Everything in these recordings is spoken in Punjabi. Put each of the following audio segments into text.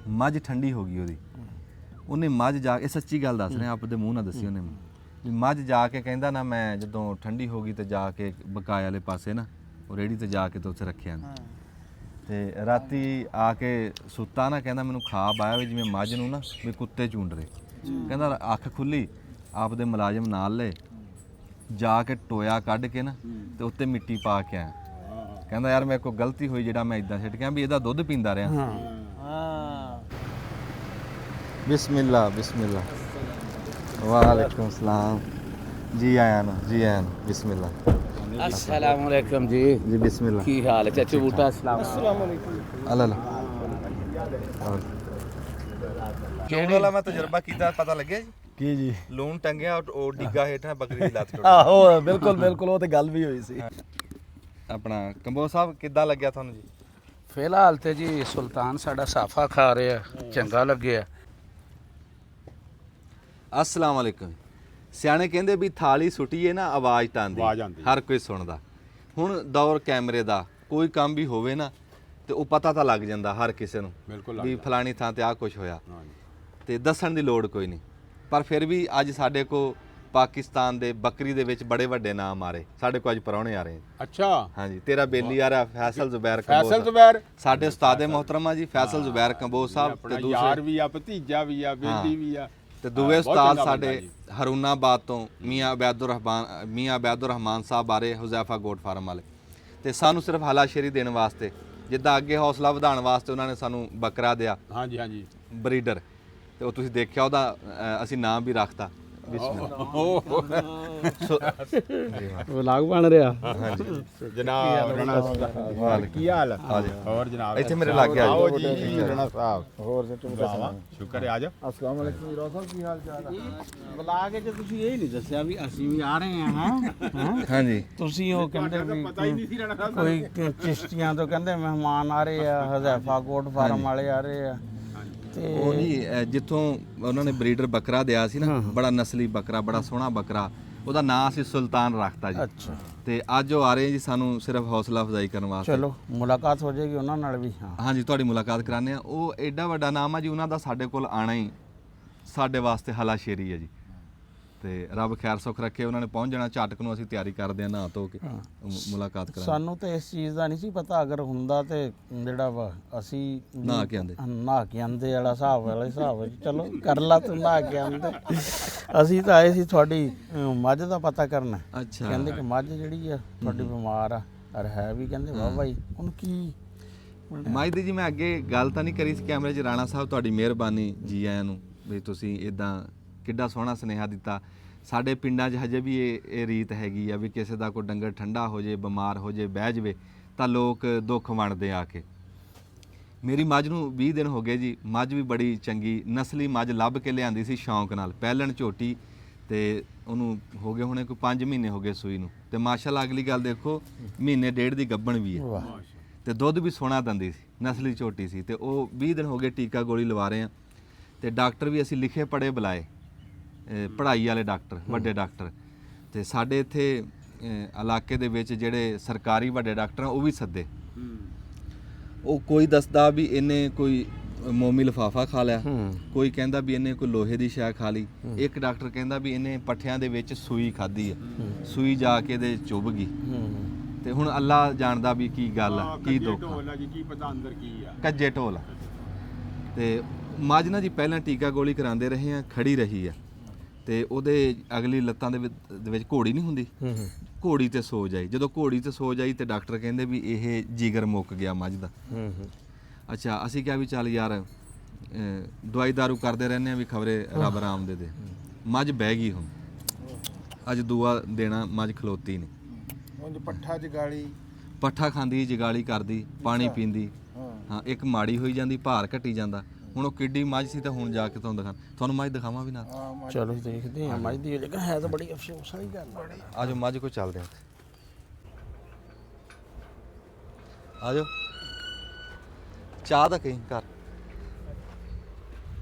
ਮੱਝ ਠੰਡੀ ਹੋ ਗਈ ਉਹਨੇ ਮੱਝ ਜਾ ਇਹ ਸੱਚੀ ਗੱਲ ਦੱਸ ਰਿਹਾ ਆਪਦੇ ਮੂੰਹ ਨਾਲ ਦੱਸੀ ਉਹਨੇ ਵੀ ਮੱਝ ਜਾ ਕੇ ਕਹਿੰਦਾ ਨਾ ਮੈਂ ਜਦੋਂ ਠੰਡੀ ਹੋ ਗਈ ਤੇ ਜਾ ਕੇ ਬਕਾਏ ਵਾਲੇ ਪਾਸੇ ਨਾ ਉਹ ਰੇੜੀ ਤੇ ਜਾ ਕੇ ਤੇ ਉੱਥੇ ਰੱਖਿਆ ਤੇ ਰਾਤੀ ਆ ਕੇ ਸੁੱਤਾ ਨਾ ਕਹਿੰਦਾ ਮੈਨੂੰ ਖਾਬ ਆਇਆ ਵੀ ਜਿਵੇਂ ਮੱਝ ਨੂੰ ਨਾ ਵੀ ਕੁੱਤੇ ਚੂੰਡ ਰਹੇ ਕਹਿੰਦਾ ਅੱਖ ਖੁੱਲੀ ਆਪਦੇ ਮੁਲਾਜ਼ਮ ਨਾਲ ਲਏ ਜਾ ਕੇ ਟੋਇਆ ਕੱਢ ਕੇ ਨਾ ਤੇ ਉੱਤੇ ਮਿੱਟੀ ਪਾ ਕੇ ਆਇਆ ਕਹਿੰਦਾ ਯਾਰ ਮੇਰੇ ਕੋਲ ਗਲਤੀ ਹੋਈ ਜਿਹੜਾ ਮੈਂ ਇਦਾਂ ਛੱਡ ਗਿਆ ਵੀ ਇਹਦਾ ਦੁੱਧ ਪੀਂਦਾ ਰਿਹਾ ਹਾਂ ਬਿਸਮਿਲ੍ਲਾ ਬਿਸਮਿਲ੍ਲਾ ਵਾਲੇकुम ਸਲਾਮ ਜੀ ਆਇਆਂ ਬਿਸਮਿਲ੍ਲਾ अस्सलाम वालेकुम जी जी बिस्मिल्लाह की हाल है चाचू बूटा अस्सलाम वालेकुम अल्लाह ਕਿਹੜੇ ਵਾਲਾ ਮੈਂ ਤਜਰਬਾ ਕੀਤਾ ਪਤਾ ਲੱਗਿਆ ਜੀ ਕੀ ਜੀ ਲੂਣ ਟੰਗਿਆ ਉਹ ਡਿੱਗਾ ਹੇਠਾਂ ਬੱਕਰੀ ਦੀ ਲੱਤ ਟੁੱਟ ਆਹੋ ਬਿਲਕੁਲ ਉਹ ਤੇ ਗੱਲ ਵੀ ਹੋਈ ਸੀ ਆਪਣਾ ਕੰਬੋ ਸਾਹਿਬ ਕਿੱਦਾਂ ਲੱਗਿਆ ਤੁਹਾਨੂੰ ਜੀ ਫਿਲਹਾਲ ਤੇ ਜੀ ਸੁਲਤਾਨ ਸਾਡਾ ਸਾਫਾ ਖਾ ਰਿਹਾ ਚੰਗਾ ਲੱਗਿਆ अस्सलाम वालेकुम ਸਿਆਣੇ ਕਹਿੰਦੇ ਵੀ ਥਾਲੀ ਸੁੱਟੀਏ ਨਾ ਆਵਾਜ਼ ਤਾਂ ਆਉਂਦੀ ਹਰ ਕੋਈ ਸੁਣਦਾ ਹੁਣ ਦੌਰ ਕੈਮਰੇ ਦਾ ਕੋਈ ਕੰਮ ਵੀ ਹੋਵੇ ਨਾ ਤੇ ਉਹ ਪਤਾ ਤਾਂ ਲੱਗ ਜਾਂਦਾ ਹਰ ਕਿਸੇ ਨੂੰ ਵੀ ਫਲਾਣੀ ਥਾਂ ਤੇ ਆਹ ਕੁਝ ਹੋਇਆ ਤੇ ਦੱਸਣ ਦੀ ਲੋੜ ਕੋਈ ਨਹੀਂ ਪਰ ਫਿਰ ਵੀ ਅੱਜ ਸਾਡੇ ਕੋ ਪਾਕਿਸਤਾਨ ਦੇ ਬੱਕਰੀ ਦੇ ਵਿੱਚ ਬੜੇ ਵੱਡੇ ਨਾਮ ਆ ਰਹੇ ਸਾਡੇ ਕੋ ਅੱਜ ਪਰੌਣੇ ਆ ਰਹੇ ਅੱਛਾ ਹਾਂਜੀ ਤੇਰਾ ਬੇਲੀ ਆ ਰਿਹਾ ਫੈਸਲ ਜ਼ੁਬੈਰ ਫੈਸਲ ਜ਼ੁਬੈਰ ਸਾਡੇ ਉਸਤਾਦੇ ਮੁਹਤਰਮਾ ਜੀ ਫੈਸਲ ਜ਼ੁਬੈਰ ਕੰਬੋਜ ਸਾਹਿਬ ਤੇ ਯਾਰ ਵੀ ਆ ਭਤੀਜਾ ਵੀ ਆ ਬੇਲੀ ਵੀ ਆ ਤੇ ਦੂਏ ਉਸਤਾਦ ਸਾਡੇ ਹਰੂਨਾਬਾਦ ਤੋਂ ਮੀਆਂ ਅਬੈਦੁਰ ਰਹਿਮਾਨ ਸਾਹਿਬ ਬਾਰੇ ਹੁਜ਼ੈਫਾ ਗੋਟ ਫਾਰਮ ਵਾਲੇ ਤੇ ਸਾਨੂੰ ਸਿਰਫ ਹਲਾਸ਼ੇਰੀ ਦੇਣ ਵਾਸਤੇ ਜਿੱਦਾਂ ਅੱਗੇ ਹੌਸਲਾ ਵਧਾਉਣ ਵਾਸਤੇ ਉਹਨਾਂ ਨੇ ਸਾਨੂੰ ਬੱਕਰਾ ਦਿਆ ਹਾਂਜੀ ਬਰੀਡਰ ਤੇ ਉਹ ਤੁਸੀਂ ਦੇਖਿਆ ਉਹਦਾ ਅਸੀਂ ਨਾਮ ਵੀ ਰੱਖਤਾ ਵਲੌਗ ਬਣ ਰਿਹਾ ਹਾਂਜੀ ਜਨਾਬ ਰਣਾ ਸਾਹਿਬ ਕੀ ਹਾਲ ਹੋਰ ਜਨਾਬ ਇੱਥੇ ਮੇਰੇ ਲਾਗੇ ਆਓ ਜੀ ਰਣਾ ਸਾਹਿਬ ਹੋਰ ਸ਼ੁਕਰ ਹੈ ਆ ਜਾ ਅਸਲਾਮ ਵਾਲੇਕੁਮ ਹੀਰਾ ਸਾਹਿਬ ਕੀ ਹਾਲ ਚਾਲ ਹੈ ਵਲੌਗ ਚ ਤੁਸੀਂ ਇਹ ਨਹੀਂ ਦੱਸਿਆ ਵੀ ਅਸੀਂ ਵੀ ਆ ਰਹੇ ਹਾਂ ਹਾਂਜੀ ਤੁਸੀਂ ਉਹ ਕਹਿੰਦੇ ਵੀ ਪਤਾ ਹੀ ਨਹੀਂ ਸੀ ਰਣਾ ਸਾਹਿਬ ਕੋਈ ਚਿਸ਼ਤੀਆਂ ਤੋਂ ਕਹਿੰਦੇ ਮਹਿਮਾਨ ਆ ਰਹੇ ਆ ਹਜ਼ੈਫਾ ਕੋਟ ਫਾਰਮ ਵਾਲੇ ਆ ਰਹੇ ਆ ਉਹ ਜੀ ਜਿੱਥੋਂ ਉਹਨਾਂ ਨੇ ਬਰੀਡਰ ਬੱਕਰਾ ਦਿਆ ਸੀ ਨਾ ਬੜਾ ਨਸਲੀ ਬੱਕਰਾ ਬੜਾ ਸੋਹਣਾ ਬੱਕਰਾ ਉਹਦਾ ਨਾਂ ਅਸੀਂ ਸੁਲਤਾਨ ਰੱਖਤਾ ਜੀ ਅੱਛਾ ਤੇ ਅੱਜ ਉਹ ਆ ਰਹੇ ਜੀ ਸਾਨੂੰ ਸਿਰਫ ਹੌਸਲਾ ਅਫਜ਼ਾਈ ਕਰਨ ਵਾਸਤੇ ਚਲੋ ਮੁਲਾਕਾਤ ਹੋ ਜਾਏਗੀ ਉਹਨਾਂ ਨਾਲ ਵੀ ਹਾਂਜੀ ਤੁਹਾਡੀ ਮੁਲਾਕਾਤ ਕਰਾਉਂਦੇ ਆ ਉਹ ਐਡਾ ਵੱਡਾ ਨਾਮ ਆ ਜੀ ਉਹਨਾਂ ਦਾ ਸਾਡੇ ਕੋਲ ਆਣਾ ਹੀ ਸਾਡੇ ਵਾਸਤੇ ਹਲਾਸ਼ੇਰੀ ਹੈ ਜੀ ਤੇ ਰੱਬ ਖੈਰ ਸੁੱਖ ਰੱਖੇ ਉਹਨਾਂ ਨੇ ਪਹੁੰਚ ਜਾਣਾ ਝਟਕ ਨੂੰ ਅਸੀਂ ਤਿਆਰੀ ਕਰਦੇ ਆ ਨਹਾ ਧੋ ਕੇ ਮੁਲਾਕਾਤ ਕਰਾਂਗੇ ਸਾਨੂੰ ਤਾਂ ਇਸ ਚੀਜ਼ ਦਾ ਨਹੀਂ ਸੀ ਪਤਾ ਅਗਰ ਹੁੰਦਾ ਤੇ ਜਿਹੜਾ ਵਾ ਅਸੀਂ ਨਹਾ ਕੇ ਆਂਦੇ ਵਾਲਾ ਹਿਸਾਬ ਵਿੱਚ ਚਲੋ ਕਰ ਲਾ ਤੂੰ ਨਹਾ ਕੇ ਆਂਦੇ ਅਸੀਂ ਤਾਂ ਆਏ ਸੀ ਤੁਹਾਡੀ ਮੱਝ ਦਾ ਪਤਾ ਕਰਨਾ ਅੱਛਾ ਕਹਿੰਦੇ ਕਿ ਮੱਝ ਜਿਹੜੀ ਆ ਤੁਹਾਡੀ ਬਿਮਾਰ ਆ ਔਰ ਹੈ ਵੀ ਕਹਿੰਦੇ ਵਾਹ ਭਾਈ ਉਹਨੂੰ ਕੀ ਮਾਈ ਦੀ ਜੀ ਮੈਂ ਅੱਗੇ ਗੱਲ ਤਾਂ ਨਹੀਂ ਕਰੀ ਸੀ ਕੈਮਰੇ 'ਚ ਰਾਣਾ ਸਾਹਿਬ ਤੁਹਾਡੀ ਮਿਹਰਬਾਨੀ ਜੀ ਆਇਆਂ ਨੂੰ ਵੀ ਤੁਸੀਂ ਇਦਾਂ ਕਿੱਡਾ ਸੋਹਣਾ ਸੁਨੇਹਾ ਦਿੱਤਾ ਸਾਡੇ ਪਿੰਡਾਂ 'ਚ ਹਜੇ ਵੀ ਇਹ ਰੀਤ ਹੈਗੀ ਆ ਵੀ ਕਿਸੇ ਦਾ ਕੋਈ ਡੰਗਰ ਠੰਡਾ ਹੋ ਜੇ ਬਿਮਾਰ ਹੋ ਜੇ ਬਹਿ ਜਾਵੇ ਤਾਂ ਲੋਕ ਦੁੱਖ ਵੰਡਦੇ ਆ ਕੇ ਮੇਰੀ ਮੱਝ ਨੂੰ 20 ਦਿਨ ਹੋ ਗਏ ਜੀ ਮੱਝ ਵੀ ਬੜੀ ਚੰਗੀ ਨਸਲੀ ਮੱਝ ਲੱਭ ਕੇ ਲਿਆਂਦੀ ਸੀ ਸ਼ੌਂਕ ਨਾਲ ਪਹਿਲਣ ਝੋਟੀ ਤੇ ਉਹਨੂੰ ਹੋ ਗਏ ਹੁਣੇ ਕੋਈ 5 ਮਹੀਨੇ ਹੋ ਗਏ ਸੂਈ ਨੂੰ ਤੇ ਮਾਸ਼ਾਅੱਲਾ ਅਗਲੀ ਗੱਲ ਦੇਖੋ ਮਹੀਨੇ ਡੇਢ ਦੀ ਗੱਭਣ ਵੀ ਹੈ ਤੇ ਦੁੱਧ ਵੀ ਸੋਹਣਾ ਦਿੰਦੀ ਸੀ ਨਸਲੀ ਝੋਟੀ ਸੀ ਤੇ ਉਹ 20 ਦਿਨ ਹੋ ਗਏ ਟੀਕਾ ਗੋਲੀ ਲਵਾ ਰਹੇ ਆ ਤੇ ਡਾਕਟਰ ਵੀ ਅਸੀਂ ਲਿਖੇ ਪੜੇ ਬੁਲਾਏ ਪੜ੍ਹਾਈ ਵਾਲੇ ਡਾਕਟਰ ਵੱਡੇ ਡਾਕਟਰ ਤੇ ਸਾਡੇ ਇੱਥੇ ਇਲਾਕੇ ਦੇ ਵਿੱਚ ਜਿਹੜੇ ਸਰਕਾਰੀ ਵੱਡੇ ਡਾਕਟਰ ਆ ਉਹ ਵੀ ਸੱਦੇ ਉਹ ਕੋਈ ਦੱਸਦਾ ਵੀ ਇਹਨੇ ਕੋਈ ਮੋਮੀ ਲਿਫਾਫਾ ਖਾ ਲਿਆ ਕੋਈ ਕਹਿੰਦਾ ਵੀ ਇਹਨੇ ਕੋਈ ਲੋਹੇ ਦੀ ਸ਼ੈ ਖਾ ਲਈ ਇੱਕ ਡਾਕਟਰ ਕਹਿੰਦਾ ਵੀ ਇਹਨੇ ਪੱਠਿਆਂ ਦੇ ਵਿੱਚ ਸੂਈ ਖਾਧੀ ਹੈ ਸੂਈ ਜਾ ਕੇ ਇਹਦੇ ਚੁੱਭ ਗਈ ਤੇ ਹੁਣ ਅੱਲਾ ਜਾਣਦਾ ਵੀ ਕੀ ਗੱਲ ਆ ਕੀ ਦੁੱਖ ਕੀ ਪਤਾ ਅੰਦਰ ਕੀ ਆ ਕੱਜੇ ਢੋਲ ਤੇ ਮੱਝ ਨਾ ਜੀ ਪਹਿਲਾਂ ਟੀਕਾ ਗੋਲੀ ਕਰਾਉਂਦੇ ਰਹੇ ਆ ਖੜੀ ਰਹੀ ਆ ਤੇ ਉਹਦੇ ਅਗਲੀ ਲੱਤਾਂ ਦੇ ਵਿੱਚ ਘੋੜੀ ਨਹੀਂ ਹੁੰਦੀ ਘੋੜੀ ਤੇ ਸੋਜ ਆਈ ਜਦੋਂ ਘੋੜੀ ਤੇ ਸੋਜ ਆਈ ਤੇ ਡਾਕਟਰ ਕਹਿੰਦੇ ਵੀ ਇਹ ਜਿਗਰ ਮੁੱਕ ਗਿਆ ਮੱਝ ਦਾ ਅੱਛਾ ਅਸੀਂ ਕਿਹਾ ਵੀ ਚੱਲ ਯਾਰ ਦਵਾਈ ਦਾਰੂ ਕਰਦੇ ਰਹਿੰਦੇ ਆ ਵੀ ਖਬਰੇ ਰੱਬ ਆਰਾਮ ਦੇ ਮੱਝ ਬਹਿ ਗਈ ਹੁਣ ਅੱਜ ਦੂਆ ਦੇਣਾ ਮੱਝ ਖਲੋਤੀ ਨਹੀਂ ਉਂਝ ਪੱਠਾ ਖਾਂਦੀ ਜਗਾਲੀ ਕਰਦੀ ਪਾਣੀ ਪੀਂਦੀ ਹਾਂ ਇੱਕ ਮਾੜੀ ਹੋਈ ਜਾਂਦੀ ਭਾਰ ਘਟੀ ਜਾਂਦਾ ਹੁਣ ਉਹ ਕਿੱਡੀ ਮੱਝ ਸੀ ਤਾਂ ਹੁਣ ਜਾ ਕੇ ਤੁਹਾਨੂੰ ਮੱਝ ਦਿਖਾਵਾਂ ਵੀ ਨਾ ਚਲੋ ਦੇਖਦੇ ਆ ਮੱਝ ਦੀ ਲੇਕਿਨ ਹੈ ਤਾਂ ਬੜੀ ਅਫਸੋਸ ਵਾਲੀ ਗੱਲ ਆਜੋ ਮੱਝ ਕੋ ਚੱਲਦੇ ਆ ਆਜੋ ਚਾਹ ਦਾ ਕਹੀਂ ਘਰ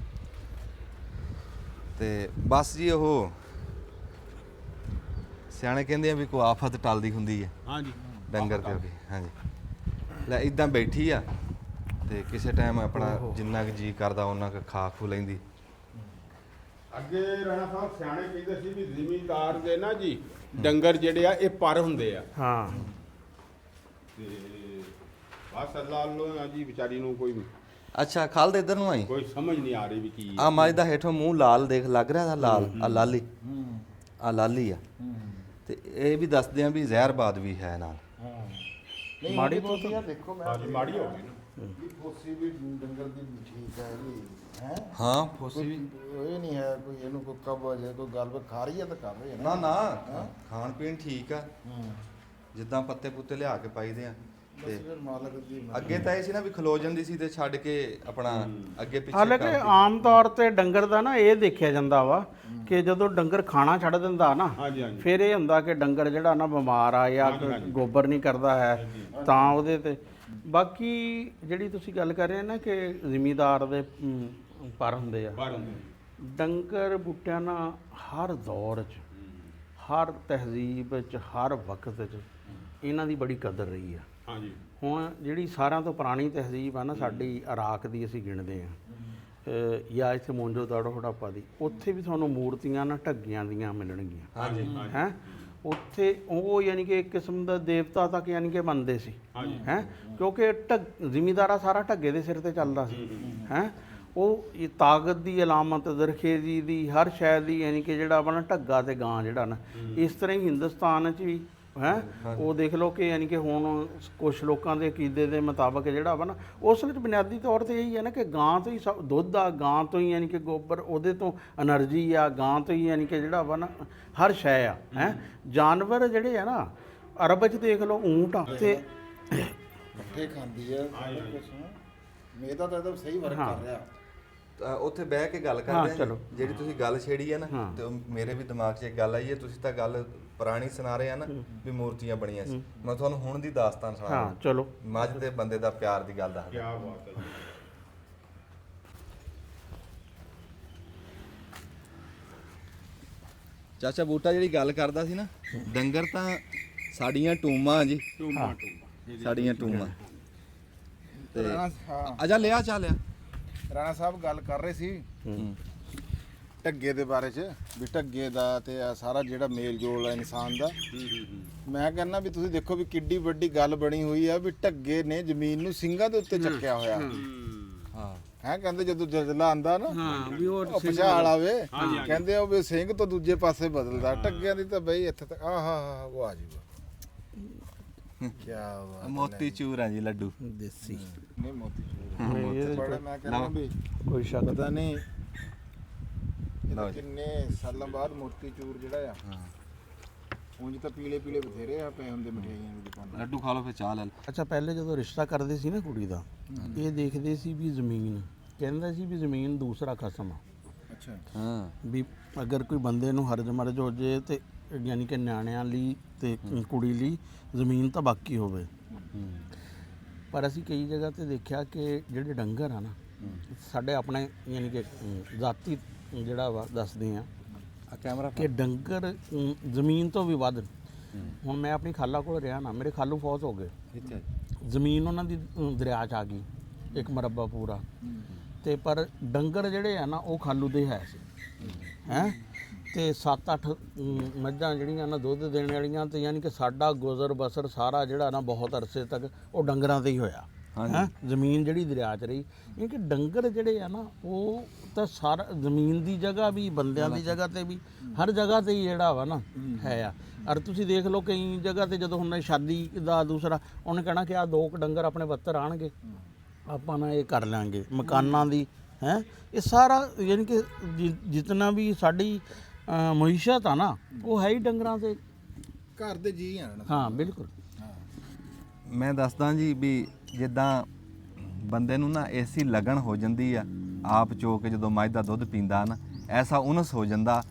ਤੇ ਬਸ ਜੀ ਉਹ ਸਿਆਣੇ ਕਹਿੰਦੇ ਆ ਵੀ ਕੋਈ ਆਫਤ ਟਲਦੀ ਹੁੰਦੀ ਹੈ ਹਾਂਜੀ ਡੰਗਰ ਤੇ ਹੋ ਗਈ ਹਾਂਜੀ ਲੈ ਇਦਾਂ ਬੈਠੀ ਆ ਤੇ ਕਿਸੇ ਟਾਈਮ ਆਪਣਾ ਜਿੰਨਾ ਕੁ ਜੀ ਕਰਦਾ ਉਹਨਾਂ ਕੁ ਖਾ ਖੂ ਲੈਂਦੀ। ਅੱਗੇ ਰਾਣਾ ਸਾਹਿਬ ਸਿਆਣੇ ਕਹਿੰਦੇ ਸੀ ਵੀ ਜ਼ਿਮੀਂਦਾਰ ਦੇ ਨਾ ਜੀ ਡੰਗਰ ਜਿਹੜੇ ਆ ਇਹ ਪਰ ਹੁੰਦੇ ਆ ਹਾਂ ਤੇ ਬਸ ਅੱਲਾਹ ਅੱਲਾਹ ਜੀ ਵਿਚਾਰੀ ਨੂੰ ਕੋਈ ਅੱਛਾ ਖਾਲ ਦੇ ਇੱਧਰ ਨੂੰ ਆਈ। ਸਮਝ ਨਹੀਂ ਆ ਰਹੀ ਵੀ ਕੀ ਆ ਮੱਝ ਦਾ ਹੇਠੋਂ ਮੂੰਹ ਲਾਲ ਦੇਖ ਲੱਗ ਰਿਹਾ ਦਾ ਲਾਲ ਆ ਲਾਲੀ ਆ ਲਾਲੀ ਆ ਤੇ ਇਹ ਵੀ ਦੱਸਦੇ ਆ ਵੀ ਜ਼ਹਿਰਬਾਦ ਵੀ ਹੈ ਨਾਲ। ਮਾੜੀ ਬਹੁਤ ਯਾਰ ਦੇਖੋ ਮੈਂ ਹਾਂਜੀ ਮਾੜੀ ਹੋ ਗਈ ਨਾ ਵੀ ਫੋਸੀ ਵੀ ਡੰਗਰ ਦੀ ਠੀਕ ਹੈ ਜੀ ਹੈ ਹਾਂ ਫੋਸੀ ਵੀ ਇਹ ਨਹੀਂ ਹੈ ਕੋਈ ਇਹਨੂੰ ਕੋਈ ਕਬਜ਼ ਹੈ ਕੋਈ ਗੱਲ ਖਾ ਰਹੀ ਹੈ ਤਾਂ ਕਰ ਰਹੀ ਹੈ ਨਾ ਨਾ ਖਾਣ ਪੀਣ ਠੀਕ ਆ ਹਾਂ ਜਿੱਦਾਂ ਪੱਤੇ ਪੁੱਤੇ ਲਿਆ ਕੇ ਪਾਈਦੇ ਆ ਤੇ ਬਸ ਫਿਰ ਮਾਲਕ ਦੀ ਅੱਗੇ ਤਾਂ ਇਹ ਸੀ ਨਾ ਵੀ ਖਲੋ ਜਾਂਦੀ ਸੀ ਤੇ ਛੱਡ ਕੇ ਆਪਣਾ ਅੱਗੇ ਪਿੱਛੇ ਹਾਲਾਂਕਿ ਕਰਦੀ। ਆਮ ਤੌਰ ਤੇ ਡੰਗਰ ਦਾ ਨਾ ਇਹ ਦੇਖਿਆ ਜਾਂਦਾ ਵਾ ਕਿ ਜਦੋਂ ਡੰਗਰ ਖਾਣਾ ਛੱਡ ਦਿੰਦਾ ਨਾ ਹਾਂਜੀ ਹਾਂਜੀ ਫਿਰ ਇਹ ਹੁੰਦਾ ਕਿ ਡੰਗਰ ਜਿਹੜਾ ਨਾ ਬਿਮਾਰ ਆ ਜਾਂ ਗੋਬਰ ਨਹੀਂ ਕਰਦਾ ਹੈ ਤਾਂ ਉਹਦੇ ਤੇ ਬਾਕੀ ਜਿਹੜੀ ਤੁਸੀਂ ਗੱਲ ਕਰ ਰਹੇ ਹੋ ਨਾ ਕਿ ਜ਼ਿਮੀਦਾਰ ਦੇ ਪਰ ਹੁੰਦੇ ਆ ਪਰ ਹੁੰਦੇ ਡੰਗਰ ਬੂਟਿਆਂ ਨਾਲ ਹਰ ਦੌਰ 'ਚ ਹਰ ਤਹਿਜ਼ੀਬ 'ਚ ਹਰ ਵਕਤ 'ਚ ਇਹਨਾਂ ਦੀ ਬੜੀ ਕਦਰ ਰਹੀ ਆ। ਹਾਂਜੀ ਹੁਣ ਜਿਹੜੀ ਸਾਰਿਆਂ ਤੋਂ ਪੁਰਾਣੀ ਤਹਿਜ਼ੀਬ ਆ ਨਾ ਸਾਡੀ ਇਰਾਕ ਦੀ ਅਸੀਂ ਗਿਣਦੇ ਆ ਜਾਂ ਇੱਥੇ ਮੋਂਜੋ ਦਾੜੋ ਹੜੱਪਾ ਦੀ ਉੱਥੇ ਵੀ ਤੁਹਾਨੂੰ ਮੂਰਤੀਆਂ ਨਾ ਢੱਗੀਆਂ ਦੀਆਂ ਮਿਲਣਗੀਆਂ ਹਾਂਜੀ ਹੈ ਉੱਥੇ ਉਹ ਯਾਨੀ ਕਿ ਇੱਕ ਕਿਸਮ ਦਾ ਦੇਵਤਾ ਤੱਕ ਯਾਨੀ ਕਿ ਮੰਨਦੇ ਸੀ ਹੈ ਕਿਉਂਕਿ ਜ਼ਿਮੀਦਾਰਾ ਸਾਰਾ ਢੱਗੇ ਦੇ ਸਿਰ ਤੇ ਚੱਲਦਾ ਸੀ ਹੈ ਉਹ ਇਹ ਤਾਕਤ ਦੀ ਅਲਾਮਤ ਦਰਖੇਜ਼ੀ ਦੀ ਹਰ ਸ਼ੈ ਦੀ ਯਾਨੀ ਕਿ ਜਿਹੜਾ ਆਪਣਾ ਢੱਗਾ ਤੇ ਗਾਂ ਜਿਹੜਾ ਨਾ ਇਸ ਤਰ੍ਹਾਂ ਹੀ ਹਿੰਦੁਸਤਾਨ 'ਚ ਵੀ ਹੈ ਉਹ ਦੇਖ ਲਓ ਕਿ ਯਾਨੀ ਕਿ ਹੁਣ ਕੁਝ ਲੋਕਾਂ ਦੇ ਅਕੀਦੇ ਦੇ ਮੁਤਾਬਕ ਜਿਹੜਾ ਵਾ ਨਾ ਉਸ ਵਿੱਚ ਬੁਨਿਆਦੀ ਤੌਰ ਤੇ ਇਹੀ ਹੈ ਨਾ ਕਿ ਗਾਂ ਤੋਂ ਹੀ ਸਭ ਦੁੱਧ ਆ ਗਾਂ ਤੋਂ ਹੀ ਯਾਨੀ ਕਿ ਗੋਬਰ ਉਹਦੇ ਤੋਂ એનર્ਜੀ ਆ ਗਾਂ ਤੋਂ ਹੀ ਯਾਨੀ ਕਿ ਜਿਹੜਾ ਵਾ ਨਾ ਹਰ ਸ਼ੈ ਆ ਹੈ ਜਾਨਵਰ ਜਿਹੜੇ ਆ ਨਾ ਅਰਬ 'ਚ ਦੇਖ ਲਓ ਊਂਟ ਆ ਤੇ ਪੱਠੇ ਖਾਂਦੀ ਹੈ ਮੇਦਾ ਤਾਂ ਇਹਦਾ ਸਹੀ ਵਰਕ ਕਰ ਰਿਹਾ ਤਾਂ ਉੱਥੇ ਬਹਿ ਕੇ ਗੱਲ ਹਾਂ, ਕਰਦੇ ਆ ਚਲੋ। ਜਿਹੜੀ ਤੁਸੀਂ ਗੱਲ ਛੇੜੀ ਹੈ ਨਾ ਹਾਂ। ਤੇ ਉਹ ਮੇਰੇ ਵੀ ਦਿਮਾਗ 'ਚ ਇੱਕ ਗੱਲ ਆਈ ਹੈ। ਤੁਸੀਂ ਤਾਂ ਗੱਲ ਪੁਰਾਣੀ ਸੁਣਾ ਰਹੇ ਆ ਨਾ ਵੀ ਮੂਰਤੀਆਂ ਬਣੀਆਂ ਸੀ। ਮੈਂ ਤੁਹਾਨੂੰ ਹੁਣ ਦੀ ਦਾਸਤਾਨ ਸੁਣਾ ਹਾਂ ਰਿਹਾ ਚਲੋ ਮੱਝ ਦੇ ਬੰਦੇ ਦਾ ਪਿਆਰ ਦੀ ਗੱਲ ਦੱਸ ਕੀ ਬਾਤ ਹੈ ਜੀ ਚਾਚਾ ਬੂਟਾ ਜਿਹੜੀ ਗੱਲ ਕਰਦਾ ਸੀ ਨਾ ਡੰਗਰ ਤਾਂ ਸਾਡੀਆਂ ਟੂਮਾਂ ਜੀ ਟੂਮਾ ਸਾਡੀਆਂ ਟੂਮਾਂ ਤੇ ਰਾਣਾ ਅਜਾ ਲਿਆ ਚਾ ਲਿਆ ਰਾਣਾ ਸਾਹਿਬ ਗੱਲ ਕਰ ਰਹੇ ਸੀ ਢੱਗੇ ਦੇ ਬਾਰੇ ਚ ਵੀ ਢੱਗੇ ਦਾ ਤੇ ਆ ਸਾਰਾ ਜਿਹੜਾ ਮੇਲ ਜੋਲ ਹੈ ਇਨਸਾਨ ਦਾ ਮੈਂ ਕਹਿੰਦਾ ਵੀ ਤੁਸੀਂ ਦੇਖੋ ਵੀ ਕਿੱਡੀ ਵੱਡੀ ਗੱਲ ਬਣੀ ਹੋਈ ਆ ਵੀ ਢੱਗੇ ਨੇ ਜ਼ਮੀਨ ਨੂੰ ਸਿੰਘਾਂ ਦੇ ਉੱਤੇ ਚੱਕਿਆ ਹੋਇਆ ਹਾਂ ਹੈ ਕਹਿੰਦੇ ਜਦੋਂ ਜ਼ਲਜ਼ਲਾ ਆਂਦਾ ਨਾ ਹਾਂ ਵੀ ਉਹ ਪਛਾਲ ਆਵੇ ਕਹਿੰਦੇ ਉਹ ਵੀ ਸਿੰਘ ਤੋਂ ਦੂਜੇ ਪਾਸੇ ਬਦਲਦਾ ਢੱਗਿਆਂ ਦੀ ਤਾਂ ਬਈ ਇੱਥੇ ਤੱਕ ਆਹਾ ਵਾਹ ਜੀ ਵਾਹ ਕੀ ਬਾਤ ਮੋਤੀ ਚੂਰ ਆ ਜੀ ਲੱਡੂ ਦੇਸੀ ਨਹੀਂ ਮੋਤੀ ਚੂਰ ਬੜਾ ਮੈਂ ਕਹਿੰਦਾ ਵੀ ਕੋਈ ਸ਼ੱਕ ਪਤਾ ਨਹੀਂ ਲਓ ਜੀ। ਕਿੰਨੇ ਸਾਲਾਂ ਬਾਅਦ ਮੋਤੀ ਚੂਰ ਜਿਹੜਾ ਆ ਉਂਝ ਤਾਂ ਪੀਲੇ ਪੀਲੇ ਬਥੇਰੇ ਆ ਪਏ ਹੁੰਦੇ ਮਠਿਆਈਆਂ ਦੀ ਦੁਕਾਨ ਲੱਡੂ ਖਾ ਲਓ ਫਿਰ ਚਾਹ ਲੈ ਲਓ। ਅੱਛਾ ਪਹਿਲੇ ਜਦੋਂ ਰਿਸ਼ਤਾ ਕਰਦੇ ਸੀ ਨਾ ਕੁੜੀ ਦਾ ਇਹ ਦੇਖਦੇ ਸੀ ਵੀ ਜ਼ਮੀਨ ਕਹਿੰਦਾ ਸੀ ਵੀ ਜ਼ਮੀਨ ਦੂਸਰਾ ਖਸਮ ਆ ਅੱਛਾ ਹਾਂ ਵੀ ਅਗਰ ਕੋਈ ਬੰਦੇ ਨੂੰ ਹਰਜ ਮਰਜ ਹੋ ਜੇ ਤੇ ਯਾਨੀ ਕਿ ਨਿਆਣਿਆਂ ਲਈ ਤੇ ਕੁੜੀ ਲਈ ਜ਼ਮੀਨ ਤਾਂ ਬਾਕੀ ਹੋਵੇ ਪਰ ਅਸੀਂ ਕਈ ਜਗ੍ਹਾ ਤੇ ਦੇਖਿਆ ਕਿ ਜਿਹੜੇ ਡੰਗਰ ਆ ਨਾ ਸਾਡੇ ਆਪਣੇ ਯਾਨੀ ਕਿ ਜ਼ਾਤੀ ਜਿਹੜਾ ਵਾ ਦੱਸਦੇ ਆ ਆ ਕੈਮਰਾ ਕਿ ਡੰਗਰ ਜ਼ਮੀਨ ਤੋਂ ਵੀ ਵੱਧ ਹੁਣ ਮੈਂ ਆਪਣੀ ਖਾਲਾ ਕੋਲ ਰਿਹਾ ਨਾ ਮੇਰੇ ਖਾਲੂ ਫੌਤ ਹੋ ਗਏ ਇੱਥੇ ਜ਼ਮੀਨ ਉਹਨਾਂ ਦੀ ਦਰਿਆ 'ਚ ਆ ਗਈ ਇੱਕ ਮਰਬਾ ਪੂਰਾ ਤੇ ਪਰ ਡੰਗਰ ਜਿਹੜੇ ਆ ਨਾ ਉਹ ਖਾਲੂ ਦੇ ਹੈ ਸੀ ਹੈ ਤੇ 7-8 ਮੱਝਾਂ ਜਿਹੜੀਆਂ ਨਾ ਦੁੱਧ ਦੇਣ ਵਾਲੀਆਂ ਤੇ ਯਾਨੀ ਕਿ ਸਾਡਾ ਗੁਜ਼ਰ ਬਸਰ ਸਾਰਾ ਜਿਹੜਾ ਨਾ ਬਹੁਤ ਅਰਸੇ ਤੱਕ ਉਹ ਡੰਗਰਾਂ ਤੇ ਹੀ ਹੋਇਆ ਹੈ ਜ਼ਮੀਨ ਜਿਹੜੀ ਦਰਿਆ 'ਚ ਰਹੀ ਇਹ ਕਿ ਡੰਗਰ ਜਿਹੜੇ ਆ ਨਾ ਉਹ ਤਾਂ ਸਾਰਾ ਜ਼ਮੀਨ ਦੀ ਜਗ੍ਹਾ ਵੀ ਬੰਦਿਆਂ ਦੀ ਜਗ੍ਹਾ ਤੇ ਵੀ ਹਰ ਜਗ੍ਹਾ ਤੇ ਹੀ ਜਿਹੜਾ ਵਾ ਨਾ ਹੈ ਆ ਔਰ ਤੁਸੀਂ ਦੇਖ ਲਓ ਕਈ ਜਗ੍ਹਾ ਤੇ ਜਦੋਂ ਹੁਣ ਸ਼ਾਦੀ ਦਾ ਦੂਸਰਾ ਉਹਨੇ ਕਹਿਣਾ ਕਿ ਆ 2 ਡੰਗਰ ਆਪਣੇ ਬੱਤਰ ਆਣਗੇ ਆਪਾਂ ਨਾ ਇਹ ਕਰ ਲਾਂਗੇ ਮਕਾਨਾਂ ਦੀ ਹੈ ਇਹ ਸਾਰਾ ਯਾਨੀ ਕਿ ਜਿਤਨਾ ਵੀ ਸਾਡੀ ਮਈਸ਼ਤ ਆ ਨਾ ਉਹ ਹੈ ਹੀ ਡੰਗਰਾਂ ਤੇ ਘਰ ਦੇ ਜੀ ਆ ਹਾਂ ਬਿਲਕੁਲ ਮੈਂ ਦੱਸਦਾ ਜੀ ਵੀ ਜਿੱਦਾਂ ਬੰਦੇ ਨੂੰ ਨਾ ਐਸੀ ਲਗਨ ਹੋ ਜਾਂਦੀ ਆ ਆਪ ਚੋ ਕੇ ਜਦੋਂ ਮੱਝ ਦਾ ਦੁੱਧ ਪੀਂਦਾ ਨਾ ਐਸਾ ਉਨਸ ਹੋ ਜਾਂਦਾ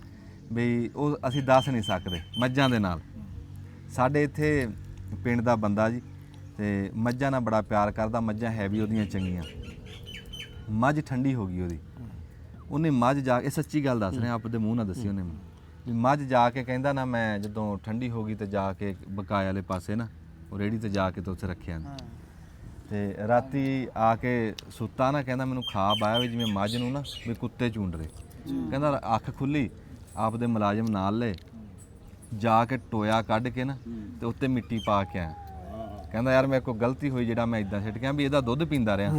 ਵੀ ਉਹ ਅਸੀਂ ਦੱਸ ਨਹੀਂ ਸਕਦੇ ਮੱਝਾਂ ਦੇ ਨਾਲ। ਸਾਡੇ ਇੱਥੇ ਪਿੰਡ ਦਾ ਬੰਦਾ ਜੀ ਤੇ ਮੱਝਾਂ ਨਾਲ ਬੜਾ ਪਿਆਰ ਕਰਦਾ ਮੱਝਾਂ ਹੈ ਵੀ ਉਹਦੀਆਂ ਚੰਗੀਆਂ। ਮੱਝ ਠੰਡੀ ਹੋ ਗਈ ਉਹਨੇ ਮੱਝ ਜਾ ਕੇ ਸੱਚੀ ਗੱਲ ਦੱਸ ਰਿਹਾ ਆਪਦੇ ਮੂੰਹ ਨਾਲ ਦੱਸੀ ਉਹਨੇ ਵੀ ਮੱਝ ਜਾ ਕੇ ਕਹਿੰਦਾ ਨਾ ਮੈਂ ਜਦੋਂ ਠੰਡੀ ਹੋ ਗਈ ਤੇ ਜਾ ਕੇ ਬਕਾਏ ਵਾਲੇ ਪਾਸੇ ਨਾ ਉਹ ਰੇੜੀ ਤੇ ਜਾ ਕੇ ਤੇ ਉੱਥੇ ਰੱਖਿਆ ਤੇ ਤੇ ਰਾਤੀ ਆ ਕੇ ਸੁੱਤਾ ਨਾ, ਕਹਿੰਦਾ ਮੈਨੂੰ ਖਾਬ ਆਇਆ ਵੀ ਜਿਵੇਂ ਮੱਝ ਨੂੰ ਨਾ ਵੀ ਕੁੱਤੇ ਚੂੰਡ ਰਹੇ। ਕਹਿੰਦਾ ਅੱਖ ਖੁੱਲੀ, ਆਪਦੇ ਮੁਲਾਜ਼ਮ ਨਾਲ ਲਏ, ਜਾ ਕੇ ਟੋਇਆ ਕੱਢ ਕੇ ਨਾ ਤੇ ਉੱਤੇ ਮਿੱਟੀ ਪਾ ਕੇ ਆਇਆ। ਕਹਿੰਦਾ ਯਾਰ ਮੇਰੇ ਕੋਲ ਗਲਤੀ ਹੋਈ ਜਿਹੜਾ ਮੈਂ ਇਦਾਂ ਛੱਡ ਗਿਆ ਵੀ ਇਹਦਾ ਦੁੱਧ ਪੀਂਦਾ ਰਿਹਾ।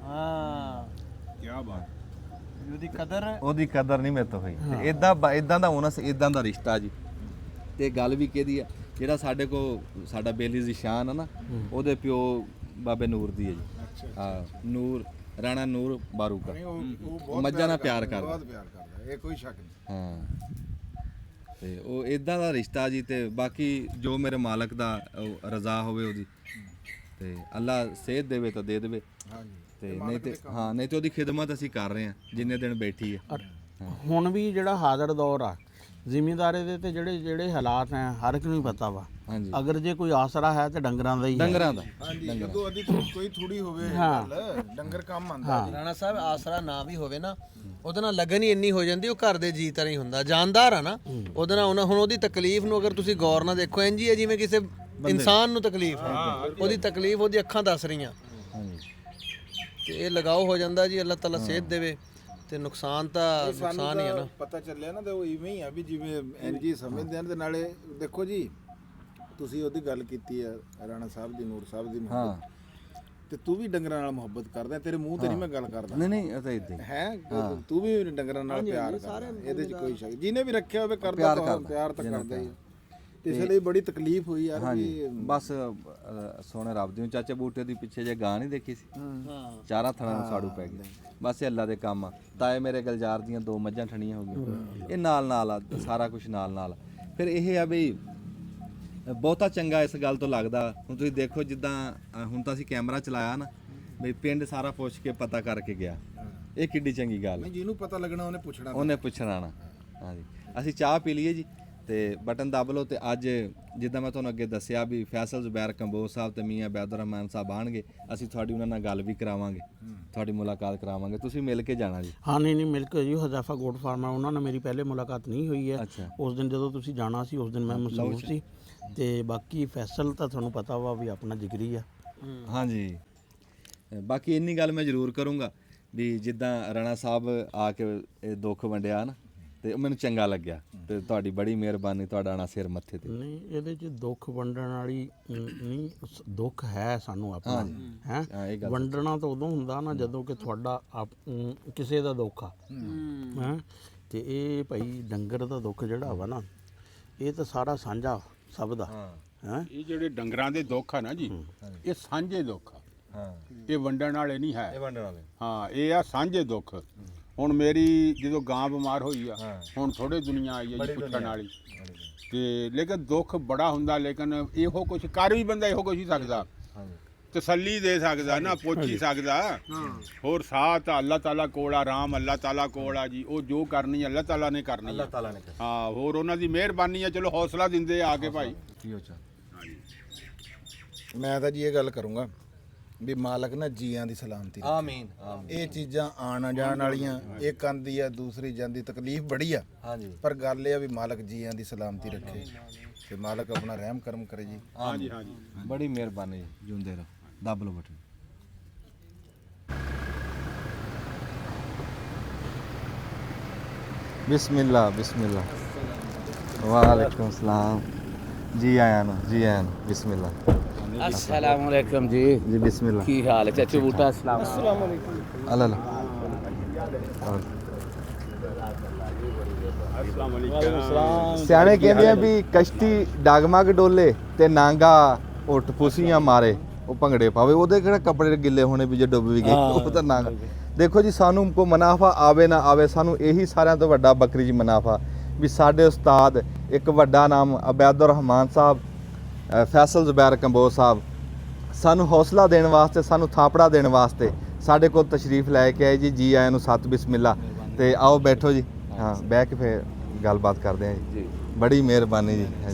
ਹਾਂ ਕੀ ਬਾਤ। ਉਹਦੀ ਕਦਰ ਨਹੀਂ ਮੇਰੇ ਤੋਂ ਹੋਈ। ਤੇ ਇਦਾਂ ਦਾ ਹੋਣਾ, ਇਦਾਂ ਦਾ ਰਿਸ਼ਤਾ ਜੀ। ਤੇ ਗੱਲ ਵੀ ਕਿਹਦੀ ਆ, ਜਿਹੜਾ ਸਾਡੇ ਕੋਲ ਸਾਡਾ ਬੇਲੀ ਦੀ ਸ਼ਾਨ ਆ ਨਾ, ਉਹਦੇ ਪਿਓ ਬਾਬੇ ਨੂਰ ਦੀ ਹੈ ਜੀ। ਹਾਂ, ਨੂਰ ਰਾਣਾ ਨੂਰ ਬਾਰੂਕਾ, ਉਹ ਮੱਝਾਂ ਨਾਲ ਪਿਆਰ ਕਰਦਾ, ਬਹੁਤ ਪਿਆਰ ਕਰਦਾ, ਇਹ ਕੋਈ ਸ਼ੱਕ ਨਹੀਂ। ਹਾਂ ਤੇ ਉਹ ਇਦਾਂ ਦਾ ਰਿਸ਼ਤਾ ਜੀ। ਤੇ ਬਾਕੀ ਜੋ ਮੇਰੇ ਮਾਲਕ ਦਾ ਉਹ ਰਜ਼ਾ ਹੋਵੇ ਉਹਦੀ, ਤੇ ਅੱਲਾ ਸਿਹਤ ਦੇਵੇ ਤਾਂ ਦੇ ਦੇਵੇ। ਹਾਂਜੀ ਤੇ ਨਹੀਂ ਤੇ ਹਾਂ, ਨਹੀਂ ਤੇ ਉਹਦੀ ਖਿਦਮਤ ਅਸੀਂ ਕਰ ਰਹੇ ਹਾਂ ਜਿੰਨੇ ਦਿਨ ਬੈਠੀ ਹੈ। ਹੁਣ ਵੀ ਜਿਹੜਾ ਹਾਜ਼ਰ ਦੌਰ ਆ ਜ਼ਿਮੀਂਦਾਰੇ ਦੇ ਤੇ ਜਿਹੜੇ ਹਾਲਾਤ ਹੈ ਹਰ ਇੱਕ ਨੂੰ ਹੀ ਪਤਾ ਵਾ। ਹਾਂਜੀ, ਅਗਰ ਜੇ ਕੋਈ ਆਸਰਾ ਹੈ ਤੇ ਡੰਗਰਾਂ ਦਾ ਹੀ ਹੈ। ਡੰਗਰਾਂ ਦਾ। ਹਾਂਜੀ, ਜਦੋਂ ਅਦੀ ਕੋਈ ਥੋੜੀ ਹੋਵੇ ਗੱਲ, ਡੰਗਰ ਕੰਮ ਆਂਦਾ ਜੀ। ਰਾਣਾ ਸਾਹਿਬ ਆਸਰਾ ਨਾ ਵੀ ਹੋਵੇ ਨਾ, ਉਹਦੇ ਨਾਲ ਲਗਨ ਹੀ ਇੰਨੀ ਹੋ ਜਾਂਦੀ, ਉਹ ਘਰ ਦੇ ਜੀ ਤਰ੍ਹਾਂ ਹੀ ਹੁੰਦਾ, ਜਾਨਦਾਰ ਆ ਨਾ ਉਹਦੇ ਨਾਲ। ਹੁਣ ਉਹਦੀ ਤਕਲੀਫ ਨੂੰ ਅਗਰ ਤੁਸੀਂ ਗੌਰ ਨਾਲ ਦੇਖੋ, ਇੰਝ ਹੀ ਹੈ ਜਿਵੇਂ ਕਿਸੇ ਇਨਸਾਨ ਨੂੰ ਤਕਲੀਫ ਹੈ। ਉਹਦੀ ਤਕਲੀਫ ਉਹਦੀ ਅੱਖਾਂ ਦੱਸ ਰਹੀਆਂ। ਹਾਂਜੀ, ਤੇ ਇਹ ਲਗਾਓ ਹੋ ਜਾਂਦਾ ਜੀ। ਅੱਲਾਹ ਤਾਲਾ ਸਿਹਤ ਦੇਵੇ। ਤੇ ਨੁਕਸਾਨ ਤਾਂ ਨੁਕਸਾਨ ਹੀ ਹੈ ਨਾ। ਪਤਾ ਚੱਲਿਆ ਨਾ ਤੇ ਉਹ ਇਵੇਂ ਹੀ ਆ ਵੀ ਜਿਵੇਂ ਐਨਜੀ ਸਮਝਦੇ ਹਨ। ਤੇ ਨਾਲੇ ਦੇਖੋ ਜੀ, ਤੁਸੀਂ ਉਹਦੀ ਗੱਲ ਕੀਤੀ ਆ ਰਾਣਾ ਸਾਹਿਬ ਦੀ, ਨੂਰ ਸਾਹਿਬ ਦੀ ਮੁਹੱਬਤ, ਤੇ ਤੂੰ ਵੀ ਡੰਗਰਾਂ ਨਾਲ ਮੁਹੱਬਤ ਕਰਦਾ। ਤੇਰੇ ਮੂੰਹ ਤੇ ਨਹੀਂ ਮੈਂ ਗੱਲ ਕਰਦਾ, ਨਹੀਂ ਇਹ ਤਾਂ ਇਦਾਂ ਹੈ ਤੂੰ ਵੀ ਡੰਗਰਾਂ ਨਾਲ ਪਿਆਰ ਕਰਦਾ। ਇਹਦੇ 'ਚ ਕੋਈ ਸ਼ੱਕ, ਜਿਹਨੇ ਵੀ ਰੱਖਿਆ ਹੋਵੇ ਕਰਦਾ, ਪਿਆਰ ਤਾਂ ਕਰਦਾ ਹੀ ਆ। ਤੇ ਇਸ ਲਈ ਬੜੀ ਤਕਲੀਫ ਹੋਈ ਯਾਰ ਵੀ ਬਸ ਸੋਹਣੇ ਰੱਬ ਦੀ। ਚਾਚੇ ਬੂਟੇ ਦੀ ਪਿੱਛੇ ਜੇ ਗਾਂ ਨਹੀਂ ਦੇਖੀ ਸੀ, ਚਾਰਾਂ ਥਣਾਂ ਨੂੰ ਸਾੜੂ ਪੈ ਗਿਆ। ਬਸ ਇਹ ਅੱਲਾ ਦੇ ਕੰਮ ਆ। ਤਾਏ ਮੇਰੇ ਗਲਜਾਰ ਦੀਆਂ 2 ਮੱਝਾਂ ਠਣੀਆਂ ਹੋ ਗਈਆਂ। ਇਹ ਨਾਲ ਆ, ਸਾਰਾ ਕੁਝ ਨਾਲ। ਫਿਰ ਇਹ ਆ ਵੀ ਬਹੁਤਾ ਚੰਗਾ ਇਸ ਗੱਲ ਤੋਂ ਲੱਗਦਾ। ਹੁਣ ਤੁਸੀਂ ਦੇਖੋ, ਜਿੱਦਾਂ ਹੁਣ ਤਾਂ ਅਸੀਂ ਕੈਮਰਾ ਚਲਾਇਆ ਨਾ, ਵੀ ਪਿੰਡ ਸਾਰਾ ਪੁੱਛ ਕੇ ਪਤਾ ਕਰਕੇ ਗਿਆ। ਇਹ ਕਿੱਡੀ ਚੰਗੀ ਗੱਲ। ਜਿਹਨੂੰ ਪਤਾ ਲੱਗਣਾ ਉਹਨੇ ਪੁੱਛਣਾ, ਉਹਨੇ ਪੁੱਛਣਾ ਨਾ। ਹਾਂਜੀ, ਅਸੀਂ ਚਾਹ ਪੀ ਲਈਏ ਜੀ ਤੇ ਬਟਨ ਦਬ ਲਓ। ਤੇ ਅੱਜ ਜਿੱਦਾਂ ਮੈਂ ਤੁਹਾਨੂੰ ਅੱਗੇ ਦੱਸਿਆ ਵੀ ਫੈਸਲ ਜ਼ੁਬੈਰ ਕੰਬੋਜ ਸਾਹਿਬ ਤੇ ਮੀਆਂ ਅਬੈਦੁਰ ਰਹਿਮਾਨ ਸਾਹਿਬ ਆਣਗੇ। ਅਸੀਂ ਤੁਹਾਡੀ ਉਹਨਾਂ ਨਾਲ ਗੱਲ ਵੀ ਕਰਾਵਾਂਗੇ, ਤੁਹਾਡੀ ਮੁਲਾਕਾਤ ਕਰਾਵਾਂਗੇ। ਤੁਸੀਂ ਮਿਲ ਕੇ ਜਾਣਾ ਜੀ। ਹਾਂ ਨਹੀਂ ਮਿਲ ਕੇ ਜੀ। ਹਜ਼ਾਫਾ ਗੋਟ ਫਾਰਮਰ ਉਹਨਾਂ ਨਾਲ ਮੇਰੀ ਪਹਿਲੇ ਮੁਲਾਕਾਤ ਨਹੀਂ ਹੋਈ ਹੈ। ਅੱਛਾ। ਉਸ ਦਿਨ ਜਦੋਂ ਤੁਸੀਂ ਜਾਣਾ ਸੀ, ਉਸ ਦਿਨ ਮੈਂ ਮਸਰੂਫ ਸੀ। ਤੇ ਬਾਕੀ ਫੈਸਲ ਤਾਂ ਤੁਹਾਨੂੰ ਪਤਾ ਵਾ ਵੀ ਆਪਣਾ ਜਿਗਰੀ ਆ। ਹਾਂਜੀ, ਬਾਕੀ ਇੰਨੀ ਗੱਲ ਮੈਂ ਜ਼ਰੂਰ ਕਰੂੰਗਾ ਵੀ ਜਿੱਦਾਂ ਰਾਣਾ ਸਾਹਿਬ ਆ ਕੇ ਇਹ ਦੁੱਖ ਵੰਡਿਆ ਨਾ, ਤੇ ਮੈਨੂੰ ਚੰਗਾ ਲੱਗਿਆ। ਤੇ ਤੁਹਾਡੀ ਬੜੀ ਮਿਹਰਬਾਨੀ, ਤੁਹਾਡਾ ਆਣਾ ਸਿਰ ਮੱਥੇ ਤੇ। ਨਹੀਂ ਇਹਦੇ 'ਚ ਦੁੱਖ ਵੰਡਣ ਵਾਲੀ ਨਹੀਂ, ਦੁੱਖ ਹੈ ਸਾਨੂੰ ਆਪਣਾ ਹੈ। ਵੰਡਣਾ ਤਾਂ ਉਦੋਂ ਹੁੰਦਾ ਨਾ ਜਦੋਂ ਕਿ ਤੁਹਾਡਾ ਕਿਸੇ ਦਾ ਦੁੱਖ ਆ ਹੈ। ਤੇ ਇਹ ਭਾਈ ਡੰਗਰ ਦਾ ਦੁੱਖ ਜਿਹੜਾ ਵਾ ਨਾ, ਇਹ ਤਾਂ ਸਾਰਾ ਸਾਂਝਾ ਸਭ ਦਾ ਹੈ। ਇਹ ਜਿਹੜੇ ਡੰਗਰਾਂ ਦੇ ਦੁੱਖ ਆ ਨਾ ਜੀ, ਇਹ ਸਾਂਝੇ ਦੁੱਖ ਆ। ਹਾਂ, ਇਹ ਵੰਡਣ ਵਾਲੇ ਨਹੀਂ ਹੈ। ਇਹ ਵੰਡਣ ਵਾਲੇ। ਹਾਂ, ਇਹ ਆ ਸਾਂਝੇ ਦੁੱਖ। ਹੁਣ ਮੇਰੀ ਜਦੋਂ ਗਾਂ ਬਿਮਾਰ ਹੋਈ ਆ, ਹੁਣ ਥੋੜੇ ਦੁਨੀਆ ਆਈ ਹੈ ਜੀ ਪੁੱਛਣ ਵਾਲੀ। ਤੇ ਲੇਕਿਨ ਦੁੱਖ ਬੜਾ ਹੁੰਦਾ। ਲੇਕਿਨ ਇਹੋ ਕੁਝ ਕਰ ਵੀ ਬੰਦਾ ਇਹੋ ਕੁਝ ਹੀ ਸਕਦਾ, ਤਸੱਲੀ ਦੇ ਸਕਦਾ ਨਾ, ਪੁੱਛ ਹੀ ਸਕਦਾ। ਹੋਰ ਸਾਹ ਤਾਂ ਅੱਲਾਹ ਤਾਲਾ ਕੋਲ ਆ, ਆਰਾਮ ਅੱਲਾਹ ਤਾਲਾ ਕੋਲ ਆ ਜੀ। ਉਹ ਜੋ ਕਰਨੀ ਅੱਲਾਹ ਤਾਲਾ ਨੇ ਕਰਨੀ। ਅੱਲਾਹ ਤਾਲਾ ਨੇ ਹਾਂ, ਹੋਰ ਉਹਨਾਂ ਦੀ ਮਿਹਰਬਾਨੀ ਆ। ਚਲੋ ਹੌਸਲਾ ਦਿੰਦੇ ਆ ਕੇ ਭਾਈ। ਮੈਂ ਤਾਂ ਜੀ ਇਹ ਗੱਲ ਕਰੂੰਗਾ ਵੀ ਮਾਲਕ ਨਾ ਜੀਆਂ ਦੀ ਸਲਾਮਤੀ ਰੱਖੇ। ਆਮੀਨ, ਆਮੀਨ। ਇਹ ਚੀਜ਼ਾਂ ਆਣ ਜਾਣ ਵਾਲੀਆਂ, ਇੱਕ ਆਂਦੀ ਆ ਦੂਸਰੀ ਜਾਂਦੀ, ਤਕਲੀਫ ਬੜੀ ਆ। ਹਾਂਜੀ, ਪਰ ਗੱਲ ਇਹ ਆ ਵੀ ਮਾਲਕ ਜੀਆਂ ਦੀ ਸਲਾਮਤੀ ਰੱਖੇ ਤੇ ਮਾਲਕ ਆਪਣਾ ਰਹਿਮ ਕਰਮ ਕਰੇ ਜੀ। ਹਾਂਜੀ ਹਾਂਜੀ, ਬੜੀ ਮਿਹਰਬਾਨੀ ਜੀ। ਜਿਉਂਦੇ ਰਹੋ। ਦਬ ਲਓ ਬਟਨ। ਬਿਸਮਿल्लाह बिस्मिल्लाह वालेकुम सलाम। जी आया ना, जी आया ना। बिस्मिल्लाह। अस्सलाम वालेकुम जी। जी बिस्मिल्लाह। की हाल है चाचू बूटा? अस्सलाम अल्लाह ਸਿਆਣੇ ਕਹਿੰਦੇ ਆ ਵੀ ਕਸ਼ਤੀ ਡਗਮਗ ਡੋਲੇ ਤੇ ਨਾਂਗਾ ਉੱਠ ਪੁਸੀਆਂ ਮਾਰੇ, ਉਹ ਭੰਗੜੇ ਪਾਵੇ। ਉਹਦੇ ਕਿਹੜਾ ਕੱਪੜੇ ਗਿੱਲੇ ਹੋਣੇ ਵੀ ਜੇ ਡੁੱਬ ਵੀ ਗਏ, ਉਹ ਤਾਂ ਨਾਂਗਾ। ਦੇਖੋ ਜੀ, ਸਾਨੂੰ ਕੋ ਮੁਨਾਫਾ ਆਵੇ ਨਾ ਆਵੇ, ਸਾਨੂੰ ਇਹੀ ਸਾਰਿਆਂ ਤੋਂ ਵੱਡਾ ਬੱਕਰੀ ਜੀ ਮੁਨਾਫਾ ਵੀ ਸਾਡੇ ਉਸਤਾਦ ਇੱਕ ਵੱਡਾ ਨਾਮ ਅਬੈਦੁਰ ਰਹਿਮਾਨ ਸਾਹਿਬ, ਫੈਸਲ ਜ਼ੁਬੈਰ ਕੰਬੋਜ ਸਾਹਿਬ ਸਾਨੂੰ ਹੌਸਲਾ ਦੇਣ ਵਾਸਤੇ, ਸਾਨੂੰ ਥਾਪੜਾ ਦੇਣ ਵਾਸਤੇ ਸਾਡੇ ਕੋਲ ਤਸ਼ਰੀਫ ਲੈ ਕੇ ਆਏ ਜੀ। ਜੀ ਆਇਆਂ ਨੂੰ ਸਤ ਬਿਸਮਿल्लाह। ਤੇ ਆਓ ਬੈਠੋ ਜੀ। ਹਾਂ, ਬਹਿ ਕੇ ਫਿਰ ਗੱਲਬਾਤ ਕਰਦੇ ਹਾਂ ਜੀ। ਬੜੀ ਮਿਹਰਬਾਨੀ ਜੀ,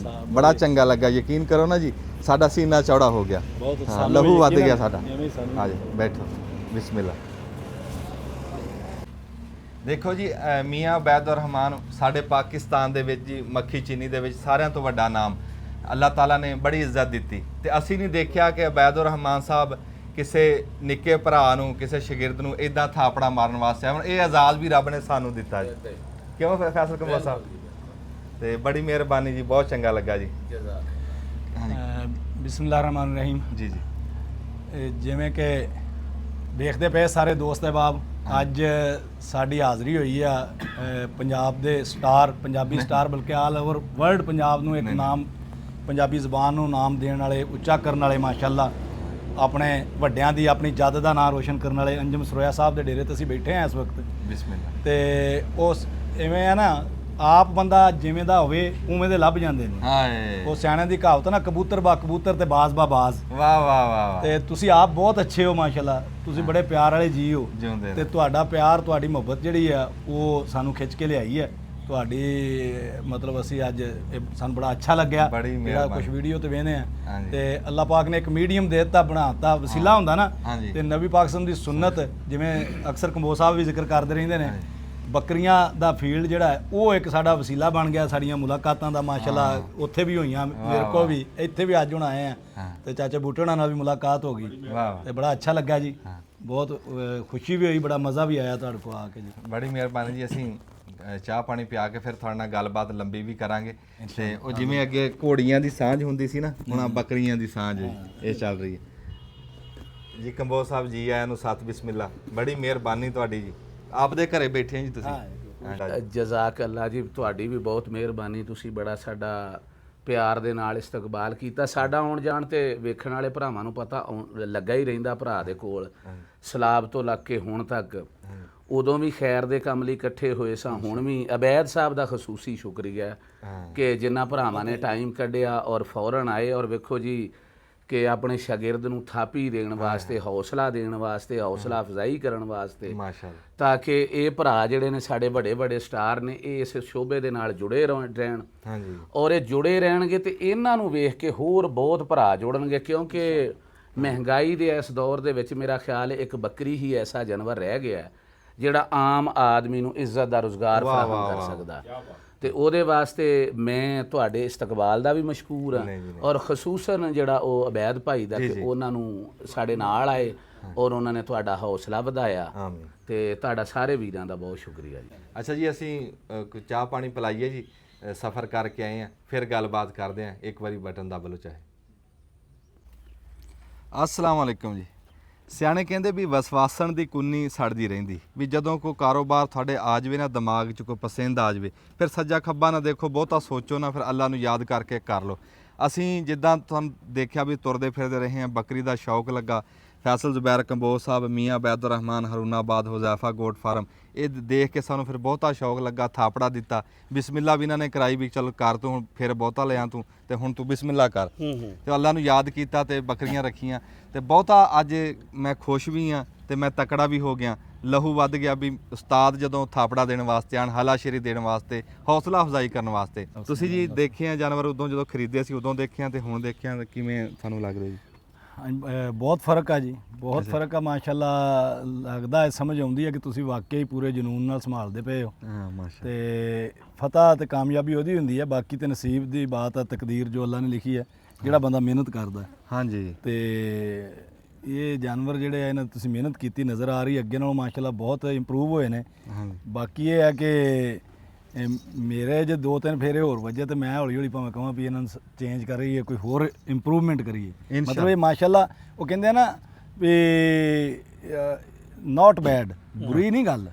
ਬੜਾ ਚੰਗਾ ਲੱਗਾ। ਯਕੀਨ ਕਰੋ ਨਾ ਜੀ, ਸਾਡਾ ਸੀਨਾ ਚੌੜਾ ਹੋ ਗਿਆ। ਹਾਂ, ਲਹੂ ਵੱਧ ਗਿਆ ਸਾਡਾ। ਆ ਜੀ ਬੈਠੋ। ਬਿਸਮਿल्लाह। ਦੇਖੋ ਜੀ, ਮੀਆਂ ਅਬੈਦੁਰ ਰਹਿਮਾਨ ਸਾਡੇ ਪਾਕਿਸਤਾਨ ਦੇ ਵਿੱਚ ਜੀ, ਮੱਖੀ ਚੀਨੀ ਦੇ ਵਿੱਚ ਸਾਰਿਆਂ ਤੋਂ ਵੱਡਾ ਨਾਮ। ਅੱਲਾਹ ਤਾਲਾ ਨੇ ਬੜੀ ਇੱਜ਼ਤ ਦਿੱਤੀ ਤੇ ਅਸੀਂ ਨਹੀਂ ਦੇਖਿਆ ਕਿ ਅਬੈਦੁਰ ਰਹਿਮਾਨ ਸਾਹਿਬ ਕਿਸੇ ਨਿੱਕੇ ਭਰਾ ਨੂੰ ਕਿਸੇ ਸ਼ਾਗਿਰਦ ਨੂੰ ਇਦਾਂ ਥਾਪੜਾ ਮਾਰਨ ਵਾਸਤੇ ਹੁਣ ਇਹ ਆਜ਼ਾਦ ਵੀ ਰੱਬ ਨੇ ਸਾਨੂੰ ਦਿੱਤਾ ਜੀ ਕਿਉਂ ਫੈਸਲ ਕੰਬੋਜ ਸਾਹਿਬ ਤੇ ਬੜੀ ਮਿਹਰਬਾਨੀ ਜੀ ਬਹੁਤ ਚੰਗਾ ਲੱਗਾ ਜੀ ਬਿਸਮਿਲ੍ਲਾਹਿਰਰਹਿਮਾਨਿਰਰਹੀਮ ਜੀ ਜੀ ਜਿਵੇਂ ਕਿ ਦੇਖਦੇ ਪਏ ਸਾਰੇ ਦੋਸਤ ਅਹਿਬਾਬ ਅੱਜ ਸਾਡੀ ਹਾਜ਼ਰੀ ਹੋਈ ਆ ਪੰਜਾਬ ਦੇ ਸਟਾਰ ਪੰਜਾਬੀ ਸਟਾਰ ਬਲਕਿ ਆਲ ਓਵਰ ਵਰਲਡ ਪੰਜਾਬ ਨੂੰ ਇੱਕ ਨਾਮ ਪੰਜਾਬੀ ਜ਼ੁਬਾਨ ਨੂੰ ਨਾਮ ਦੇਣ ਵਾਲੇ ਉੱਚਾ ਕਰਨ ਵਾਲੇ ਮਾਸ਼ਾਅੱਲਾ ਆਪਣੇ ਵੱਡਿਆਂ ਦੀ ਆਪਣੀ ਜੱਦ ਦਾ ਨਾਮ ਰੋਸ਼ਨ ਕਰਨ ਵਾਲੇ ਅੰਜਮ ਸਰੋਇਆ ਸਾਹਿਬ ਦੇ ਡੇਰੇ ਤੇ ਅਸੀਂ ਬੈਠੇ ਹਾਂ ਇਸ ਵਕਤ ਬਿਸਮਿਲ੍ਲਾ ਤੇ ਉਸ ਇਵੇਂ ਆ ਨਾ ਆਪ ਬੰਦਾ ਜਿਵੇਂ ਦਾ ਹੋਵੇ ਉਵੇਂ ਦੇ ਲੱਭ ਜਾਂਦੇ ਨੇ ਹਾਏ ਉਹ ਸਿਆਣਿਆਂ ਦੀ ਕਹਾਵਤ ਨਾ ਕਬੂਤਰ ਬਾ ਕਬੂਤਰ ਤੇ ਬਾਜ਼ ਬਾ ਬਾਜ਼ ਵਾਹ ਵਾਹ ਵਾਹ ਤੇ ਤੁਸੀਂ ਆਪ ਬਹੁਤ ਅੱਛੇ ਹੋ ਮਾਸ਼ਾਅੱਲਾ ਤੁਸੀਂ ਬੜੇ ਪਿਆਰ ਵਾਲੇ ਜੀ ਹੋ ਜਿਉਂਦੇ ਤੇ ਤੁਹਾਡਾ ਪਿਆਰ ਤੁਹਾਡੀ ਮੁਹੱਬਤ ਜਿਹੜੀ ਆ ਉਹ ਸਾਨੂੰ ਖਿੱਚ ਕੇ ਲਿਆਈ ਹੈ ਤੁਹਾਡੀ ਮਤਲਬ ਅਸੀਂ ਅੱਜ ਸਾਨੂੰ ਬੜਾ ਅੱਛਾ ਲੱਗਿਆ ਬੜੀ ਜਿਹੜਾ ਮਿਹਰਬਾਨੀ। ਕੁਝ ਵੀਡੀਓ ਤੇ ਵੇਖਦੇ ਆ ਹਾਂਜੀ। ਤੇ ਅੱਲਾਹ ਪਾਕ ਨੇ ਇੱਕ ਮੀਡੀਅਮ ਦੇ ਦਿੱਤਾ ਬਣਾਤਾ ਵਸੀਲਾ ਹੁੰਦਾ ਨਾ ਹਾਂਜੀ। ਤੇ ਨਬੀ ਪਾਕ ਸੱਲਮ ਦੀ ਸੁਨਨਤ ਜਿਵੇਂ ਅਕਸਰ ਕੰਬੋਜ ਸਾਹਿਬ ਵੀ ਜ਼ਿਕਰ ਕਰਦੇ ਰਹਿੰਦੇ ਨੇ ਬੱਕਰੀਆਂ ਦਾ ਫੀਲਡ ਜਿਹੜਾ ਹੈ ਉਹ ਇੱਕ ਸਾਡਾ ਵਸੀਲਾ ਬਣ ਗਿਆ ਸਾਡੀਆਂ ਮੁਲਾਕਾਤਾਂ ਦਾ ਮਾਸ਼ਾਅੱਲਾ ਉੱਥੇ ਵੀ ਹੋਈਆਂ ਮੇਰੇ ਕੋਲ ਵੀ ਇੱਥੇ ਵੀ ਅੱਜ ਹੁਣ ਆਏ ਆ ਤੇ ਚਾਚਾ ਬੂਟੇ ਹੋਣਾ ਨਾਲ ਵੀ ਮੁਲਾਕਾਤ ਹੋ ਗਈ ਵਾਹ ਤੇ ਬੜਾ ਅੱਛਾ ਲੱਗਾ ਜੀ ਬਹੁਤ ਖੁਸ਼ੀ ਵੀ ਹੋਈ ਬੜਾ ਮਜ਼ਾ ਵੀ ਆਇਆ ਤੁਹਾਡੇ ਕੋਲ ਆ ਕੇ ਜੀ ਬੜੀ ਮਿਹਰਬਾਨੀ ਜੀ ਅਸੀਂ ਚਾਹ ਪਾਣੀ ਪਿਆ ਕੇ ਫਿਰ ਤੁਹਾਡੇ ਨਾਲ ਗੱਲਬਾਤ ਲੰਬੀ ਵੀ ਕਰਾਂਗੇ ਤੇ ਉਹ ਜਿਵੇਂ ਅੱਗੇ ਘੋੜੀਆਂ ਦੀ ਸਾਂਝ ਹੁੰਦੀ ਸੀ ਨਾ ਹੁਣ ਆ ਬੱਕਰੀਆਂ ਦੀ ਸਾਂਝ ਇਹ ਚੱਲ ਰਹੀ ਹੈ ਜੀ ਕੰਬੋਜ ਸਾਹਿਬ ਜੀ ਆਇਆਂ ਨੂੰ ਸਤ ਬਿਸਮਿਲ੍ਲਾ ਬੜੀ ਮਿਹਰਬਾਨੀ ਤੁਹਾਡੀ ਜੀ ਆਪਦੇ ਘਰੇ ਬੈਠੇ ਜੀ ਤੁਸੀਂ ਜਜ਼ਾਕ ਅੱਲਾ ਜੀ ਤੁਹਾਡੀ ਵੀ ਬਹੁਤ ਮਿਹਰਬਾਨੀ ਤੁਸੀਂ ਬੜਾ ਸਾਡਾ ਪਿਆਰ ਦੇ ਨਾਲ ਇਸਤਕਬਾਲ ਕੀਤਾ ਸਾਡਾ ਆਉਣ ਜਾਣ ਤੇ ਵੇਖਣ ਵਾਲੇ ਭਰਾਵਾਂ ਨੂੰ ਪਤਾ ਲੱਗਾ ਹੀ ਰਹਿੰਦਾ ਭਰਾ ਦੇ ਕੋਲ ਸਲਾਬ ਤੋਂ ਲੱਗ ਕੇ ਹੁਣ ਤੱਕ ਉਦੋਂ ਵੀ ਖੈਰ ਦੇ ਕੰਮ ਲਈ ਇਕੱਠੇ ਹੋਏ ਸਾਂ ਹੁਣ ਵੀ ਅਬੈਦ ਸਾਹਿਬ ਦਾ ਖਸੂਸੀ ਸ਼ੁਕਰੀਆ ਕਿ ਜਿਨ੍ਹਾਂ ਭਰਾਵਾਂ ਨੇ ਟਾਈਮ ਕੱਢਿਆ ਔਰ ਫੌਰਨ ਆਏ ਔਰ ਵੇਖੋ ਜੀ ਕਿ ਆਪਣੇ ਸ਼ਾਗਿਰਦ ਨੂੰ ਥਾਪੀ ਦੇਣ ਵਾਸਤੇ ਹੌਸਲਾ ਦੇਣ ਵਾਸਤੇ ਹੌਸਲਾ ਅਫਜ਼ਾਈ ਕਰਨ ਵਾਸਤੇ ਮਾਸ਼ਾਅੱਲਾ ਤਾਂ ਕਿ ਇਹ ਭਰਾ ਜਿਹੜੇ ਨੇ ਸਾਡੇ ਵੱਡੇ ਵੱਡੇ ਸਟਾਰ ਨੇ ਇਹ ਇਸ ਸ਼ੋਬੇ ਦੇ ਨਾਲ ਜੁੜੇ ਰਹਿਣ ਹਾਂਜੀ ਔਰ ਇਹ ਜੁੜੇ ਰਹਿਣਗੇ ਤੇ ਇਹਨਾਂ ਨੂੰ ਵੇਖ ਕੇ ਹੋਰ ਬਹੁਤ ਭਰਾ ਜੁੜਨਗੇ ਕਿਉਂਕਿ ਮਹਿੰਗਾਈ ਦੇ ਇਸ ਦੌਰ ਦੇ ਵਿੱਚ ਮੇਰਾ ਖਿਆਲ ਹੈ ਇੱਕ ਬੱਕਰੀ ਹੀ ਐਸਾ ਜਾਨਵਰ ਰਹਿ ਗਿਆ ਹੈ ਜਿਹੜਾ ਆਮ ਆਦਮੀ ਨੂੰ ਇੱਜ਼ਤ ਦਾ ਰੁਜ਼ਗਾਰ ਫਰਾਹਮ ਕਰ ਸਕਦਾ ਤੇ ਉਹਦੇ ਵਾਸਤੇ ਮੈਂ ਤੁਹਾਡੇ ਇਸਤਕਬਾਲ ਦਾ ਵੀ ਮਸ਼ਕੂਰ ਹਾਂ ਔਰ ਖਸੂਸਨ ਜਿਹੜਾ ਉਹ ਅਬੈਦ ਭਾਈ ਦਾ ਕਿ ਉਹਨਾਂ ਨੂੰ ਸਾਡੇ ਨਾਲ ਆਏ ਔਰ ਉਹਨਾਂ ਨੇ ਤੁਹਾਡਾ ਹੌਸਲਾ ਵਧਾਇਆ ਆਮੀਨ ਤੇ ਤੁਹਾਡਾ ਸਾਰੇ ਵੀਰਾਂ ਦਾ ਬਹੁਤ ਸ਼ੁਕਰੀਆ ਜੀ ਅੱਛਾ ਜੀ ਅਸੀਂ ਕੋਈ ਚਾਹ ਪਾਣੀ ਪਿਲਾਈਏ ਜੀ ਸਫ਼ਰ ਕਰਕੇ ਆਏ ਆ ਫਿਰ ਗੱਲਬਾਤ ਕਰਦੇ ਆ ਇੱਕ ਵਾਰੀ ਬਟਨ ਦਬ ਲਓ ਚਾਹੇ अस्सलाम वालेकुम जी ਸਿਆਣੇ ਕਹਿੰਦੇ ਵੀ ਵਸਵਾਸਣ ਦੀ ਕੁੰਨੀ ਸੜਦੀ ਰਹਿੰਦੀ ਵੀ ਜਦੋਂ ਕੋਈ ਕਾਰੋਬਾਰ ਤੁਹਾਡੇ ਆ ਜਾਵੇ ਨਾ ਦਿਮਾਗ 'ਚ ਕੋਈ ਪਸੰਦ ਆ ਜਾਵੇ ਫਿਰ ਸੱਜਾ ਖੱਬਾ ਨਾ ਦੇਖੋ ਬਹੁਤਾ ਸੋਚੋ ਨਾ ਫਿਰ ਅੱਲਾ ਨੂੰ ਯਾਦ ਕਰਕੇ ਕਰ ਲਓ ਅਸੀਂ ਜਿੱਦਾਂ ਤੁਹਾਨੂੰ ਦੇਖਿਆ ਵੀ ਤੁਰਦੇ ਫਿਰਦੇ ਰਹੇ ਹਾਂ ਬੱਕਰੀ ਦਾ ਸ਼ੌਕ ਲੱਗਾ ਫੈਸਲ ਜ਼ੁਬੈਰ ਕੰਬੋਜ ਸਾਹਿਬ ਮੀਆਂ ਅਬੈਦੁਰ ਰਹਿਮਾਨ ਹਰੂਨਾਬਾਦ ਹੁਜ਼ੈਫਾ ਗੋਟ ਫਾਰਮ ਇਹ ਦੇਖ ਕੇ ਸਾਨੂੰ ਫਿਰ ਬਹੁਤਾ ਸ਼ੌਕ ਲੱਗਾ ਥਾਪੜਾ ਦਿੱਤਾ ਬਿਸਮਿਲ੍ਲਾ ਵੀ ਇਹਨਾਂ ਨੇ ਕਰਾਈ ਵੀ ਚਲ ਕਰ ਤੂੰ ਹੁਣ ਫਿਰ ਬਹੁਤਾ ਲਿਆ ਤੂੰ ਤੇ ਹੁਣ ਤੂੰ ਬਿਸਮਿਲ੍ਲਾ ਕਰ ਤੇ ਅੱਲਾ ਨੂੰ ਯਾਦ ਕੀਤਾ ਤੇ ਬੱਕਰੀਆਂ ਰੱਖੀਆਂ ਤੇ ਬਹੁਤਾ ਅੱਜ ਮੈਂ ਖੁਸ਼ ਵੀ ਹਾਂ ਤੇ ਮੈਂ ਤਕੜਾ ਵੀ ਹੋ ਗਿਆ ਲਹੂ ਵੱਧ ਗਿਆ ਵੀ ਉਸਤਾਦ ਜਦੋਂ ਥਾਪੜਾ ਦੇਣ ਵਾਸਤੇ ਆਣ ਹਲਾਸ਼ੇਰੀ ਦੇਣ ਵਾਸਤੇ ਹੌਸਲਾ ਅਫਜ਼ਾਈ ਕਰਨ ਵਾਸਤੇ ਤੁਸੀਂ ਜੀ ਦੇਖੇ ਆ ਜਾਨਵਰ ਉਦੋਂ ਜਦੋਂ ਖਰੀਦੇ ਸੀ ਉਦੋਂ ਦੇਖਿਆ ਤੇ ਹੁਣ ਦੇਖਿਆ ਤਾਂ ਕਿਵੇਂ ਤੁਹਾਨੂੰ ਲੱਗਦਾ ਜੀ ਬਹੁਤ ਫਰਕ ਆ ਜੀ ਬਹੁਤ ਫਰਕ ਆ ਮਾਸ਼ਾਅੱਲਾ ਲੱਗਦਾ ਹੈ ਸਮਝ ਆਉਂਦੀ ਹੈ ਕਿ ਤੁਸੀਂ ਵਾਕਈ ਪੂਰੇ ਜਨੂਨ ਨਾਲ ਸੰਭਾਲਦੇ ਪਏ ਹੋ ਹਾਂ ਮਾਸ਼ਾ ਤੇ ਫਤਹ ਤੇ ਕਾਮਯਾਬੀ ਉਹਦੀ ਹੁੰਦੀ ਹੈ ਬਾਕੀ ਤੇ ਨਸੀਬ ਦੀ ਬਾਤ ਆ ਤਕਦੀਰ ਜੋ ਅੱਲਾ ਨੇ ਲਿਖੀ ਹੈ ਜਿਹੜਾ ਬੰਦਾ ਮਿਹਨਤ ਕਰਦਾ ਹਾਂਜੀ ਤੇ ਇਹ ਜਾਨਵਰ ਜਿਹੜੇ ਆ ਇਹਨਾਂ ਤੁਸੀਂ ਮਿਹਨਤ ਕੀਤੀ ਨਜ਼ਰ ਆ ਰਹੀ ਅੱਗੇ ਨਾਲੋਂ ਮਾਸ਼ਾਅੱਲਾ ਬਹੁਤ ਇੰਪਰੂਵ ਹੋਏ ਨੇ ਹਾਂਜੀ ਬਾਕੀ ਇਹ ਹੈ ਕਿ ਮੇਰੇ ਜੇ 2-3 ਫੇਰੇ ਹੋਰ ਵੱਜੇ ਤੇ ਮੈਂ ਹੌਲੀ ਹੌਲੀ ਭਾਵੇਂ ਕਹਾਂ ਵੀ ਇਹਨਾਂ ਨੂੰ ਚੇਂਜ ਕਰੀਏ ਕੋਈ ਹੋਰ ਇੰਪਰੂਵਮੈਂਟ ਕਰੀਏ ਮਤਲਬ ਇਹ ਮਾਸ਼ਾਅੱਲਾ ਉਹ ਕਹਿੰਦੇ ਆ ਨਾ ਵੀ ਨਾਟ ਬੈਡ ਬੁਰੀ ਨਹੀਂ ਗੱਲ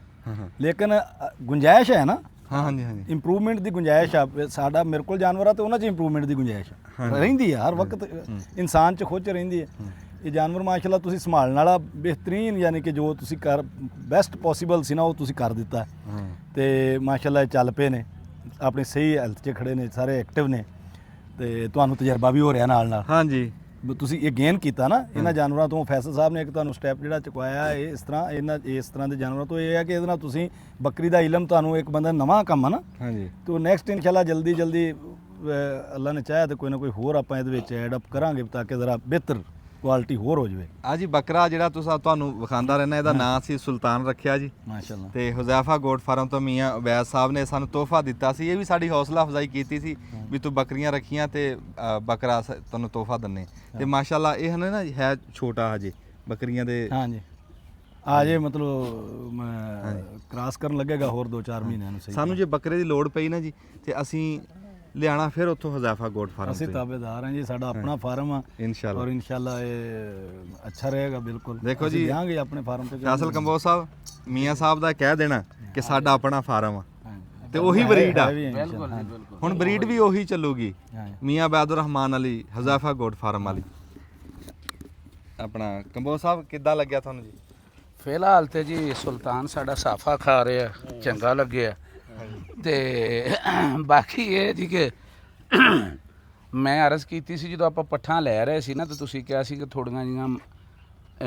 ਲੇਕਿਨ ਗੁੰਜਾਇਸ਼ ਹੈ ਨਾ ਹਾਂ ਹਾਂਜੀ ਹਾਂਜੀ ਇੰਪਰੂਵਮੈਂਟ ਦੀ ਗੁੰਜਾਇਸ਼ ਆ ਸਾਡਾ ਮੇਰੇ ਕੋਲ ਜਾਨਵਰ ਆ ਤੇ ਉਹਨਾਂ 'ਚ ਇੰਪਰੂਵਮੈਂਟ ਦੀ ਗੁੰਜਾਇਸ਼ ਰਹਿੰਦੀ ਆ ਹਰ ਵਕਤ ਇਨਸਾਨ 'ਚ ਖੁੱਚ ਰਹਿੰਦੀ ਹੈ ਇਹ ਜਾਨਵਰ ਮਾਸ਼ਾਅੱਲਾ ਤੁਸੀਂ ਸੰਭਾਲਣ ਵਾਲਾ ਬਿਹਤਰੀਨ ਯਾਨੀ ਕਿ ਜੋ ਤੁਸੀਂ ਕਰ ਬੈਸਟ ਪੋਸੀਬਲ ਸੀ ਨਾ ਉਹ ਤੁਸੀਂ ਕਰ ਦਿੱਤਾ ਤੇ ਮਾਸ਼ਾਅੱਲਾ ਇਹ ਚੱਲ ਪਏ ਨੇ ਆਪਣੀ ਸਹੀ ਹੈਲਥ 'ਚ ਖੜੇ ਨੇ ਸਾਰੇ ਐਕਟਿਵ ਨੇ ਤੇ ਤੁਹਾਨੂੰ ਤਜਰਬਾ ਵੀ ਹੋ ਰਿਹਾ ਨਾਲ ਨਾਲ ਹਾਂਜੀ ਤੁਸੀਂ ਇਹ ਗੇਨ ਕੀਤਾ ਨਾ ਇਹਨਾਂ ਜਾਨਵਰਾਂ ਤੋਂ ਫੈਸਲ ਸਾਹਿਬ ਨੇ ਇੱਕ ਤੁਹਾਨੂੰ ਸਟੈਪ ਜਿਹੜਾ ਚੁਕਾਇਆ ਇਹ ਇਸ ਤਰ੍ਹਾਂ ਦੇ ਜਾਨਵਰਾਂ ਤੋਂ ਇਹ ਹੈ ਕਿ ਇਹਦੇ ਨਾਲ ਤੁਸੀਂ ਬੱਕਰੀ ਦਾ ਇਲਮ ਤੁਹਾਨੂੰ ਇੱਕ ਬੰਦਾ ਨਵਾਂ ਕੰਮ ਆ ਨਾ ਹਾਂਜੀ ਤੋ ਨੈਕਸਟ ਇਨਸ਼ਾਅੱਲਾ ਜਲਦੀ ਅੱਲਾ ਨੇ ਚਾਹਿਆ ਤੇ ਕੋਈ ਨਾ ਕੋਈ ਹੋਰ ਆਪਾਂ ਇਹਦੇ ਵਿੱਚ ਐਡ ਅਪ ਕਰਾਂਗੇ ਤਾਂ ਕਿ ਜ਼ਰਾ ਬਿਹਤਰ ਕੁਆਲਿਟੀ ਹੋਰ ਹੋ ਜਾਵੇ ਆ ਜੀ ਬੱਕਰਾ ਜਿਹੜਾ ਤੁਹਾਨੂੰ ਵਿਖਾਉਂਦਾ ਰਹਿਣਾ ਇਹਦਾ ਨਾਂ ਸੀ ਸੁਲਤਾਨ ਰੱਖਿਆ ਜੀ ਮਾਸ਼ਾਅੱਲਾ ਤੇ ਹੁਜ਼ੈਫਾ ਗੋਟ ਫਾਰਮ ਤੋਂ ਮੀਆਂ ਅਬੈਦ ਸਾਹਿਬ ਨੇ ਸਾਨੂੰ ਤੋਹਫਾ ਦਿੱਤਾ ਸੀ ਇਹ ਵੀ ਸਾਡੀ ਹੌਸਲਾ ਅਫਜ਼ਾਈ ਕੀਤੀ ਸੀ ਵੀ ਤੂੰ ਬੱਕਰੀਆਂ ਰੱਖੀਆਂ ਤੇ ਬੱਕਰਾ ਤੁਹਾਨੂੰ ਤੋਹਫਾ ਦਿੰਨੇ ਤੇ ਮਾਸ਼ਾਅੱਲਾ ਇਹ ਹੈ ਨਾ ਹੈ ਛੋਟਾ ਹਜੇ ਬੱਕਰੀਆਂ ਦੇ ਹਾਂਜੀ ਆ ਜੇ ਮਤਲਬ ਕ੍ਰਾਸ ਕਰਨ ਲੱਗੇਗਾ ਹੋਰ 2-4 ਮਹੀਨਿਆਂ ਨੂੰ ਸਹੀ। ਸਾਨੂੰ ਜੇ ਬੱਕਰੇ ਦੀ ਲੋੜ ਪਈ ਨਾ ਜੀ ਤੇ ਅਸੀਂ ਲਿਆਣਾ ਫਿਰ ਉੱਥੋਂ ਹਜ਼ਾਫਾ ਗੋਟ ਫਾਰਮ ਅਸੀਂ ਤੋਂ ਤਾਬੇਦਾਰ ਹਾਂ ਜੀ, ਸਾਡਾ ਆਪਣਾ ਫਾਰਮ ਆ ਇਨਸ਼ਾਅੱਲਾ। ਔਰ ਇਨਸ਼ਾਅੱਲਾ ਇਹ ਅੱਛਾ ਰਹੇਗਾ ਬਿਲਕੁਲ। ਦੇਖੋ ਅਸੀਂ ਜੀ, ਦਿਆਂਗੇ ਆਪਣੇ ਫਾਰਮ ਤੇ ਫੈਸਲ ਕੰਬੋਜ ਸਾਹਿਬ ਮੀਆਂ ਸਾਹਿਬ ਦਾ ਕਹਿ ਦੇਣਾ ਕਿ ਸਾਡਾ ਆਪਣਾ ਫਾਰਮ ਆ ਤੇ ਉਹੀ ਬਰੀਡ ਆ। ਹੁਣ ਬਰੀਡ ਵੀ ਉਹੀ ਚੱਲੂਗੀ, ਮੀਆਂ ਅਬੈਦੁਰ ਰਹਿਮਾਨ ਅਲੀ ਹਜ਼ਾਫਾ ਗੋਟ ਫਾਰਮ ਵਾਲੀ। ਆਪਣਾ ਕੰਬੋਜ ਸਾਹਿਬ ਕਿੱਦਾਂ ਲੱਗਿਆ ਤੁਹਾਨੂੰ ਜੀ? ਫਿਲਹਾਲ ਤੇ ਜੀ ਸੁਲਤਾਨ ਸਾਡਾ ਸਾਫਾ ਖਾ ਰਿਹਾ, ਚੰਗਾ ਲੱਗਿਆ। ਤੇ ਬਾਕੀ ਇਹ ਜੀ ਕਿ ਮੈਂ ਅਰਜ਼ ਕੀਤੀ ਸੀ ਜਦੋਂ ਆਪਾਂ ਪੱਠਾਂ ਲੈ ਰਹੇ ਸੀ ਨਾ, ਤਾਂ ਤੁਸੀਂ ਕਿਹਾ ਸੀ ਕਿ ਥੋੜੀਆਂ ਜੀਆਂ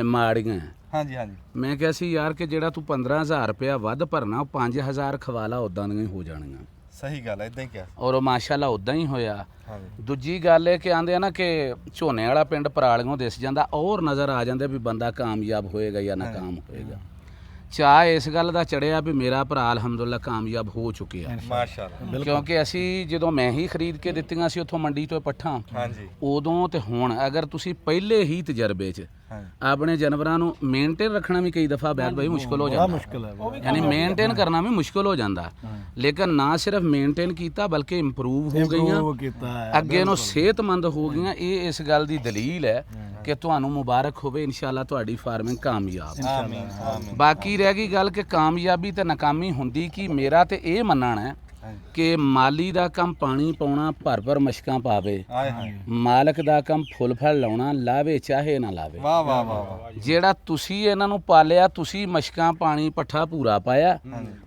ਮਾੜੀਆਂ। ਹਾਂਜੀ ਹਾਂਜੀ। ਮੈਂ ਕਿਹਾ ਸੀ ਯਾਰ ਕਿ ਜਿਹੜਾ ਤੂੰ 15,000 ਰੁਪਇਆ ਵੱਧ ਭਰਨਾ ਉਹ 5,000 ਖਵਾਲਾ ਉਦਾਂ ਦੀਆਂ ਹੀ ਹੋ ਜਾਣੀਆਂ। ਸਹੀ ਗੱਲ ਹੈ, ਇਦਾਂ ਹੀ ਕਿਹਾ। ਔਰ ਉਹ ਮਾਸ਼ਾਅੱਲਾ ਉਦਾਂ ਹੀ ਹੋਇਆ। ਹਾਂਜੀ। ਦੂਜੀ ਗੱਲ ਇਹ ਕਿ ਆਂਦੇ ਆ ਨਾ ਕਿ ਝੋਨੇ ਵਾਲਾ ਪਿੰਡ ਪਰਾਲੀਓਂ ਦਿਸ ਜਾਂਦਾ ਔਰ ਨਜ਼ਰ ਆ ਜਾਂਦਾ ਵੀ ਬੰਦਾ ਕਾਮਯਾਬ ਹੋਏਗਾ ਜਾਂ ਨਾਕਾਮ ਹੋਏਗਾ। ਚਾਹ ਇਸ ਗੱਲ ਦਾ ਚੜਿਆ ਵੀ ਮੇਰਾ ਭਰਾ ਅਲਹਮਦੁਲਿਲਾ ਕਾਮਯਾਬ ਹੋ ਚੁੱਕਿਆ ਮਾਸ਼ਾਅੱਲਾ। ਕਿਉਂਕਿ ਅਸੀਂ ਜਦੋਂ ਮੈਂ ਹੀ ਖਰੀਦ ਕੇ ਦਿੱਤੀਆਂ ਸੀ ਉੱਥੋਂ ਮੰਡੀ ਤੋਂ ਪੱਠਾਂ, ਹਾਂਜੀ ਉਦੋਂ ਤੇ ਹੁਣ ਅਗਰ ਤੁਸੀਂ ਪਹਿਲੇ ਹੀ ਤਜਰਬੇ 'ਚ ਆਪਣੇ ਜਾਨਵਰਾਂ ਨੂੰ ਮੇਨਟੇਨ ਰੱਖਣਾ ਵੀ ਕਈ ਦਫਾ ਬੈਗ ਭਾਈ ਮੁਸ਼ਕਲ ਹੋ ਜਾਂਦਾ, ਮੁਸ਼ਕਲ ਹੈ ਯਾਨੀ ਮੇਨਟੇਨ ਕਰਨਾ ਵੀ ਮੁਸ਼ਕਲ ਹੋ ਜਾਂਦਾ। ਲੇਕਿਨ ਨਾ ਸਿਰਫ ਮੇਨਟੇਨ ਕੀਤਾ ਬਲਕਿ ਇੰਪਰੂਵ ਹੋ ਗਈਆਂ, ਅੱਗੇ ਨੂੰ ਸਿਹਤਮੰਦ ਹੋ ਗਈਆਂ। ਇਹ ਇਸ ਗੱਲ ਦੀ ਦਲੀਲ ਹੈ ਕਿ ਤੁਹਾਨੂੰ ਮੁਬਾਰਕ ਹੋਵੇ, ਇਨਸ਼ਾਅੱਲਾ ਤੁਹਾਡੀ ਫਾਰਮਿੰਗ ਕਾਮਯਾਬ। ਆਮੀਨ ਆਮੀਨ। ਬਾਕੀ ਰਹਿ ਗਈ ਗੱਲ ਕਿ ਕਾਮਯਾਬੀ ਤੇ ਨਾਕਾਮੀ ਹੁੰਦੀ ਕੀ, ਮੇਰਾ ਤੇ ਇਹ ਮੰਨਣਾ ਹੈ ਕਿ ਮਾਲੀ ਦਾ ਕੰਮ ਪਾਣੀ ਪਾਉਣਾ, ਭਰ ਮਸ਼ਕਾਂ ਪਾਵੇ, ਆਏ ਹਾਏ ਮਾਲਕ ਦਾ ਕੰਮ ਫੁੱਲ ਫਲ ਲਾਉਣਾ, ਲਾਵੇ ਚਾਹੇ ਨਾ ਲਾਵੇ। ਵਾਹ ਵਾਹ ਵਾਹ ਵਾਹ। ਜਿਹੜਾ ਤੁਸੀਂ ਇਹਨਾਂ ਨੂੰ ਪਾਲਿਆ, ਤੁਸੀਂ ਮਸ਼ਕਾਂ ਪਾਣੀ ਪੱਠਾ ਪੂਰਾ ਪਾਇਆ,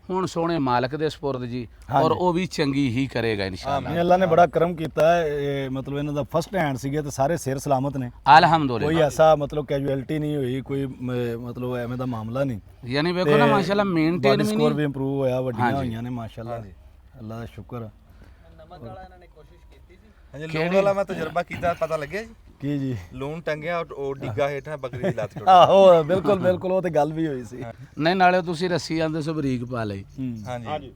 ਹੁਣ ਸੋਹਣੇ ਮਾਲਕ ਦੇ ਸਪੁਰਦ ਜੀ, ਔਰ ਉਹ ਵੀ ਚੰਗੀ ਹੀ ਕਰੇਗਾ ਇਨਸ਼ਾਅੱਲਾ। ਨਹੀਂ ਅੱਲਾ ਨੇ ਬੜਾ ਕਰਮ ਕੀਤਾ ਹੈ। ਇਹ ਮਤਲਬ ਇਹਨਾਂ ਦਾ ਫਸਟ ਹੈਂਡ ਸੀਗੇ ਤੇ ਸਾਰੇ ਸਿਰ ਸਲਾਮਤ ਨੇ, ਅਲਹਮਦੁਲਿਲਾ। ਕੋਈ ਐਸਾ ਮਤਲਬ ਕੈਜੂਅਲਟੀ ਨਹੀਂ ਹੋਈ, ਕੋਈ ਮਤਲਬ ਐਵੇਂ ਦਾ ਮਾਮਲਾ ਨਹੀਂ। ਯਾਨੀ ਵੇਖੋ ਨਾ ਮਾਸ਼ਾਅੱਲਾ ਮੇਨਟੇਨ ਵੀ ਸਕੋਰ ਵੀ ਨਹੀਂ। ਇੰਪਰੂਵ ਹੋਇਆ, ਵੱਡੀਆਂ ਹੋਈਆਂ ਨੇ ਮਾਸ਼ਾਅੱਲਾ, ਅੱਲਾ ਦਾ ਸ਼ੁਕਰ। ਹਾਂਜੀ, ਲੂਣ ਵਾਲਾ ਮੈਂ ਤਜਰਬਾ ਕੀਤਾ, ਪਤਾ ਲੱਗਿਆ ਜੀ ਕੀ ਜੀ? ਲੂਣ ਟੰਗਿਆ ਉਹ ਡਿੱਗਾ ਹੇਠਾਂ ਬੱਕਰੀ ਦੀ ਲੱਤ ਟੁੱਟ। ਆਹੋ ਬਿਲਕੁਲ ਬਿਲਕੁਲ, ਉਹ ਤੇ ਗੱਲ ਵੀ ਹੋਈ ਸੀ। ਨਹੀਂ ਨਾਲੇ ਤੁਸੀਂ ਰੱਸੀ ਆਂਦੇ ਸੋ ਬਰੀਕ ਪਾ ਲਈ। ਹਾਂਜੀ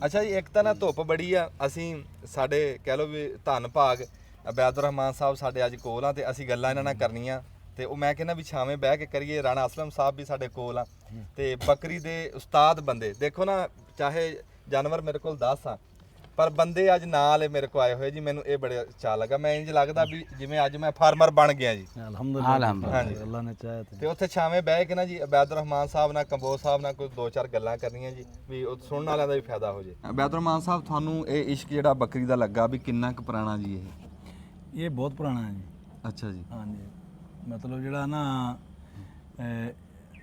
ਅੱਛਾ ਜੀ, ਇੱਕ ਤਾਂ ਨਾ ਧੁੱਪ ਬੜੀ ਆ, ਅਸੀਂ ਸਾਡੇ ਕਹਿ ਲਓ ਵੀ ਧੰਨ ਭਾਗ ਅਬੈਦੁਰ ਰਹਿਮਾਨ ਸਾਹਿਬ ਸਾਡੇ ਅੱਜ ਕੋਲ ਆ ਤੇ ਅਸੀਂ ਗੱਲਾਂ ਇਹਨਾਂ ਨਾਲ ਕਰਨੀਆਂ, ਤੇ ਉਹ ਮੈਂ ਕਹਿੰਦਾ ਵੀ ਛਾਵੇਂ ਬਹਿ ਕੇ ਕਰੀਏ। ਰਾਣਾ ਅਸਲਮ ਸਾਹਿਬ ਵੀ ਸਾਡੇ ਕੋਲ ਆ ਤੇ ਬੱਕਰੀ ਦੇ ਉਸਤਾਦ ਬੰਦੇ। ਦੇਖੋ ਨਾ, ਚਾਹੇ ਜਾਨਵਰ ਮੇਰੇ ਕੋਲ 10 ਆ ਪਰ ਬੰਦੇ ਅੱਜ ਨਾਲ ਮੇਰੇ ਕੋ ਆਏ ਹੋਏ ਜੀ, ਮੈਨੂੰ ਇਹ ਬੜਾ ਚਾਅ ਲੱਗਾ। ਮੈਂ ਇੰਜ ਲੱਗਦਾ ਵੀ ਜਿਵੇਂ ਅੱਜ ਮੈਂ ਫਾਰਮਰ ਬਣ ਗਿਆ ਜੀ। ਅਲਹਮਦੁਲਿਲਾ, ਅੱਲਾ ਨੇ ਚਾਹਿਆ ਤੇ ਉੱਥੇ ਛਾਵੇਂ ਬਹਿ ਕੇ ਨਾ ਜੀ ਅਬੈਦੁਰ ਰਹਿਮਾਨ ਸਾਹਿਬ ਨਾਲ, ਕੰਬੋਜ ਸਾਹਿਬ ਨਾਲ ਕੋਈ 2-4 ਗੱਲਾਂ ਕਰਨੀਆਂ ਜੀ, ਵੀ ਉਹ ਸੁਣਨ ਵਾਲਿਆਂ ਦਾ ਵੀ ਫਾਇਦਾ ਹੋ ਜੇ। ਅਬੈਦੁਰ ਰਹਿਮਾਨ ਸਾਹਿਬ, ਤੁਹਾਨੂੰ ਇਹ ਇਸ਼ਕ ਜਿਹੜਾ ਬੱਕਰੀ ਦਾ ਲੱਗਾ ਵੀ ਕਿੰਨਾ ਕੁ ਪੁਰਾਣਾ ਜੀ? ਇਹ ਬਹੁਤ ਪੁਰਾਣਾ ਹੈ ਜੀ। ਅੱਛਾ ਜੀ। ਹਾਂਜੀ, ਮਤਲਬ ਜਿਹੜਾ ਨਾ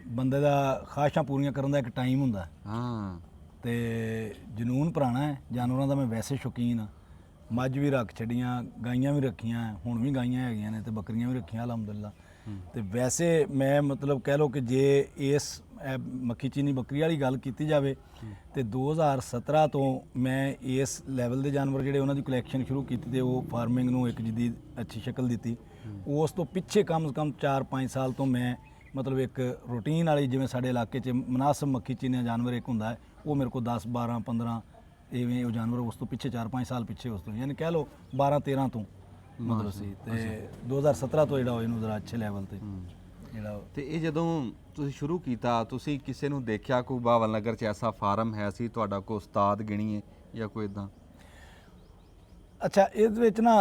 ਬੰਦੇ ਦਾ ਖਾਹਿਸ਼ਾਂ ਪੂਰੀਆਂ ਕਰਨ ਦਾ ਇੱਕ ਟਾਈਮ ਹੁੰਦਾ ਹਾਂ, ਤੇ ਜਨੂਨ ਪੁਰਾਣਾ ਹੈ। ਜਾਨਵਰਾਂ ਦਾ ਮੈਂ ਵੈਸੇ ਸ਼ੌਕੀਨ ਹਾਂ, ਮੱਝ ਵੀ ਰੱਖ ਛੱਡੀਆਂ, ਗਾਈਆਂ ਵੀ ਰੱਖੀਆਂ, ਹੁਣ ਵੀ ਗਾਈਆਂ ਹੈਗੀਆਂ ਨੇ ਤੇ ਬੱਕਰੀਆਂ ਵੀ ਰੱਖੀਆਂ ਅਲਹਮਦੁਲਿਲਾ। ਤੇ ਵੈਸੇ ਮੈਂ ਮਤਲਬ ਕਹਿ ਲਓ ਕਿ ਜੇ ਇਸ ਮੱਖੀ ਚੀਨੀ ਬੱਕਰੀ ਵਾਲੀ ਗੱਲ ਕੀਤੀ ਜਾਵੇ ਤੇ 2017 ਤੋਂ ਮੈਂ ਇਸ ਲੈਵਲ ਦੇ ਜਾਨਵਰ ਜਿਹੜੇ ਉਹਨਾਂ ਦੀ ਕਲੈਕਸ਼ਨ ਸ਼ੁਰੂ ਕੀਤੀ ਤੇ ਉਹ ਫਾਰਮਿੰਗ ਨੂੰ ਇੱਕ ਜਦੀਦ ਅੱਛੀ ਸ਼ਕਲ ਦਿੱਤੀ। ਉਸ ਤੋਂ ਪਿੱਛੇ ਕਮ ਸੇ ਕਮ 4-5 ਸਾਲ ਤੋਂ ਮੈਂ ਮਤਲਬ ਇੱਕ ਰੂਟੀਨ ਵਾਲੀ, ਜਿਵੇਂ ਸਾਡੇ ਇਲਾਕੇ 'ਚ ਮੁਨਾਸਬ ਮੱਖੀ ਚੀਨੀ ਜਾਨਵਰ ਇੱਕ ਹੁੰਦਾ ਹੈ, ਉਹ ਮੇਰੇ ਕੋਲ 10, 12, 15 ਇਵੇਂ ਉਹ ਜਾਨਵਰ ਉਸ ਤੋਂ ਪਿੱਛੇ 4-5 ਸਾਲ ਪਿੱਛੇ, ਉਸ ਤੋਂ ਯਾਨੀ ਕਹਿ ਲਓ 12-13 ਤੋਂ ਮਤਲਬ ਸੀ। ਤੇ 2017 ਤੋਂ ਜਿਹੜਾ ਇਹਨੂੰ ਜ਼ਰਾ ਅੱਛੇ ਲੈਵਲ ਤੇ ਜਿਹੜਾ। ਤੇ ਇਹ ਜਦੋਂ ਤੁਸੀਂ ਸ਼ੁਰੂ ਕੀਤਾ, ਤੁਸੀਂ ਕਿਸੇ ਨੂੰ ਦੇਖਿਆ ਕੋਈ ਬਾਵਲ ਨਗਰ 'ਚ ਐਸਾ ਫਾਰਮ ਹੈ ਸੀ, ਤੁਹਾਡਾ ਕੋਈ ਉਸਤਾਦ ਗਿਣੀਏ ਜਾਂ ਕੋਈ ਇਦਾਂ? ਅੱਛਾ, ਇਹਦੇ ਵਿੱਚ ਨਾ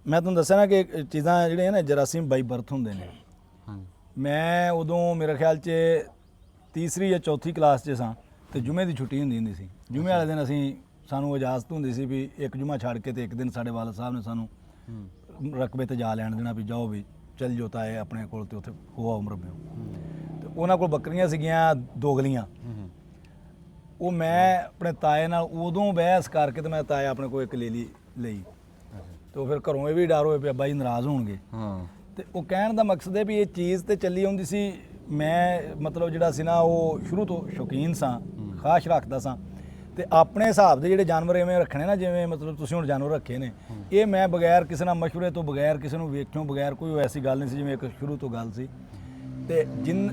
ਮੈਂ ਤੁਹਾਨੂੰ ਦੱਸਿਆ ਨਾ ਕਿ ਚੀਜ਼ਾਂ ਜਿਹੜੀਆਂ ਨਾ ਜਰਾਸੀਮ ਬਾਈ ਬਰਥ ਹੁੰਦੇ ਨੇ। ਹਾਂਜੀ। ਮੈਂ ਉਦੋਂ ਮੇਰੇ ਖਿਆਲ 'ਚ ਤੀਸਰੀ ਜਾਂ ਚੌਥੀ ਕਲਾਸ 'ਚ ਸਾਂ ਤੇ ਜੁਮੇ ਦੀ ਛੁੱਟੀ ਹੁੰਦੀ ਸੀ। ਜੁਮੇ ਵਾਲੇ ਦਿਨ ਸਾਨੂੰ ਇਜਾਜ਼ਤ ਹੁੰਦੀ ਸੀ ਵੀ ਇੱਕ ਜੁਮਾ ਛੱਡ ਕੇ ਤੇ ਇੱਕ ਦਿਨ ਸਾਡੇ ਵਾਲਦ ਸਾਹਿਬ ਨੇ ਸਾਨੂੰ ਰਕਬੇ ਤੇ ਜਾ ਲੈਣ ਦੇਣਾ ਵੀ ਜਾਓ ਵੀ ਚੱਲ ਜੋ ਤਾਏ ਆਪਣੇ ਕੋਲ ਤੇ ਉੱਥੇ ਹੋ ਆਓ ਮਰਬਿਓ। ਤੇ ਉਹਨਾਂ ਕੋਲ ਬੱਕਰੀਆਂ ਸੀਗੀਆਂ ਦੋਗਲੀਆਂ। ਉਹ ਮੈਂ ਆਪਣੇ ਤਾਏ ਨਾਲ ਉਦੋਂ ਬਹਿਸ ਕਰਕੇ ਤੇ ਮੈਂ ਤਾਏ ਆਪਣੇ ਕੋਲ ਇੱਕ ਲੈ ਲਈ ਤੇ ਉਹ ਫਿਰ ਘਰੋਂ ਇਹ ਵੀ ਡਰ ਹੋਏ ਪਿਆ ਬਾਈ ਨਾਰਾਜ਼ ਹੋਣਗੇ। ਹਾਂ। ਤੇ ਉਹ ਕਹਿਣ ਦਾ ਮਕਸਦ ਹੈ ਵੀ ਇਹ ਚੀਜ਼ ਤੇ ਚੱਲੀ ਆਉਂਦੀ ਸੀ। ਮੈਂ ਮਤਲਬ ਜਿਹੜਾ ਸੀ ਨਾ ਉਹ ਸ਼ੁਰੂ ਤੋਂ ਸ਼ੌਕੀਨ ਸਾਂ, ਖਾਸ਼ ਰੱਖਦਾ ਸਾਂ ਤੇ ਆਪਣੇ ਹਿਸਾਬ ਦੇ ਜਿਹੜੇ ਜਾਨਵਰ ਐਵੇਂ ਰੱਖਣੇ ਨਾ, ਜਿਵੇਂ ਮਤਲਬ ਤੁਸੀਂ ਹੁਣ ਜਾਨਵਰ ਰੱਖੇ ਨੇ, ਇਹ ਮੈਂ ਬਗੈਰ ਕਿਸੇ ਨਾਲ ਮਸ਼ਵਰੇ ਤੋਂ, ਬਗੈਰ ਕਿਸੇ ਨੂੰ ਵੇਖਿਓ ਬਗੈਰ, ਕੋਈ ਐਸੀ ਗੱਲ ਨਹੀਂ ਸੀ ਜਿਵੇਂ ਇੱਕ ਸ਼ੁਰੂ ਤੋਂ ਗੱਲ ਸੀ। ਤੇ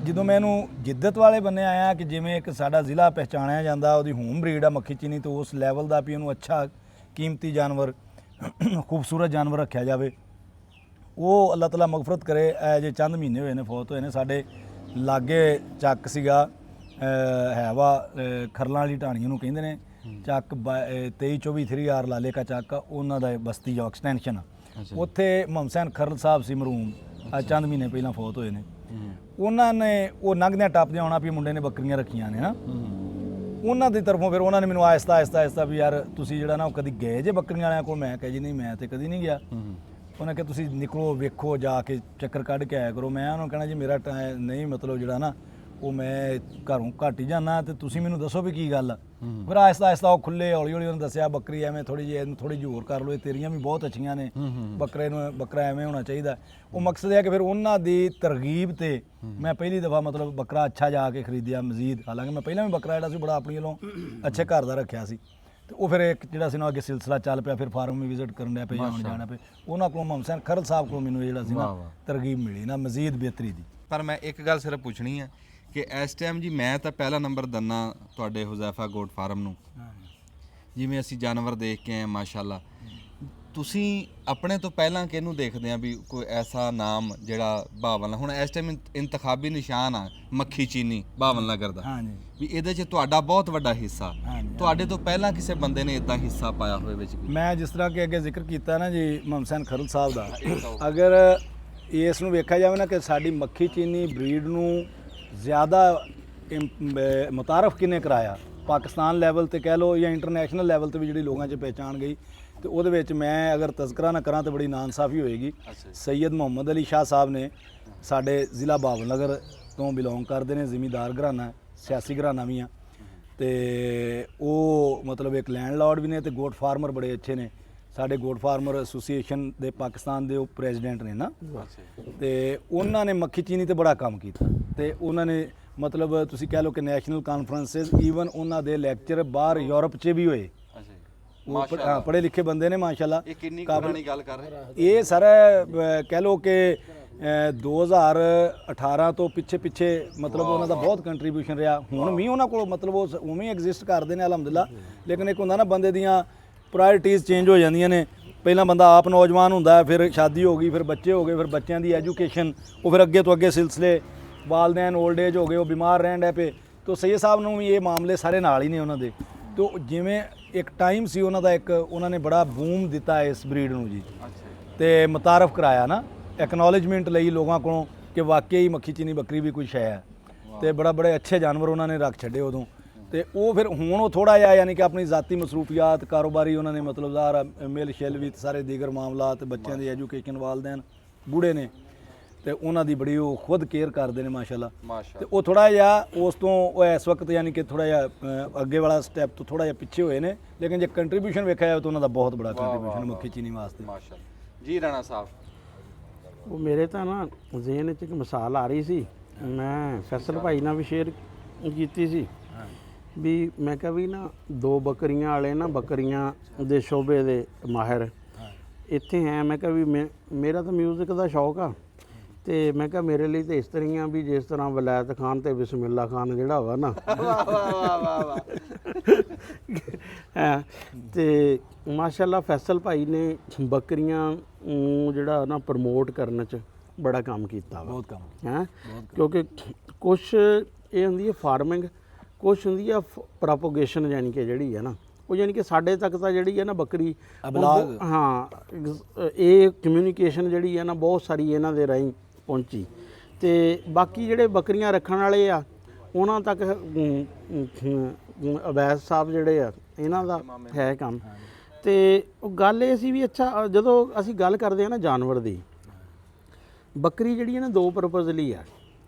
ਜਦੋਂ ਮੈਂ ਇਹਨੂੰ ਜਿੱਦਤ ਵਾਲੇ ਬੰਨੇ ਆਇਆ ਕਿ ਜਿਵੇਂ ਇੱਕ ਸਾਡਾ ਜ਼ਿਲ੍ਹਾ ਪਹਿਚਾਣਿਆ ਜਾਂਦਾ, ਉਹਦੀ ਹੋਮ ਬਰੀਡ ਆ ਮੱਖੀ ਚੀਨੀ, ਤੇ ਉਸ ਲੈਵਲ ਦਾ ਵੀ ਉਹਨੂੰ ਅੱਛਾ ਕੀਮਤੀ ਜਾਨਵਰ, ਖੂਬਸੂਰਤ ਜਾਨਵਰ ਰੱਖਿਆ ਜਾਵੇ। ਉਹ ਅੱਲਾਹ ਤਾਲਾ ਮਗਫਰਤ ਕਰੇ। ਇਹ ਜੇ ਚੰਦ ਮਹੀਨੇ ਹੋਏ ਨੇ ਫੌਤ ਹੋਏ ਨੇ। ਸਾਡੇ ਲਾਗੇ ਚੱਕ ਸੀਗਾ ਹੈ ਵਾ ਖਰਲਾਂ ਵਾਲੀ ਢਾਣੀ ਨੂੰ ਕਹਿੰਦੇ ਨੇ ਚੱਕ 23-24 3 ਲਾਲੇ ਕਾ ਚੱਕ ਆ, ਉਹਨਾਂ ਦਾ ਬਸਤੀ ਜੋ ਐਕਸਟੈਂਸ਼ਨ ਆ ਉੱਥੇ ਮੁਹੰਮਦ ਹੁਸੈਨ ਖਰਲ ਸਾਹਿਬ ਸੀ ਮਰਹੂਮ, ਅੱਜ ਚੰਦ ਮਹੀਨੇ ਪਹਿਲਾਂ ਫੌਤ ਹੋਏ ਨੇ। ਉਹਨਾਂ ਨੇ ਉਹ ਲੰਘਦਿਆਂ ਟੱਪਦਿਆਂ ਆਉਣਾ ਵੀ ਮੁੰਡੇ ਨੇ ਬੱਕਰੀਆਂ ਰੱਖੀਆਂ ਨੇ ਨਾ, ਉਹਨਾਂ ਦੀ ਤਰਫੋਂ ਫਿਰ ਉਹਨਾਂ ਨੇ ਮੈਨੂੰ ਆਹਿਸਤਾ ਵੀ ਯਾਰ ਤੁਸੀਂ ਜਿਹੜਾ ਨਾ ਉਹ ਕਦੀ ਗਏ ਜੇ ਬੱਕਰੀਆਂ ਵਾਲਿਆਂ ਕੋਲ? ਮੈਂ ਕਿਹਾ ਜੀ ਨਹੀਂ, ਮੈਂ ਤੇ ਕਦੀ ਨਹੀਂ ਗਿਆ। ਉਹਨੇ ਕਿਹਾ ਤੁਸੀਂ ਨਿਕਲੋ ਵੇਖੋ ਜਾ ਕੇ ਚੱਕਰ ਕੱਢ ਕੇ ਆਇਆ ਕਰੋ। ਮੈਂ ਉਹਨੂੰ ਕਹਿਣਾ ਜੀ ਮੇਰਾ ਨਹੀਂ ਮਤਲਬ ਜਿਹੜਾ ਨਾ ਉਹ ਮੈਂ ਘਰੋਂ ਘੱਟ ਹੀ ਜਾਂਦਾ ਤੇ ਤੁਸੀਂ ਮੈਨੂੰ ਦੱਸੋ ਵੀ ਕੀ ਗੱਲ ਆ। ਫਿਰ ਆਹਿਸਤਾ ਉਹ ਖੁੱਲੇ ਹੌਲੀ ਉਹਨੂੰ ਦੱਸਿਆ ਬੱਕਰੀ ਐਵੇਂ ਥੋੜੀ ਜਿਹੀ ਇਹਨੂੰ ਥੋੜੀ ਜਿਹੀ ਹੋਰ ਕਰ ਲਓ, ਇਹ ਤੇਰੀਆਂ ਵੀ ਬਹੁਤ ਅੱਛੀਆਂ ਨੇ, ਬੱਕਰਾ ਐਵੇਂ ਹੋਣਾ ਚਾਹੀਦਾ। ਉਹ ਮਕਸਦ ਹੈ ਕਿ ਫਿਰ ਉਹਨਾਂ ਦੀ ਤਰਗੀਬ ਤੇ ਮੈਂ ਪਹਿਲੀ ਦਫਾ ਮਤਲਬ ਬੱਕਰਾ ਅੱਛਾ ਜਾ ਕੇ ਖਰੀਦਿਆ ਮਜ਼ੀਦ। ਹਾਲਾਂਕਿ ਮੈਂ ਪਹਿਲਾਂ ਵੀ ਬੱਕਰਾ ਜਿਹੜਾ ਸੀ ਬੜਾ ਆਪਣੀ ਵੱਲੋਂ ਅੱਛੇ ਘਰ ਦਾ ਰੱਖਿਆ ਸੀ। ਤੇ ਉਹ ਫਿਰ ਇੱਕ ਜਿਹੜਾ ਸੀ ਨਾ ਅੱਗੇ ਸਿਲਸਿਲਾ ਚੱਲ ਪਿਆ, ਫਿਰ ਫਾਰਮ ਵੀ ਵਿਜ਼ਿਟ ਕਰਨ ਲੱਗ ਪਏ, ਜਾਣਾ ਪਏ। ਉਹਨਾਂ ਕੋਲੋਂ ਮੁਹੰਮਦ ਹੁਸੈਨ ਖਰਲ ਸਾਹਿਬ ਕੋਲੋਂ ਮੈਨੂੰ ਜਿਹੜਾ ਸੀ ਨਾ ਤਰਗੀਬ ਮਿਲੀ ਨਾ ਮਜ਼ੀਦ ਬਿਹਤਰੀ ਦੀ। ਪਰ ਮੈਂ ਇੱਕ ਗੱਲ ਸਿਰਫ ਪੁੱਛਣੀ ਹੈ ਕਿ ਇਸ ਟਾਈਮ ਜੀ ਮੈਂ ਤਾਂ ਪਹਿਲਾ ਨੰਬਰ ਦਿੰਦਾ ਤੁਹਾਡੇ ਹੁਜ਼ੈਫਾ ਗੋਟ ਫਾਰਮ ਨੂੰ। ਜਿਵੇਂ ਅਸੀਂ ਜਾਨਵਰ ਦੇਖ ਕੇ ਆਏ ਮਾਸ਼ਾਅੱਲਾ, ਤੁਸੀਂ ਆਪਣੇ ਤੋਂ ਪਹਿਲਾਂ ਕਿਹਨੂੰ ਦੇਖਦੇ ਆ ਵੀ ਕੋਈ ਐਸਾ ਨਾਮ ਜਿਹੜਾ ਬਹਾਵਲ, ਹੁਣ ਇਸ ਟਾਈਮ ਇੰਤਖਾਬੀ ਨਿਸ਼ਾਨ ਆ ਮੱਖੀ ਚੀਨੀ ਬਹਾਵਲ ਨਗਰ ਦਾ, ਵੀ ਇਹਦੇ 'ਚ ਤੁਹਾਡਾ ਬਹੁਤ ਵੱਡਾ ਹਿੱਸਾ, ਤੁਹਾਡੇ ਤੋਂ ਪਹਿਲਾਂ ਕਿਸੇ ਬੰਦੇ ਨੇ ਇਦਾਂ ਹਿੱਸਾ ਪਾਇਆ ਹੋਵੇ ਵਿੱਚ? ਮੈਂ ਜਿਸ ਤਰ੍ਹਾਂ ਕਿ ਅੱਗੇ ਜ਼ਿਕਰ ਕੀਤਾ ਨਾ ਜੀ ਮੁਹੰਮਦ ਹੁਸੈਨ ਖਰਲ ਸਾਹਿਬ ਦਾ, ਅਗਰ ਇਸ ਨੂੰ ਵੇਖਿਆ ਜਾਵੇ ਨਾ ਕਿ ਸਾਡੀ ਮੱਖੀ ਚੀਨੀ ਬਰੀਡ ਨੂੰ ਜ਼ਿਆਦਾ ਮੁਤਾਰਫ ਕਿਨੇ ਕਰਾਇਆ ਪਾਕਿਸਤਾਨ ਲੈਵਲ ਤੇ ਕਹਿ ਲਓ ਜਾਂ ਇੰਟਰਨੈਸ਼ਨਲ ਲੈਵਲ ਤੇ ਵੀ ਜਿਹੜੀ ਲੋਕਾਂ 'ਚ ਪਹਿਚਾਣ ਗਈ, ਤੇ ਉਹਦੇ ਵਿੱਚ ਮੈਂ ਅਗਰ ਤਜ਼ਕਰਾ ਨਾ ਕਰਾਂ ਤਾਂ ਬੜੀ ਨਾਇਨਸਾਫੀ ਹੋਏਗੀ। ਸੈਯਦ ਮੁਹੰਮਦ ਅਲੀ ਸ਼ਾਹ ਸਾਹਿਬ ਨੇ, ਸਾਡੇ ਜ਼ਿਲ੍ਹਾ ਬਹਾਵਲ ਨਗਰ ਤੋਂ ਬਿਲੋਂਗ ਕਰਦੇ ਨੇ, ਜ਼ਿਮੀਂਦਾਰ ਘਰਾਨਾ, ਸਿਆਸੀ ਘਰਾਨਾ ਵੀ ਆ, ਤੇ ਉਹ ਮਤਲਬ ਇੱਕ ਲੈਂਡਲਾਰਡ ਵੀ ਨੇ ਤੇ ਗੋਟ ਫਾਰਮਰ ਬੜੇ ਅੱਛੇ ਨੇ। ਸਾਡੇ ਗੋਟ ਫਾਰਮਰ ਐਸੋਸੀਏਸ਼ਨ ਦੇ ਪਾਕਿਸਤਾਨ ਦੇ ਉਹ ਪ੍ਰੈਜ਼ੀਡੈਂਟ ਨੇ ਨਾ, ਤੇ ਉਹਨਾਂ ਨੇ ਮੱਖੀ ਚੀਨੀ ਤੇ ਬੜਾ ਕੰਮ ਕੀਤਾ। ਤੇ ਉਹਨਾਂ ਨੇ ਮਤਲਬ ਤੁਸੀਂ ਕਹਿ ਲਓ ਕਿ ਨੈਸ਼ਨਲ ਕਾਨਫਰੰਸਿਸ, ਈਵਨ ਉਹਨਾਂ ਦੇ ਲੈਕਚਰ ਬਾਹਰ ਯੂਰਪ 'ਚ ਵੀ ਹੋਏ। ਪੜ੍ਹੇ ਲਿਖੇ ਬੰਦੇ ਨੇ ਮਾਸ਼ਾਅੱਲਾ। ਇਹ ਕਿੰਨੀ ਪੁਰਾਣੀ ਗੱਲ ਕਰ ਰਹੇ? ਇਹ ਸਰ ਕਹਿ ਲਓ ਕਿ 2018 ਤੋਂ ਪਿੱਛੇ ਮਤਲਬ ਉਹਨਾਂ ਦਾ ਬਹੁਤ ਕੰਟਰੀਬਿਊਸ਼ਨ ਰਿਹਾ। ਹੁਣ ਵੀ ਉਹਨਾਂ ਕੋਲ ਮਤਲਬ ਉਹ ਉਵੇਂ ਐਗਜ਼ਿਸਟ ਕਰਦੇ ਨੇ ਅਲਹਮਦੁਲਿਲਾ, ਲੇਕਿਨ ਇੱਕ ਹੁੰਦਾ ਨਾ ਬੰਦੇ ਦੀਆਂ ਪ੍ਰਾਇਰਟੀਜ਼ ਚੇਂਜ ਹੋ ਜਾਂਦੀਆਂ ਨੇ। ਪਹਿਲਾਂ ਬੰਦਾ ਆਪ ਨੌਜਵਾਨ ਹੁੰਦਾ, ਫਿਰ ਸ਼ਾਦੀ ਹੋ ਗਈ, ਫਿਰ ਬੱਚੇ ਹੋ ਗਏ, ਫਿਰ ਬੱਚਿਆਂ ਦੀ ਐਜੂਕੇਸ਼ਨ, ਉਹ ਫਿਰ ਅੱਗੇ ਤੋਂ ਅੱਗੇ ਸਿਲਸਿਲੇ, ਵਾਲਦੈਨ ਓਲਡ ਏਜ ਹੋ ਗਏ, ਉਹ ਬਿਮਾਰ ਰਹਿਣ ਡੈ ਪਏ। ਤਾਂ ਸੈਯਦ ਸਾਹਿਬ ਨੂੰ ਵੀ ਇਹ ਮਾਮਲੇ ਸਾਰੇ ਨਾਲ ਹੀ ਨੇ ਉਹਨਾਂ ਦੇ। ਤੋ ਜਿਵੇਂ ਇੱਕ ਟਾਈਮ ਸੀ ਉਹਨਾਂ ਦਾ, ਇੱਕ ਉਹਨਾਂ ਨੇ ਬੜਾ ਬੂਮ ਦਿੱਤਾ ਇਸ ਬਰੀਡ ਨੂੰ ਜੀ, ਤੇ ਮੁਤਾਰਫ ਕਰਾਇਆ ਨਾ, ਐਕਨੋਲੇਜਮੈਂਟ ਲਈ ਲੋਕਾਂ ਕੋਲੋਂ ਕਿ ਵਾਕਈ ਮੱਖੀ ਚੀਨੀ ਬੱਕਰੀ ਵੀ ਕੋਈ ਸ਼ੈ ਹੈ, ਤੇ ਬੜੇ ਅੱਛੇ ਜਾਨਵਰ ਉਹਨਾਂ ਨੇ ਰੱਖ ਛੱਡੇ ਉਦੋਂ। ਤੇ ਉਹ ਫਿਰ ਹੁਣ ਉਹ ਥੋੜਾ ਜਿਹਾ ਯਾਨੀ ਕਿ ਆਪਣੀ ਜ਼ਾਤੀ ਮਸਰੂਫੀਆਤ, ਕਾਰੋਬਾਰੀ ਉਹਨਾਂ ਨੇ ਮਤਲਬ ਜ਼ਾਹਰ ਮਿਲ ਸ਼ਿਲ ਵੀ ਸਾਰੇ ਦੀਗਰ ਮਾਮਲਾਤ, ਬੱਚਿਆਂ ਦੀ ਐਜੂਕੇਸ਼ਨ, ਵਾਲਦੈਨ ਬੂੜੇ ਨੇ, ਤੇ ਉਹਨਾਂ ਦੀ ਬੜੀ ਉਹ ਖੁਦ ਕੇਅਰ ਕਰਦੇ ਨੇ ਮਾਸ਼ਾਅੱਲਾ। ਤੇ ਉਹ ਥੋੜਾ ਜਿਹਾ ਉਸ ਤੋਂ ਉਹ ਇਸ ਵਕਤ ਯਾਨੀ ਕਿ ਥੋੜਾ ਜਿਹਾ ਅੱਗੇ ਵਾਲਾ ਸਟੈਪ ਤੋਂ ਥੋੜਾ ਜਿਹਾ ਪਿੱਛੇ ਹੋਏ ਨੇ, ਲੇਕਿਨ ਜੇ ਕੰਟਰੀਬਿਊਸ਼ਨ ਵੇਖਿਆ ਜਾਵੇ ਤਾਂ ਉਹਨਾਂ ਦਾ ਬਹੁਤ ਬੜਾ ਕੰਟਰੀਬਿਊਸ਼ਨ ਮੱਖੀ ਚੀਨੀ ਵਾਸਤੇ। ਮਾਸ਼ਾਅੱਲਾ ਜੀ। ਰਾਣਾ ਸਾਹਿਬ, ਉਹ ਮੇਰੇ ਤਾਂ ਨਾ ਜ਼ਿਹਨ 'ਚ ਇੱਕ ਮਿਸਾਲ ਆ ਰਹੀ ਸੀ, ਮੈਂ ਫੈਸਲ ਭਾਈ ਨਾਲ ਵੀ ਸ਼ੇਅਰ ਕੀਤੀ ਸੀ ਵੀ ਮੈਂ ਕਿਹਾ ਵੀ ਨਾ ਦੋ ਬੱਕਰੀਆਂ ਵਾਲੇ ਨਾ, ਬੱਕਰੀਆਂ ਦੇ ਸ਼ੋਬੇ ਦੇ ਮਾਹਿਰ ਇੱਥੇ ਹੈ। ਮੈਂ ਕਿਹਾ ਵੀ ਮੇਰਾ ਤਾਂ ਮਿਊਜ਼ਿਕ ਦਾ ਸ਼ੌਕ ਆ, ਤੇ ਮੈਂ ਕਿਹਾ ਮੇਰੇ ਲਈ ਤਾਂ ਇਸ ਤਰ੍ਹਾਂ ਆ ਵੀ ਜਿਸ ਤਰ੍ਹਾਂ ਵਲਾਇਤ ਖਾਨ ਤੇ ਬਿਸਮਿਲ੍ਲਾ ਖਾਨ ਜਿਹੜਾ ਵਾ ਨਾ, ਤੇ ਮਾਸ਼ਾਅੱਲਾ ਫੈਸਲ ਭਾਈ ਨੇ ਬੱਕਰੀਆਂ ਨੂੰ ਜਿਹੜਾ ਨਾ ਪ੍ਰਮੋਟ ਕਰਨ 'ਚ ਬੜਾ ਕੰਮ ਕੀਤਾ ਵਾ, ਬਹੁਤ ਕੰਮ ਹੈ। ਕਿਉਂਕਿ ਕੁਛ ਇਹ ਹੁੰਦੀ ਹੈ ਫਾਰਮਿੰਗ, ਕੁਛ ਹੁੰਦੀ ਆ ਪ੍ਰੋਪੋਗੇਸ਼ਨ, ਯਾਨੀ ਕਿ ਜਿਹੜੀ ਹੈ ਨਾ ਉਹ ਯਾਨੀ ਕਿ ਸਾਡੇ ਤੱਕ ਤਾਂ ਜਿਹੜੀ ਹੈ ਨਾ ਬੱਕਰੀ, ਹਾਂ ਇਹ ਕਮਿਊਨੀਕੇਸ਼ਨ ਜਿਹੜੀ ਹੈ ਨਾ ਬਹੁਤ ਸਾਰੀ ਇਹਨਾਂ ਦੇ ਰਾਹੀਂ ਪਹੁੰਚੀ। ਤੇ ਬਾਕੀ ਜਿਹੜੇ ਬੱਕਰੀਆਂ ਰੱਖਣ ਵਾਲੇ ਆ ਉਹਨਾਂ ਤੱਕ ਅਵੈਸ ਸਾਹਿਬ ਜਿਹੜੇ ਆ ਇਹਨਾਂ ਦਾ ਹੈ ਕੰਮ। ਤੇ ਉਹ ਗੱਲ ਇਹ ਸੀ ਵੀ ਅੱਛਾ ਜਦੋਂ ਅਸੀਂ ਗੱਲ ਕਰਦੇ ਆ ਨਾ ਜਾਨਵਰ ਦੀ, ਬੱਕਰੀ ਜਿਹੜੀ ਹੈ ਨਾ ਦੋ ਪਰਪਸ ਲਈ ਆ,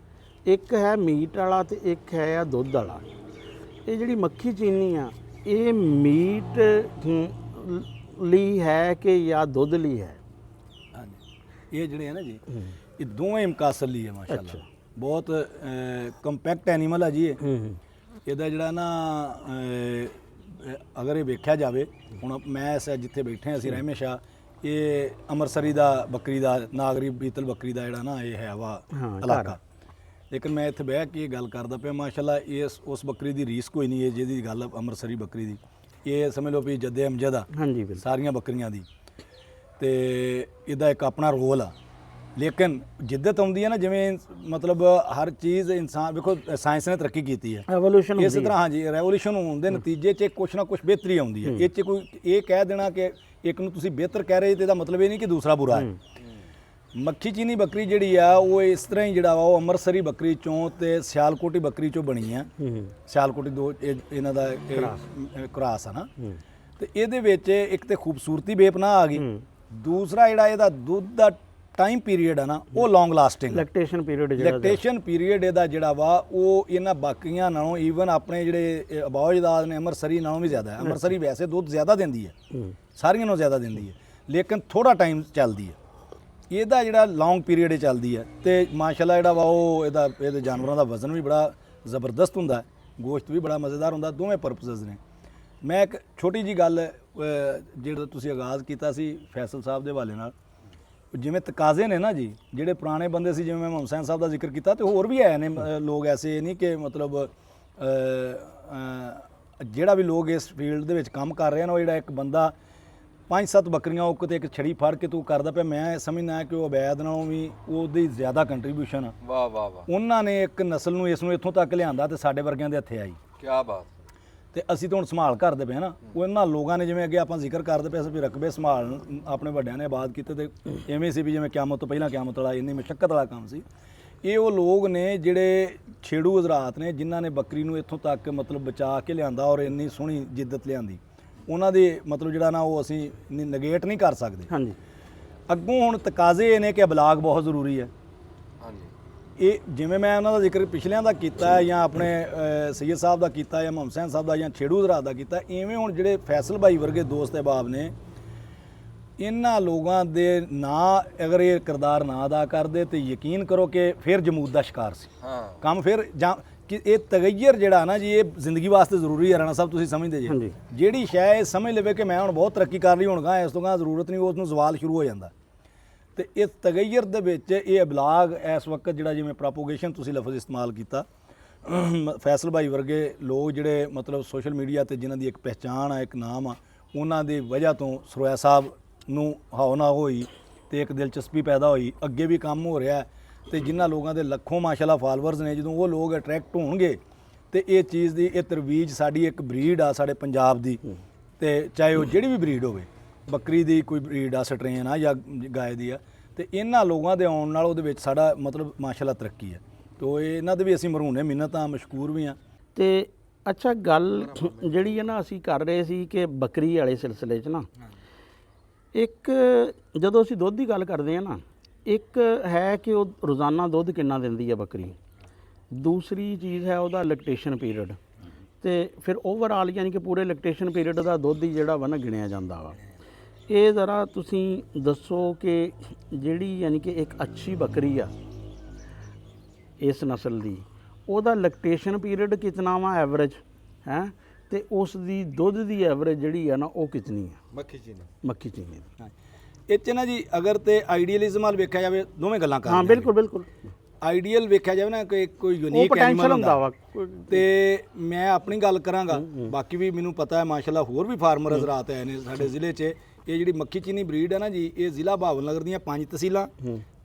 ਇੱਕ ਹੈ ਮੀਟ ਵਾਲਾ ਤੇ ਇੱਕ ਹੈ ਦੁੱਧ ਵਾਲਾ। ਇਹ ਜਿਹੜੀ ਮੱਖੀ ਚੀਨੀ ਆ ਇਹ ਮੀਟ ਲਈ ਹੈ ਕਿ ਜਾਂ ਦੁੱਧ ਲਈ ਹੈ? ਹਾਂਜੀ, ਇਹ ਜਿਹੜੇ ਹੈ ਨਾ ਜੀ ਇਹ ਦੋਵੇਂ ਇਮਕਾਸਲ ਲਈ ਹੈ ਮਾਸ਼ਾਅੱਲਾ। ਬਹੁਤ ਕੰਪੈਕਟ ਐਨੀਮਲ ਆ ਜੀ ਇਹ। ਇਹਦਾ ਜਿਹੜਾ ਨਾ ਅਗਰ ਇਹ ਵੇਖਿਆ ਜਾਵੇ, ਹੁਣ ਮੈਂ ਇਸ ਜਿੱਥੇ ਬੈਠੇ ਅਸੀਂ ਰਹਿਮੇ ਸ਼ਾਹ, ਇਹ ਅੰਮ੍ਰਿਤਸਰੀ ਦਾ ਬੱਕਰੀ ਦਾ, ਨਾਗਰੀ ਬੀਤਲ ਬੱਕਰੀ ਦਾ ਜਿਹੜਾ ਨਾ ਇਹ ਹੈ ਵਾ ਇਲਾਕਾ, ਲੇਕਿਨ ਮੈਂ ਇੱਥੇ ਬਹਿ ਕੇ ਗੱਲ ਕਰਦਾ ਪਿਆ ਮਾਸ਼ਾਅੱਲਾ। ਉਸ ਬੱਕਰੀ ਦੀ ਰੀਸ ਕੋਈ ਨਹੀਂ ਹੈ ਜਿਹਦੀ ਗੱਲ ਅੰਮ੍ਰਿਤਸਰੀ ਬੱਕਰੀ ਦੀ। ਇਹ ਸਮਝ ਲਓ ਵੀ ਜੱਦੇ ਅਮਜਦ ਆ ਸਾਰੀਆਂ ਬੱਕਰੀਆਂ ਦੀ, ਤੇ ਇਹਦਾ ਇੱਕ ਆਪਣਾ ਰੋਲ ਆ। ਲੇਕਿਨ ਜਿੱਦਤ ਆਉਂਦੀ ਹੈ ਨਾ, ਜਿਵੇਂ ਮਤਲਬ ਹਰ ਚੀਜ਼ ਇਨਸਾਨ ਵੇਖੋ ਸਾਇੰਸ ਨੇ ਤਰੱਕੀ ਕੀਤੀ ਹੈ, ਐਵੋਲੂਸ਼ਨ ਇਸੇ ਤਰ੍ਹਾਂ ਹਾਂਜੀ ਰੈਵੋਲੂਸ਼ਨ ਹੋਣ ਦੇ ਨਤੀਜੇ 'ਚ ਕੁਛ ਨਾ ਕੁਛ ਬਿਹਤਰੀ ਆਉਂਦੀ ਹੈ। ਇਹ 'ਚ ਕੋਈ ਇਹ ਕਹਿ ਦੇਣਾ ਕਿ ਇੱਕ ਨੂੰ ਤੁਸੀਂ ਬਿਹਤਰ ਕਹਿ ਰਹੇ ਤੇ ਇਹਦਾ ਮਤਲਬ ਇਹ ਨਹੀਂ ਕਿ ਦੂਸਰਾ ਬੁਰਾ ਹੈ। ਮੱਖੀ ਚੀਨੀ ਬੱਕਰੀ ਜਿਹੜੀ ਆ ਉਹ ਇਸ ਤਰ੍ਹਾਂ ਹੀ ਜਿਹੜਾ ਵਾ ਉਹ ਅੰਮ੍ਰਿਤਸਰੀ ਬੱਕਰੀ ਚੋਂ ਤੇ ਸਿਆਲਕੋਟੀ ਬੱਕਰੀ ਚੋਂ ਬਣੀ ਆ। ਸਿਆਲਕੋਟੀ ਦੋ ਇਹਨਾਂ ਦਾ ਕ੍ਰਾਸ ਆ ਨਾ, ਤੇ ਇਹਦੇ ਵਿੱਚ ਇੱਕ ਤੇ ਖੂਬਸੂਰਤੀ ਬੇਪਨਾਹ ਆ ਗਈ, ਦੂਸਰਾ ਜਿਹੜਾ ਇਹਦਾ ਦੁੱਧ ਦਾ ਟਾਈਮ ਪੀਰੀਅਡ ਆ ਨਾ ਉਹ ਲੌਂਗ ਲਾਸਟਿੰਗ, ਲੈਕਟੇਸ਼ਨ ਪੀਰੀਅਡ ਜਿਹੜਾ ਲੈਕਟੇਸ਼ਨ ਪੀਰੀਅਡ ਇਹਦਾ ਜਿਹੜਾ ਵਾ ਉਹ ਇਹਨਾਂ ਬਾਕੀਆਂ ਨਾਲੋਂ ਈਵਨ ਆਪਣੇ ਜਿਹੜੇ ਅਬੌਜਦਾਦ ਨੇ ਅੰਮ੍ਰਿਤਸਰੀ ਨਾਲੋਂ ਵੀ ਜ਼ਿਆਦਾ ਹੈ। ਅੰਮ੍ਰਿਤਸਰੀ ਵੈਸੇ ਦੁੱਧ ਜ਼ਿਆਦਾ ਦਿੰਦੀ ਹੈ, ਸਾਰੀਆਂ ਨਾਲੋਂ ਜ਼ਿਆਦਾ ਦਿੰਦੀ ਹੈ, ਲੇਕਿਨ ਥੋੜਾ ਟਾਈਮ ਚੱਲਦੀ ਹੈ। ਇਹਦਾ ਜਿਹੜਾ ਲੌਂਗ ਪੀਰੀਅਡ ਚੱਲਦੀ ਹੈ ਤੇ ਮਾਸ਼ਾਅੱਲਾ ਜਿਹੜਾ ਵਾ ਉਹ ਇਹਦੇ ਜਾਨਵਰਾਂ ਦਾ ਵਜ਼ਨ ਵੀ ਬੜਾ ਜ਼ਬਰਦਸਤ ਹੁੰਦਾ ਹੈ, ਗੋਸ਼ਤ ਵੀ ਬੜਾ ਮਜ਼ੇਦਾਰ ਹੁੰਦਾ, ਦੋਵੇਂ ਪਰਪਸਸ ਨੇ। ਮੈਂ ਇੱਕ ਛੋਟੀ ਜੀ ਗੱਲ ਜਿਹੜਾ ਤੁਸੀਂ ਆਗਾਜ਼ ਕੀਤਾ ਸੀ ਫੈਸਲ ਸਾਹਿਬ ਦੇ ਹਵਾਲੇ ਨਾਲ, ਜਿਵੇਂ ਤਕਾਜ਼ੇ ਨੇ ਨਾ ਜੀ, ਜਿਹੜੇ ਪੁਰਾਣੇ ਬੰਦੇ ਸੀ, ਜਿਵੇਂ ਮੈਂ ਮੁਹੰਮਦ ਹੁਸੈਨ ਸਾਹਿਬ ਦਾ ਜ਼ਿਕਰ ਕੀਤਾ, ਤੇ ਹੋਰ ਵੀ ਆਏ ਨੇ ਲੋਕ ਐਸੇ ਨਹੀਂ ਕਿ ਮਤਲਬ ਜਿਹੜਾ ਵੀ ਲੋਕ ਇਸ ਫੀਲਡ ਦੇ ਵਿੱਚ ਕੰਮ ਕਰ ਰਹੇ ਨੇ, ਉਹ ਜਿਹੜਾ ਇੱਕ ਬੰਦਾ 5-7 ਬੱਕਰੀਆਂ ਉਹ ਕਿਤੇ ਇੱਕ ਛੜੀ ਫੜ ਕੇ ਤੂੰ ਕਰਦਾ ਪਿਆ, ਮੈਂ ਸਮਝਦਾ ਕਿ ਉਹ ਅਬੈਦ ਨਾਲੋਂ ਵੀ ਉਹਦੀ ਜ਼ਿਆਦਾ ਕੰਟਰੀਬਿਊਸ਼ਨ ਆ। ਵਾਹ ਵਾਹ ਵਾਹ, ਉਹਨਾਂ ਨੇ ਇੱਕ ਨਸਲ ਨੂੰ ਇਸ ਨੂੰ ਇੱਥੋਂ ਤੱਕ ਲਿਆਂਦਾ ਤੇ ਸਾਡੇ ਵਰਗਿਆਂ ਦੇ ਹੱਥੇ ਆਈ। ਕੀ ਬਾਤ। ਤੇ ਅਸੀਂ ਤਾਂ ਹੁਣ ਸੰਭਾਲ ਕਰਦੇ ਪਏ ਨਾ, ਉਹਨਾਂ ਲੋਕਾਂ ਨੇ ਜਿਵੇਂ ਅੱਗੇ ਆਪਾਂ ਜ਼ਿਕਰ ਕਰਦੇ ਪਏ ਸੀ ਵੀ ਰਕਬੇ ਸੰਭਾਲ ਆਪਣੇ ਵੱਡਿਆਂ ਨੇ ਆਬਾਦ ਕੀਤੇ, ਤੇ ਐਵੇਂ ਸੀ ਵੀ ਜਿਵੇਂ ਕਿਆਮਤ ਤੋਂ ਪਹਿਲਾਂ ਕਿਆਮਤ ਵਾਲਾ ਇੰਨੀ ਮੁਸ਼ੱਕਤ ਵਾਲਾ ਕੰਮ ਸੀ। ਇਹ ਉਹ ਲੋਕ ਨੇ ਜਿਹੜੇ ਛੇੜੂ ਹਜ਼ਰਾਤ ਨੇ, ਜਿਨ੍ਹਾਂ ਨੇ ਬੱਕਰੀ ਨੂੰ ਇੱਥੋਂ ਤੱਕ ਮਤਲਬ ਬਚਾ ਕੇ ਲਿਆਂਦਾ ਔਰ ਇੰਨੀ ਸੋਹਣੀ ਜਿੱਦਤ ਲਿਆਂਦੀ। ਉਹਨਾਂ ਦੇ ਮਤਲਬ ਜਿਹੜਾ ਨਾ ਉਹ ਅਸੀਂ ਨਗੇਟ ਨਹੀਂ ਕਰ ਸਕਦੇ। ਹਾਂਜੀ। ਅੱਗੋਂ ਹੁਣ ਤਕਾਜ਼ੇ ਇਹ ਨੇ ਕਿ ਅਬਲਾਗ ਬਹੁਤ ਜ਼ਰੂਰੀ ਹੈ। ਹਾਂਜੀ। ਇਹ ਜਿਵੇਂ ਮੈਂ ਉਹਨਾਂ ਦਾ ਜ਼ਿਕਰ ਪਿਛਲਿਆਂ ਦਾ ਕੀਤਾ ਜਾਂ ਆਪਣੇ ਸੈਯਦ ਸਾਹਿਬ ਦਾ ਕੀਤਾ ਜਾਂ ਮੁਹੰਮਦ ਹੁਸੈਨ ਸਾਹਿਬ ਦਾ ਜਾਂ ਛੇੜੂ ਹਜ਼ਰਾਤ ਦਾ ਕੀਤਾ, ਇਵੇਂ ਹੁਣ ਜਿਹੜੇ ਫੈਸਲ ਭਾਈ ਵਰਗੇ ਦੋਸਤ ਅਹਿਬਾਬ ਨੇ, ਇਹਨਾਂ ਲੋਕਾਂ ਦੇ ਨਾਂ ਅਗਰ ਇਹ ਕਿਰਦਾਰ ਨਾ ਅਦਾ ਕਰਦੇ ਤੇ ਯਕੀਨ ਕਰੋ ਕਿ ਫਿਰ ਜਮੂਦ ਦਾ ਸ਼ਿਕਾਰ ਸੀ। ਹਾਂ, ਕੰਮ ਫਿਰ ਜਾਂ ਕਿ ਇਹ ਤਗੱਯਰ ਜਿਹੜਾ ਨਾ ਜੀ, ਇਹ ਜ਼ਿੰਦਗੀ ਵਾਸਤੇ ਜ਼ਰੂਰੀ ਹੈ। ਰਾਣਾ ਸਾਹਿਬ ਤੁਸੀਂ ਸਮਝਦੇ ਜੀ, ਜਿਹੜੀ ਸ਼ੈ ਇਹ ਸਮਝ ਲਵੇ ਕਿ ਮੈਂ ਹੁਣ ਬਹੁਤ ਤਰੱਕੀ ਕਰ ਲਈ, ਹੁਣ ਗਾ ਇਸ ਤੋਂ ਗਾ ਜ਼ਰੂਰਤ ਨਹੀਂ, ਉਸ ਨੂੰ ਸਵਾਲ ਸ਼ੁਰੂ ਹੋ ਜਾਂਦਾ। ਤੇ ਇਸ ਤਗੱਯਰ ਦੇ ਵਿੱਚ ਇਹ ਇਬਲਾਗ ਇਸ ਵਕਤ ਜਿਹੜਾ ਜਿਵੇਂ ਪ੍ਰੋਪੋਗੇਸ਼ਨ ਤੁਸੀਂ ਲਫ਼ਜ਼ ਇਸਤੇਮਾਲ ਕੀਤਾ, ਫੈਸਲ ਭਾਈ ਵਰਗੇ ਲੋਕ ਜਿਹੜੇ ਮਤਲਬ ਸੋਸ਼ਲ ਮੀਡੀਆ ਤੇ ਜਿਨ੍ਹਾਂ ਦੀ ਇੱਕ ਪਹਿਚਾਣ ਆ, ਇੱਕ ਨਾਮ ਆ, ਉਹਨਾਂ ਦੀ ਵਜ੍ਹਾ ਤੋਂ ਸਰੋਇਆ ਸਾਹਿਬ ਨੂੰ ਹੌਨਾ ਹੋਈ ਤੇ ਇੱਕ ਦਿਲਚਸਪੀ ਪੈਦਾ ਹੋਈ, ਅੱਗੇ ਵੀ ਕੰਮ ਹੋ ਰਿਹਾ। ਤੇ ਜਿਨ੍ਹਾਂ ਲੋਕਾਂ ਦੇ ਲੱਖੋਂ ਮਾਸ਼ਾਅੱਲਾ ਫਾਲੋਅਰਸ ਨੇ, ਜਦੋਂ ਉਹ ਲੋਕ ਅਟਰੈਕਟ ਹੋਣਗੇ ਤੇ ਇਹ ਚੀਜ਼ ਦੀ ਇਹ ਤਰਵੀਜ ਸਾਡੀ ਇੱਕ ਬਰੀਡ ਆ ਸਾਡੇ ਪੰਜਾਬ ਦੀ, ਤੇ ਚਾਹੇ ਉਹ ਜਿਹੜੀ ਵੀ ਬਰੀਡ ਹੋਵੇ, ਬੱਕਰੀ ਦੀ ਕੋਈ ਬਰੀਡ ਆ, ਸਟਰੇਨ ਆ ਜਾਂ ਗਾਏ ਦੀ ਆ, ਤੇ ਇਹਨਾਂ ਲੋਕਾਂ ਦੇ ਆਉਣ ਨਾਲ ਉਹਦੇ ਵਿੱਚ ਸਾਡਾ ਮਤਲਬ ਮਾਸ਼ਾਅੱਲਾ ਤਰੱਕੀ ਹੈ। ਤੋ ਇਹਨਾਂ ਦੇ ਵੀ ਅਸੀਂ ਮਰਹੂਨੇ ਮਿੰਨਤ ਆ, ਮਸ਼ਕੂਰ ਵੀ ਆ। ਤੇ ਅੱਛਾ, ਗੱਲ ਜਿਹੜੀ ਹੈ ਨਾ ਅਸੀਂ ਕਰ ਰਹੇ ਸੀ ਕਿ ਬੱਕਰੀ ਵਾਲੇ ਸਿਲਸਿਲੇ 'ਚ ਨਾ, ਇੱਕ ਜਦੋਂ ਅਸੀਂ ਦੁੱਧ ਦੀ ਗੱਲ ਕਰਦੇ ਹਾਂ ਨਾ, ਇੱਕ ਹੈ ਕਿ ਉਹ ਰੋਜ਼ਾਨਾ ਦੁੱਧ ਕਿੰਨਾ ਦਿੰਦੀ ਹੈ ਬੱਕਰੀ, ਦੂਸਰੀ ਚੀਜ਼ ਹੈ ਉਹਦਾ ਲੈਕਟੇਸ਼ਨ ਪੀਰੀਅਡ, ਤੇ ਫਿਰ ਓਵਰਆਲ ਯਾਨੀ ਕਿ ਪੂਰੇ ਲੈਕਟੇਸ਼ਨ ਪੀਰੀਅਡ ਦਾ ਦੁੱਧ ਹੀ ਜਿਹੜਾ ਵਾ ਨਾ ਗਿਣਿਆ ਜਾਂਦਾ ਵਾ। ਇਹ ਜ਼ਰਾ ਤੁਸੀਂ ਦੱਸੋ ਕਿ ਜਿਹੜੀ ਯਾਨੀ ਕਿ ਇੱਕ ਅੱਛੀ ਬੱਕਰੀ ਆ ਇਸ ਨਸਲ ਦੀ, ਉਹਦਾ ਲੈਕਟੇਸ਼ਨ ਪੀਰੀਅਡ ਕਿਤਨਾ ਵਾ ਐਵਰੇਜ ਹੈ, ਤੇ ਉਸ ਦੀ ਦੁੱਧ ਦੀ ਐਵਰੇਜ ਜਿਹੜੀ ਆ ਨਾ ਉਹ ਕਿਤਨੀ ਹੈ ਮੱਖੀ ਚੀਨੀ? ਮੱਖੀ ਚੀਨੀ ਦੀ। ਇਹ 'ਚ ਨਾ ਜੀ ਅਗਰ ਤੇ ਆਈਡੀਅਲਿਜ਼ਮ ਨਾਲ ਵੇਖਿਆ ਜਾਵੇ, ਦੋਵੇਂ ਗੱਲਾਂ ਕਰ ਹਾਂ, ਬਿਲਕੁਲ ਬਿਲਕੁਲ। ਆਈਡੀਅਲ ਵੇਖਿਆ ਜਾਵੇ ਨਾ ਕਿ ਕੋਈ ਉਹ ਯੂਨੀਕ ਪੋਟੈਂਸ਼ੀਅਲ ਐਨੀਮਲ ਹੁੰਦਾ ਹੁੰਦਾ ਵਾ। ਤੇ ਮੈਂ ਆਪਣੀ ਗੱਲ ਕਰਾਂਗਾ, ਬਾਕੀ ਵੀ ਮੈਨੂੰ ਪਤਾ ਹੈ ਮਾਸ਼ਾਅੱਲਾ ਹੋਰ ਵੀ ਫਾਰਮਰ ਹਜ਼ਰਾਤ ਆਏ ਨੇ ਸਾਡੇ ਜ਼ਿਲ੍ਹੇ 'ਚ। ਇਹ ਜਿਹੜੀ ਮੱਖੀ ਚੀਨੀ ਬਰੀਡ ਹੈ ਨਾ ਜੀ, ਇਹ ਜ਼ਿਲ੍ਹਾ ਭਾਵਨਗਰ ਦੀਆਂ 5 ਤਹਿਸੀਲਾਂ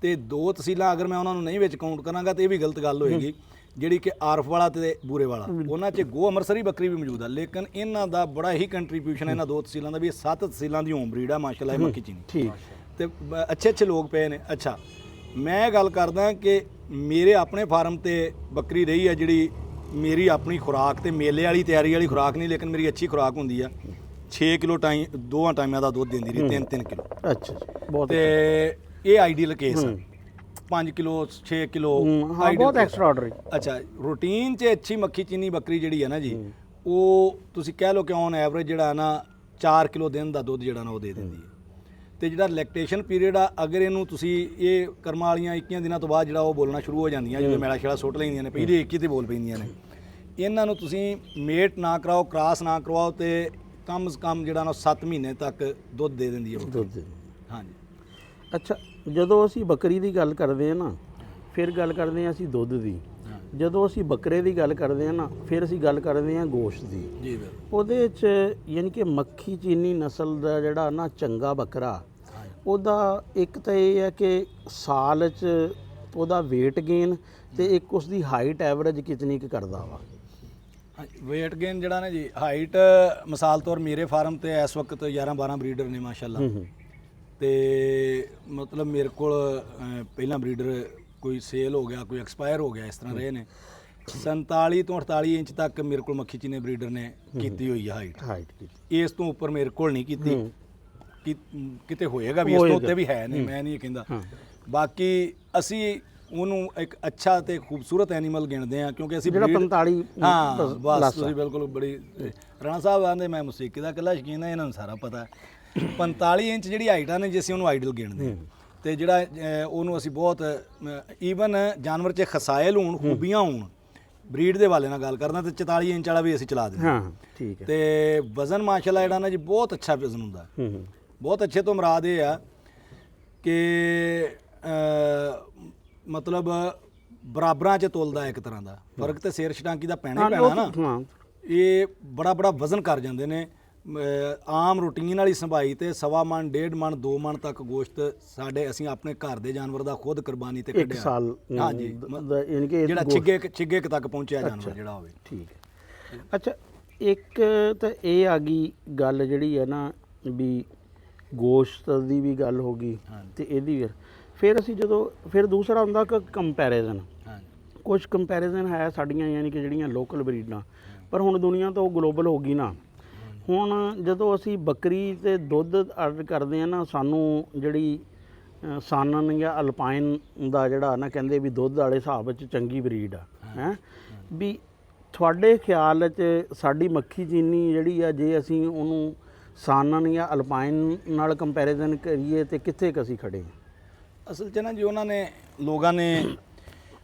ਤੇ 2 ਤਹਿਸੀਲਾਂ ਅਗਰ ਮੈਂ ਉਹਨਾਂ ਨੂੰ ਨਹੀਂ ਵਿੱਚ ਕਾਊਂਟ ਕਰਾਂਗਾ ਤੇ ਇਹ ਵੀ ਗਲਤ ਗੱਲ ਹੋਏਗੀ, ਜਿਹੜੀ ਕਿ ਆਰਫ ਵਾਲਾ ਤੇ ਬੂਰੇ ਵਾਲਾ, ਉਹਨਾਂ 'ਚ ਗੋ ਅੰਮ੍ਰਿਤਸਰੀ ਬੱਕਰੀ ਵੀ ਮੌਜੂਦ ਆ। ਲੇਕਿਨ ਇਹਨਾਂ ਦਾ ਬੜਾ ਹੀ ਕੰਟਰੀਬਿਊਸ਼ਨ ਹੈ ਇਹਨਾਂ 2 ਤਹਿਸੀਲਾਂ ਦਾ ਵੀ। ਇਹ 7 ਤਹਿਸੀਲਾਂ ਦੀ ਹੋਮ ਬਰੀਡ ਆ ਮਾਸ਼ਾਅੱਲਾ ਇਹ ਮੱਖੀ ਚੀਨੀ। ਠੀਕ। ਤੇ ਅੱਛੇ ਅੱਛੇ ਲੋਕ ਪਏ ਨੇ। ਅੱਛਾ, ਮੈਂ ਗੱਲ ਕਰਦਾ ਕਿ ਮੇਰੇ ਆਪਣੇ ਫਾਰਮ ਤੇ ਬੱਕਰੀ ਰਹੀ ਆ, ਜਿਹੜੀ ਮੇਰੀ ਆਪਣੀ ਖੁਰਾਕ ਤੇ ਮੇਲੇ ਵਾਲੀ ਤਿਆਰੀ ਵਾਲੀ ਖੁਰਾਕ ਨਹੀਂ, ਲੇਕਿਨ ਮੇਰੀ ਅੱਛੀ ਖੁਰਾਕ ਹੁੰਦੀ ਆ। 6 ਕਿਲੋ ਦੋਵਾਂ ਟਾਈਮਾਂ ਦਾ ਦੁੱਧ ਦਿੰਦੀ ਰਹੀ, 3-3 ਕਿਲੋ। ਅੱਛਾ, ਬਹੁਤ। ਤੇ ਇਹ ਆਈਡੀਅਲ ਕੇਸ ਆ। 5 ਕਿਲੋ 6 ਕਿਲੋ ਬਹੁਤ ਐਕਸਟਰਾ ਆਰਡਰ। ਅੱਛਾ, ਰੂਟੀਨ 'ਚ ਅੱਛੀ ਮੱਖੀ ਚੀਨੀ ਬੱਕਰੀ ਜਿਹੜੀ ਹੈ ਨਾ ਜੀ, ਉਹ ਤੁਸੀਂ ਕਹਿ ਲਓ ਕਿ ਔਨ ਐਵਰੇਜ ਜਿਹੜਾ ਨਾ 4 ਕਿਲੋ ਦਿਨ ਦਾ ਦੁੱਧ ਜਿਹੜਾ ਨਾ ਉਹ ਦੇ ਦਿੰਦੀ ਹੈ। ਤੇ ਜਿਹੜਾ ਲੈਕਟੇਸ਼ਨ ਪੀਰੀਅਡ ਆ, ਅਗਰ ਇਹਨੂੰ ਤੁਸੀਂ ਇਹ ਕਰਮਾਂ ਵਾਲੀਆਂ 21 ਦਿਨਾਂ ਤੋਂ ਬਾਅਦ ਜਿਹੜਾ ਉਹ ਬੋਲਣਾ ਸ਼ੁਰੂ ਹੋ ਜਾਂਦੀਆਂ, ਜਿਵੇਂ ਮੈਲਾ ਛੇੜਾ ਸੁੱਟ ਲੈਂਦੀਆਂ ਨੇ, ਪਹਿਲੇ 21 ਤੇ ਬੋਲ ਪੈਂਦੀਆਂ ਨੇ। ਇਹਨਾਂ ਨੂੰ ਤੁਸੀਂ ਮੇਟ ਨਾ ਕਰਾਓ, ਕ੍ਰਾਸ ਨਾ ਕਰਵਾਓ, ਤੇ ਕਮ ਸੇ ਕਮ ਜਿਹੜਾ ਨਾ 7 ਮਹੀਨੇ ਤੱਕ ਦੁੱਧ ਦੇ ਦਿੰਦੀ ਹੈ ਦੁੱਧ। ਹਾਂਜੀ। ਅੱਛਾ, ਜਦੋਂ ਅਸੀਂ ਬੱਕਰੀ ਦੀ ਗੱਲ ਕਰਦੇ ਹਾਂ ਨਾ, ਫਿਰ ਗੱਲ ਕਰਦੇ ਹਾਂ ਅਸੀਂ ਦੁੱਧ ਦੀ। ਜਦੋਂ ਅਸੀਂ ਬੱਕਰੇ ਦੀ ਗੱਲ ਕਰਦੇ ਹਾਂ ਨਾ, ਫਿਰ ਅਸੀਂ ਗੱਲ ਕਰਦੇ ਹਾਂ ਗੋਸ਼ਤ ਦੀ। ਜੀ। ਉਹਦੇ 'ਚ ਯਾਨੀ ਕਿ ਮੱਖੀ ਚੀਨੀ ਨਸਲ ਦਾ ਜਿਹੜਾ ਨਾ ਚੰਗਾ ਬੱਕਰਾ, ਉਹਦਾ ਇੱਕ ਤਾਂ ਇਹ ਹੈ ਕਿ ਸਾਲ 'ਚ ਉਹਦਾ weight gain ਤੇ ਇੱਕ ਉਸ ਦੀ ਹਾਈਟ ਐਵਰੇਜ ਕਿਤਨੀ ਕੁ ਕਰਦਾ ਵਾ? weight gain ਜਿਹੜਾ ਨਾ ਜੀ, ਹਾਈਟ ਮਿਸਾਲ ਤੌਰ ਮੇਰੇ ਫਾਰਮ ਤੇ ਇਸ ਵਕਤ 11-12 ਬਰੀਡਰ ਨੇ ਮਾਸ਼ਾਅੱਲਾ। ਤੇ ਮਤਲਬ ਮੇਰੇ ਕੋਲ ਪਹਿਲਾਂ ਬਰੀਡਰ ਕੋਈ ਸੇਲ ਹੋ ਗਿਆ, ਕੋਈ ਐਕਸਪਾਇਰ ਹੋ ਗਿਆ, ਇਸ ਤਰ੍ਹਾਂ ਰਹੇ ਨੇ। 47 ਤੋਂ 48 ਇੰਚ ਤੱਕ ਮੇਰੇ ਕੋਲ ਮੱਖੀ ਚੀਨੇ ਬਰੀਡਰ ਨੇ ਕੀਤੀ ਹੋਈ ਹੈ ਹਾਈਟ। ਇਸ ਤੋਂ ਉੱਪਰ ਮੇਰੇ ਕੋਲ ਨਹੀਂ ਕੀਤੀ, ਕਿਤੇ ਹੋਏਗਾ ਵੀ, ਇਸ ਤੋਂ ਉੱਤੇ ਵੀ ਹੈ ਨਹੀਂ, ਮੈਂ ਨਹੀਂ ਕਹਿੰਦਾ। ਬਾਕੀ ਅਸੀਂ ਉਹਨੂੰ ਇੱਕ ਅੱਛਾ ਤੇ ਖੂਬਸੂਰਤ ਐਨੀਮਲ ਗਿਣਦੇ ਆ, ਕਿਉਂਕਿ ਅਸੀਂ ਜਿਹੜਾ 45 ਹਾਂ ਬਸ ਤੁਸੀਂ ਬਿਲਕੁਲ ਬੜੀ ਰਾਣਾ ਸਾਹਿਬ ਆਂਦੇ ਮੈਂ ਮੌਸੀਕੀ ਦਾ ਇਕੱਲਾ ਸ਼ੌਕੀਨ ਹਾਂ, ਇਹਨਾਂ ਨੂੰ ਸਾਰਾ ਪਤਾ। 45 ਇੰਚ ਜਿਹੜੀ ਹਾਈਟ ਆ ਨੇ, ਜੇ ਅਸੀਂ ਉਹਨੂੰ ਆਈਡਲ ਗਿਣਦੇ ਹਾਂ, ਤੇ ਜਿਹੜਾ ਉਹਨੂੰ ਅਸੀਂ ਬਹੁਤ ਈਵਨ ਜਾਨਵਰ 'ਚ ਖਸਾਇਲ ਹੋਣ, ਖੂਬੀਆਂ ਹੋਣ, ਬਰੀਡ ਦੇ ਵਾਲੇ ਨਾਲ ਗੱਲ ਕਰਦਾ, ਤੇ 44 ਇੰਚ ਵਾਲਾ ਵੀ ਅਸੀਂ ਚਲਾ ਦਿੰਦੇ ਹਾਂ। ਠੀਕ ਹੈ। ਤੇ ਵਜ਼ਨ ਮਾਸ਼ਾਅੱਲਾ ਜਿਹੜਾ ਨਾ ਜੀ ਬਹੁਤ ਅੱਛਾ ਵਜ਼ਨ ਹੁੰਦਾ। ਬਹੁਤ ਅੱਛੇ ਤੋਂ ਮੁਰਾਦ ਇਹ ਆ ਕਿ ਮਤਲਬ ਬਰਾਬਰਾਂ 'ਚ ਤੁਲਦਾ ਇੱਕ ਤਰ੍ਹਾਂ ਦਾ ਫਰਕ, ਤੇ ਸਿਰ ਛਟਾਂਕੀ ਦਾ ਪੈਣਾ ਹੀ ਪੈਣਾ ਨਾ। ਇਹ ਬੜਾ ਵਜ਼ਨ ਕਰ ਜਾਂਦੇ ਨੇ। ਆਮ ਰੂਟੀਨ ਵਾਲੀ ਸੰਭਾਈ ਤੇ 1.25 ਮਣ 1.5 ਮਣ 2 ਮਣ ਤੱਕ ਗੋਸ਼ਤ ਸਾਡੇ ਅਸੀਂ ਆਪਣੇ ਘਰ ਦੇ ਜਾਨਵਰ ਦਾ ਖੁਦ ਕੁਰਬਾਨੀ ਤੇ ਕੱਢਿਆ। 1 ਸਾਲ ਹਾਂਜੀ, ਯਾਨੀ ਕਿ ਜਿਹੜਾ ਛਿੱਗੇ ਤੱਕ ਪਹੁੰਚਿਆ ਜਾਨਵਰ ਜਿਹੜਾ ਹੋਵੇ। ਠੀਕ ਹੈ। ਅੱਛਾ, ਇੱਕ ਤਾਂ ਇਹ ਆ ਗਈ ਗੱਲ ਜਿਹੜੀ ਹੈ ਨਾ ਵੀ ਗੋਸ਼ਤ ਦੀ ਵੀ ਗੱਲ ਹੋ ਗਈ ਤੇ ਇਹਦੀ ਫਿਰ ਅਸੀਂ ਜਦੋਂ ਫਿਰ ਦੂਸਰਾ ਹੁੰਦਾ ਕਿ ਕੰਪੈਰੀਜ਼ਨ। ਕੁਝ ਕੰਪੈਰੀਜ਼ਨ ਹੈ ਸਾਡੀਆਂ ਯਾਨੀ ਕਿ ਜਿਹੜੀਆਂ ਲੋਕਲ ਬਰੀਡਾਂ, ਪਰ ਹੁਣ ਦੁਨੀਆ ਤਾਂ ਉਹ ਗਲੋਬਲ ਹੋ ਗਈ ਨਾ। ਹੁਣ ਜਦੋਂ ਅਸੀਂ ਬੱਕਰੀ ਤੇ ਦੁੱਧ ਆਰਡਰ ਕਰਦੇ ਆ ਨਾ, ਸਾਨੂੰ ਜਿਹੜੀ ਸਾਨਨ ਜਾਂ ਅਲਪਾਈਨ ਦਾ ਜਿਹੜਾ ਨਾ ਕਹਿੰਦੇ ਵੀ ਦੁੱਧ ਵਾਲੇ ਹਿਸਾਬ ਵਿੱਚ ਚੰਗੀ ਬਰੀਡ ਆ ਹੈ ਵੀ ਤੁਹਾਡੇ ਖਿਆਲ 'ਚ ਸਾਡੀ ਮੱਖੀ ਚੀਨੀ ਜਿਹੜੀ ਆ, ਜੇ ਅਸੀਂ ਉਹਨੂੰ ਸਾਨਨ ਜਾਂ ਅਲਪਾਈਨ ਨਾਲ ਕੰਪੈਰੀਜ਼ਨ ਕਰੀਏ ਤੇ ਕਿੱਥੇ ਕੁ ਅਸੀਂ ਖੜੇ? ਅਸਲ 'ਚ ਨਾ ਜੀ ਉਹਨਾਂ ਨੇ ਲੋਕਾਂ ਨੇ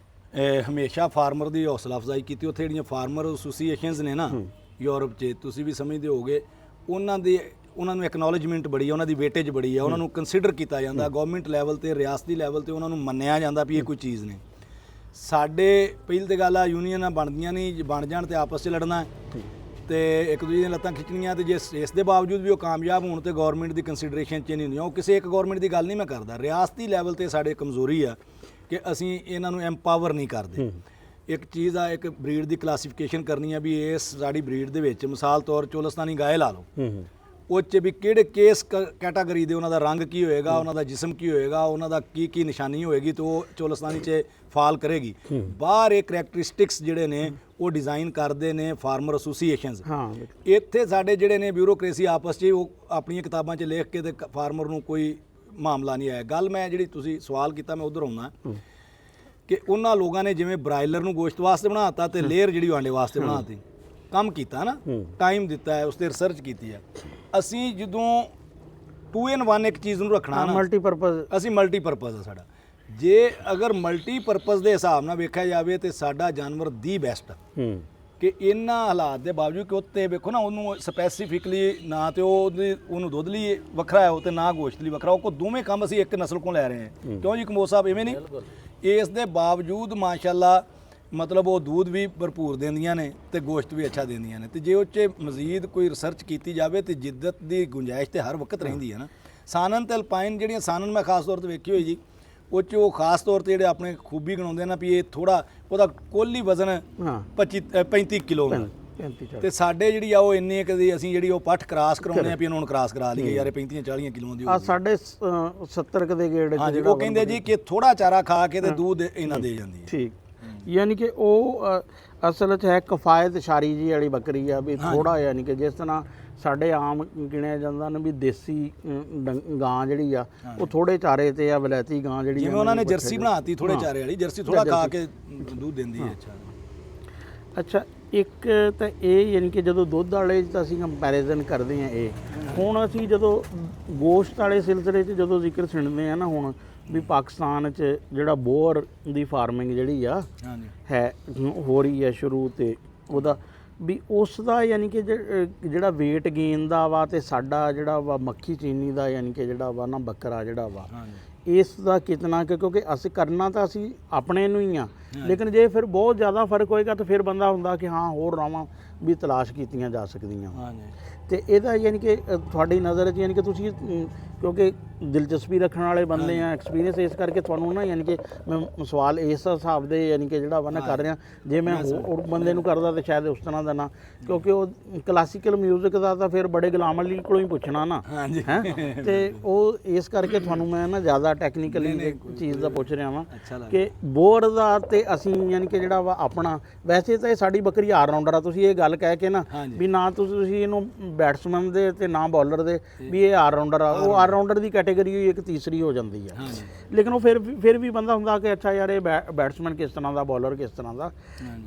ਹਮੇਸ਼ਾ ਫਾਰਮਰ ਦੀ ਹੌਸਲਾ ਅਫਜ਼ਾਈ ਕੀਤੀ। ਉੱਥੇ ਜਿਹੜੀਆਂ ਫਾਰਮਰ ਐਸੋਸੀਏਸ਼ਨਸ ਨੇ ਨਾ ਯੂਰਪ 'ਚ, ਤੁਸੀਂ ਵੀ ਸਮਝਦੇ ਹੋਗੇ, ਉਹਨਾਂ ਨੂੰ ਐਕਨੋਲਜਮੈਂਟ ਬੜੀ ਆ, ਉਹਨਾਂ ਦੀ ਵੇਟੇਜ ਬੜੀ ਆ, ਉਹਨਾਂ ਨੂੰ ਕੰਸੀਡਰ ਕੀਤਾ ਜਾਂਦਾ ਗਵਰਨਮੈਂਟ ਲੈਵਲ ਤੇ, ਰਿਆਸਤੀ ਲੈਵਲ ਤੇ ਉਹਨਾਂ ਨੂੰ ਮੰਨਿਆ ਜਾਂਦਾ ਵੀ ਇਹ ਕੋਈ ਚੀਜ਼ ਨੇ। ਸਾਡੇ ਪਹਿਲ ਤੇ ਗੱਲ ਆ, ਯੂਨੀਅਨਾਂ ਬਣਦੀਆਂ ਨਹੀਂ, ਬਣ ਜਾਣ ਤੇ ਆਪਸ 'ਚ ਲੜਨਾ ਤੇ ਇੱਕ ਦੂਜੇ ਦੀਆਂ ਲੱਤਾਂ ਖਿੱਚਣੀਆਂ, ਤੇ ਜੇ ਇਸ ਦੇ ਬਾਵਜੂਦ ਵੀ ਉਹ ਕਾਮਯਾਬ ਹੋਣ ਤੇ ਗਵਰਨਮੈਂਟ ਦੀ ਕੰਸੀਡਰੇਸ਼ਨ 'ਚ ਨਹੀਂ ਹੁੰਦੀਆਂ। ਉਹ ਕਿਸੇ ਇੱਕ ਗਵਰਨਮੈਂਟ ਦੀ ਗੱਲ ਨਹੀਂ ਮੈਂ ਕਰਦਾ, ਰਿਆਸਤੀ ਲੈਵਲ ਤੇ ਸਾਡੇ ਕਮਜ਼ੋਰੀ ਆ ਕਿ ਅਸੀਂ ਇਹਨਾਂ ਨੂੰ ਐਮਪਾਵਰ ਨਹੀਂ ਕਰਦੇ। ਇੱਕ ਚੀਜ਼ ਆ, ਇੱਕ ਬਰੀਡ ਦੀ ਕਲਾਸੀਫਿਕੇਸ਼ਨ ਕਰਨੀ ਆ ਵੀ ਇਸ ਸਾਡੀ ਬਰੀਡ ਦੇ ਵਿੱਚ ਮਿਸਾਲ ਤੌਰ ਚੋਲਸਤਾਨੀ ਗਾਏ ਲਾ ਲਓ, ਉਹ 'ਚ ਵੀ ਕਿਹੜੇ ਕੇਸ ਕੈਟਾਗਰੀ ਦੇ ਉਹਨਾਂ ਦਾ ਰੰਗ ਕੀ ਹੋਏਗਾ, ਉਹਨਾਂ ਦਾ ਜਿਸਮ ਕੀ ਹੋਏਗਾ, ਉਹਨਾਂ ਦਾ ਕੀ ਨਿਸ਼ਾਨੀ ਹੋਏਗੀ, ਤੇ ਉਹ ਚੋਲਸਤਾਨੀ 'ਚ ਫਾਲ ਕਰੇਗੀ। ਬਾਹਰ ਇਹ ਕਰੈਕਟਰਿਸਟਿਕਸ ਜਿਹੜੇ ਨੇ ਉਹ ਡਿਜ਼ਾਈਨ ਕਰਦੇ ਨੇ ਫਾਰਮਰ ਐਸੋਸੀਏਸ਼ਨਸ। ਇੱਥੇ ਸਾਡੇ ਜਿਹੜੇ ਨੇ ਬਿਊਰੋਕ੍ਰੇਸੀ ਆਪਸ 'ਚ ਉਹ ਆਪਣੀਆਂ ਕਿਤਾਬਾਂ 'ਚ ਲਿਖ ਕੇ ਤੇ ਫਾਰਮਰ ਨੂੰ ਕੋਈ ਮਾਮਲਾ ਨਹੀਂ ਆਇਆ। ਗੱਲ ਮੈਂ ਜਿਹੜੀ ਤੁਸੀਂ ਸਵਾਲ ਕੀਤਾ ਮੈਂ ਉਧਰ ਆਉਣਾ ਕਿ ਉਹਨਾਂ ਲੋਕਾਂ ਨੇ ਜਿਵੇਂ ਬਰਾਇਲਰ ਨੂੰ ਗੋਸ਼ਤ ਵਾਸਤੇ ਬਣਾਤਾ ਤੇ ਲੇਅਰ ਜਿਹੜੀ ਆਂਡੇ ਵਾਸਤੇ ਬਣਾਤੀ, ਕੰਮ ਕੀਤਾ ਨਾ, ਟਾਈਮ ਦਿੱਤਾ ਹੈ, ਉਸ ਤੇ ਰਿਸਰਚ ਕੀਤੀ ਹੈ। ਅਸੀਂ ਜਦੋਂ 2 in 1 ਇੱਕ ਚੀਜ਼ ਨੂੰ ਰੱਖਣਾ ਨਾ, ਮਲਟੀਪਰਪਸ, ਅਸੀਂ ਮਲਟੀਪਰਪਸ ਆ ਸਾਡਾ। ਜੇ ਅਗਰ ਮਲਟੀਪਰਪਸ ਦੇ ਹਿਸਾਬ ਨਾਲ ਵੇਖਿਆ ਜਾਵੇ ਤੇ ਸਾਡਾ ਜਾਨਵਰ ਦੀ ਬੈਸਟ ਕਿ ਇਹਨਾਂ ਹਾਲਾਤ ਦੇ ਬਾਵਜੂਦ ਕਿ ਉੱਤੇ ਵੇਖੋ ਨਾ, ਉਹਨੂੰ ਸਪੈਸੀਫਿਕਲੀ ਨਾ ਤੇ ਉਹਨੂੰ ਦੁੱਧ ਲਈ ਵੱਖਰਾ ਹੈ ਉਹ ਤੇ ਨਾ ਗੋਸ਼ਤ ਲਈ ਵੱਖਰਾ, ਉਹ ਕੋ ਦੋਵੇਂ ਕੰਮ ਅਸੀਂ ਇੱਕ ਨਸਲ ਕੋਲ ਲੈ ਰਹੇ ਹਾਂ। ਕਿਉਂ ਜੀ ਕਮੋਦ ਸਾਹਿਬ, ਇਵੇਂ ਨਹੀਂ? ਇਸ ਦੇ ਬਾਵਜੂਦ ਮਾਸ਼ਾਅੱਲਾ ਮਤਲਬ ਉਹ ਦੁੱਧ ਵੀ ਭਰਪੂਰ ਦਿੰਦੀਆਂ ਨੇ ਤੇ ਗੋਸ਼ਤ ਵੀ ਅੱਛਾ ਦਿੰਦੀਆਂ ਨੇ। ਤੇ ਜੇ ਉਹ 'ਚ ਮਜ਼ੀਦ ਕੋਈ ਰਿਸਰਚ ਕੀਤੀ ਜਾਵੇ ਤੇ ਜਿੱਦਤ ਦੀ ਗੁੰਜਾਇਸ਼ ਤੇ ਹਰ ਵਕਤ ਰਹਿੰਦੀ ਹੈ ਨਾ। ਸਾਨਨ ਤੇ ਅਲਪਾਈਨ ਜਿਹੜੀਆਂ ਸਾਨਨ ਮੈਂ ਖਾਸ ਤੌਰ ਤੇ ਵੇਖੀ ਹੋਈ ਜੀ, ਉਹ 'ਚ ਉਹ ਖਾਸ ਤੌਰ ਤੇ ਜਿਹੜੇ ਆਪਣੇ ਖੂਬੀ ਗਣਾਉਂਦੇ ਨਾ ਵੀ ਇਹ ਥੋੜਾ ਉਹਦਾ ਕੁੱਲ ਹੀ ਵਜ਼ਨ 35 ਕਿਲੋ ਤੇ ਸਾਡੇ ਜਿਹੜੀ ਆ ਉਹ ਇੰਨੇ ਕਦੇ ਅਸੀਂ ਜਿਹੜੀ ਉਹ ਪੱਠ ਕ੍ਰਾਸ ਕਰਾਉਂਦੇ ਆ ਵੀ ਇਹਨਾਂ ਨੂੰ ਕ੍ਰਾਸ ਕਰਾ ਲਈਏ ਯਾਰ, 35-40 ਕਿਲੋ ਦੀ। ਆ ਸਾਡੇ 70 ਕ ਦੇ ਗੇੜ ਹਾਂਜੀ, ਉਹ ਕਹਿੰਦੇ ਜੀ ਕਿ ਥੋੜਾ ਚਾਰਾ ਖਾ ਕੇ ਤੇ ਦੁੱਧ ਇਹਨਾਂ ਦੇ ਜਾਂਦੀ ਹੈ। ਠੀਕ, ਯਾਨੀ ਕਿ ਉਹ ਅਸਲ 'ਚ ਹੈ ਕਿਫਾਇਤ ਸ਼ਾਰੀ ਜੀ ਵਾਲੀ ਬੱਕਰੀ ਆ ਵੀ ਥੋੜਾ, ਯਾਨੀ ਕਿ ਜਿਸ ਤਰ੍ਹਾਂ ਸਾਡੇ ਆਮ ਗਿਣਿਆ ਜਾਂਦਾ ਨਾ ਵੀ ਦੇਸੀ ਗਾਂ ਜਿਹੜੀ ਆ ਉਹ ਥੋੜੇ ਚਾਰੇ ਤੇ ਆ, ਵਲੈਤੀ ਗਾਂ ਜਿਹੜੀ ਜਿਵੇਂ ਉਹਨਾਂ ਨੇ ਜਰਸੀ ਬਣਾਤੀ ਥੋੜੇ ਚਾਰੇ ਵਾਲੀ, ਜਰਸੀ ਥੋੜਾ ਖਾ ਕੇ ਦੁੱਧ ਦਿੰਦੀ ਹੈ। ਅੱਛਾ, ਇੱਕ ਤਾਂ ਇਹ ਯਾਨੀ ਕਿ ਜਦੋਂ ਦੁੱਧ ਵਾਲੇ ਤਾਂ ਅਸੀਂ ਕੰਪੈਰੀਜ਼ਨ ਕਰਦੇ ਹਾਂ। ਇਹ ਹੁਣ ਅਸੀਂ ਜਦੋਂ ਗੋਸ਼ਤ ਵਾਲੇ ਸਿਲਸਿਲੇ 'ਚ ਜਦੋਂ ਜ਼ਿਕਰ ਸੁਣਦੇ ਆ ਨਾ ਹੁਣ ਵੀ ਪਾਕਿਸਤਾਨ 'ਚ ਜਿਹੜਾ ਬੋਰ ਦੀ ਫਾਰਮਿੰਗ ਜਿਹੜੀ ਆ ਹੈ ਹੋ ਰਹੀ ਹੈ ਸ਼ੁਰੂ, ਤੇ ਉਹਦਾ ਵੀ ਉਸ ਦਾ ਯਾਨੀ ਕਿ ਜਿਹੜਾ weight gain ਦਾ ਵਾ ਤੇ ਸਾਡਾ ਜਿਹੜਾ ਵਾ ਮੱਖੀ ਚੀਨੀ ਦਾ ਯਾਨੀ ਕਿ ਜਿਹੜਾ ਵਾ ਨਾ ਬੱਕਰਾ ਜਿਹੜਾ ਵਾ ਇਸ ਦਾ ਕਿਤਨਾ, ਕਿਉਂਕਿ ਅਸੀਂ ਕਰਨਾ ਤਾਂ ਅਸੀਂ ਆਪਣੇ ਨੂੰ ਹੀ ਆ, ਲੇਕਿਨ ਜੇ ਫਿਰ ਬਹੁਤ ਜ਼ਿਆਦਾ ਫਰਕ ਹੋਏਗਾ ਤਾਂ ਫਿਰ ਬੰਦਾ ਹੁੰਦਾ ਕਿ ਹਾਂ ਹੋਰ ਰਾਵਾਂ ਵੀ ਤਲਾਸ਼ ਕੀਤੀਆਂ ਜਾ ਸਕਦੀਆਂ। ਤੇ ਇਹਦਾ ਯਾਨੀ ਕਿ ਤੁਹਾਡੀ ਨਜ਼ਰ 'ਚ ਯਾਨੀ ਕਿ ਤੁਸੀਂ ਕਿਉਂਕਿ ਦਿਲਚਸਪੀ ਰੱਖਣ ਵਾਲੇ ਬੰਦੇ ਆ, ਐਕਸਪੀਰੀਅੰਸ, ਇਸ ਕਰਕੇ ਤੁਹਾਨੂੰ ਨਾ ਯਾਨੀ ਕਿ ਮੈਂ ਸਵਾਲ ਇਸ ਹਿਸਾਬ ਦੇ ਯਾਨੀ ਕਿ ਜਿਹੜਾ ਵਾ ਨਾ ਕਰ ਰਿਹਾ। ਜੇ ਮੈਂ ਹੋਰ ਬੰਦੇ ਨੂੰ ਕਰਦਾ ਤਾਂ ਸ਼ਾਇਦ ਉਸ ਤਰ੍ਹਾਂ ਦਾ ਨਾ, ਕਿਉਂਕਿ ਉਹ ਕਲਾਸੀਕਲ ਮਿਊਜ਼ਿਕ ਦਾ ਤਾਂ ਫਿਰ ਬੜੇ ਗੁਲਾਮ ਅਲੀ ਕੋਲੋਂ ਹੀ ਪੁੱਛਣਾ ਨਾ ਹੈ, ਤੇ ਉਹ ਇਸ ਕਰਕੇ ਤੁਹਾਨੂੰ ਮੈਂ ਨਾ ਜ਼ਿਆਦਾ ਟੈਕਨੀਕਲੀ ਚੀਜ਼ ਦਾ ਪੁੱਛ ਰਿਹਾ ਵਾਂ ਕਿ ਬੋਰ ਦਾ ਤੇ ਅਸੀਂ ਯਾਨੀ ਕਿ ਜਿਹੜਾ ਵਾ ਆਪਣਾ, ਵੈਸੇ ਤਾਂ ਇਹ ਸਾਡੀ ਬੱਕਰੀ ਆਲ ਰਾਊਂਡਰ ਆ। ਤੁਸੀਂ ਇਹ ਗੱਲ ਕਹਿ ਕੇ ਨਾ ਵੀ ਨਾ ਤੁਸੀਂ ਇਹਨੂੰ ਬੈਟਸਮੈਨ ਦੇ ਤੇ ਨਾ ਬੌਲਰ ਦੇ, ਵੀ ਇਹ ਆਲ ਰਾਊਂਡਰ ਆ, ਉਹ ਆਲ ਰਾਊਂਡਰ ਦੀ ਕੈਟੇਗਰੀ ਇੱਕ ਤੀਸਰੀ ਹੋ ਜਾਂਦੀ ਆ। ਲੇਕਿਨ ਉਹ ਫਿਰ ਵੀ ਬੰਦਾ ਹੁੰਦਾ ਕਿ ਅੱਛਾ ਯਾਰ ਇਹ ਬੈਟਸਮੈਨ ਕਿਸ ਤਰ੍ਹਾਂ ਦਾ, ਬੌਲਰ ਕਿਸ ਤਰ੍ਹਾਂ ਦਾ,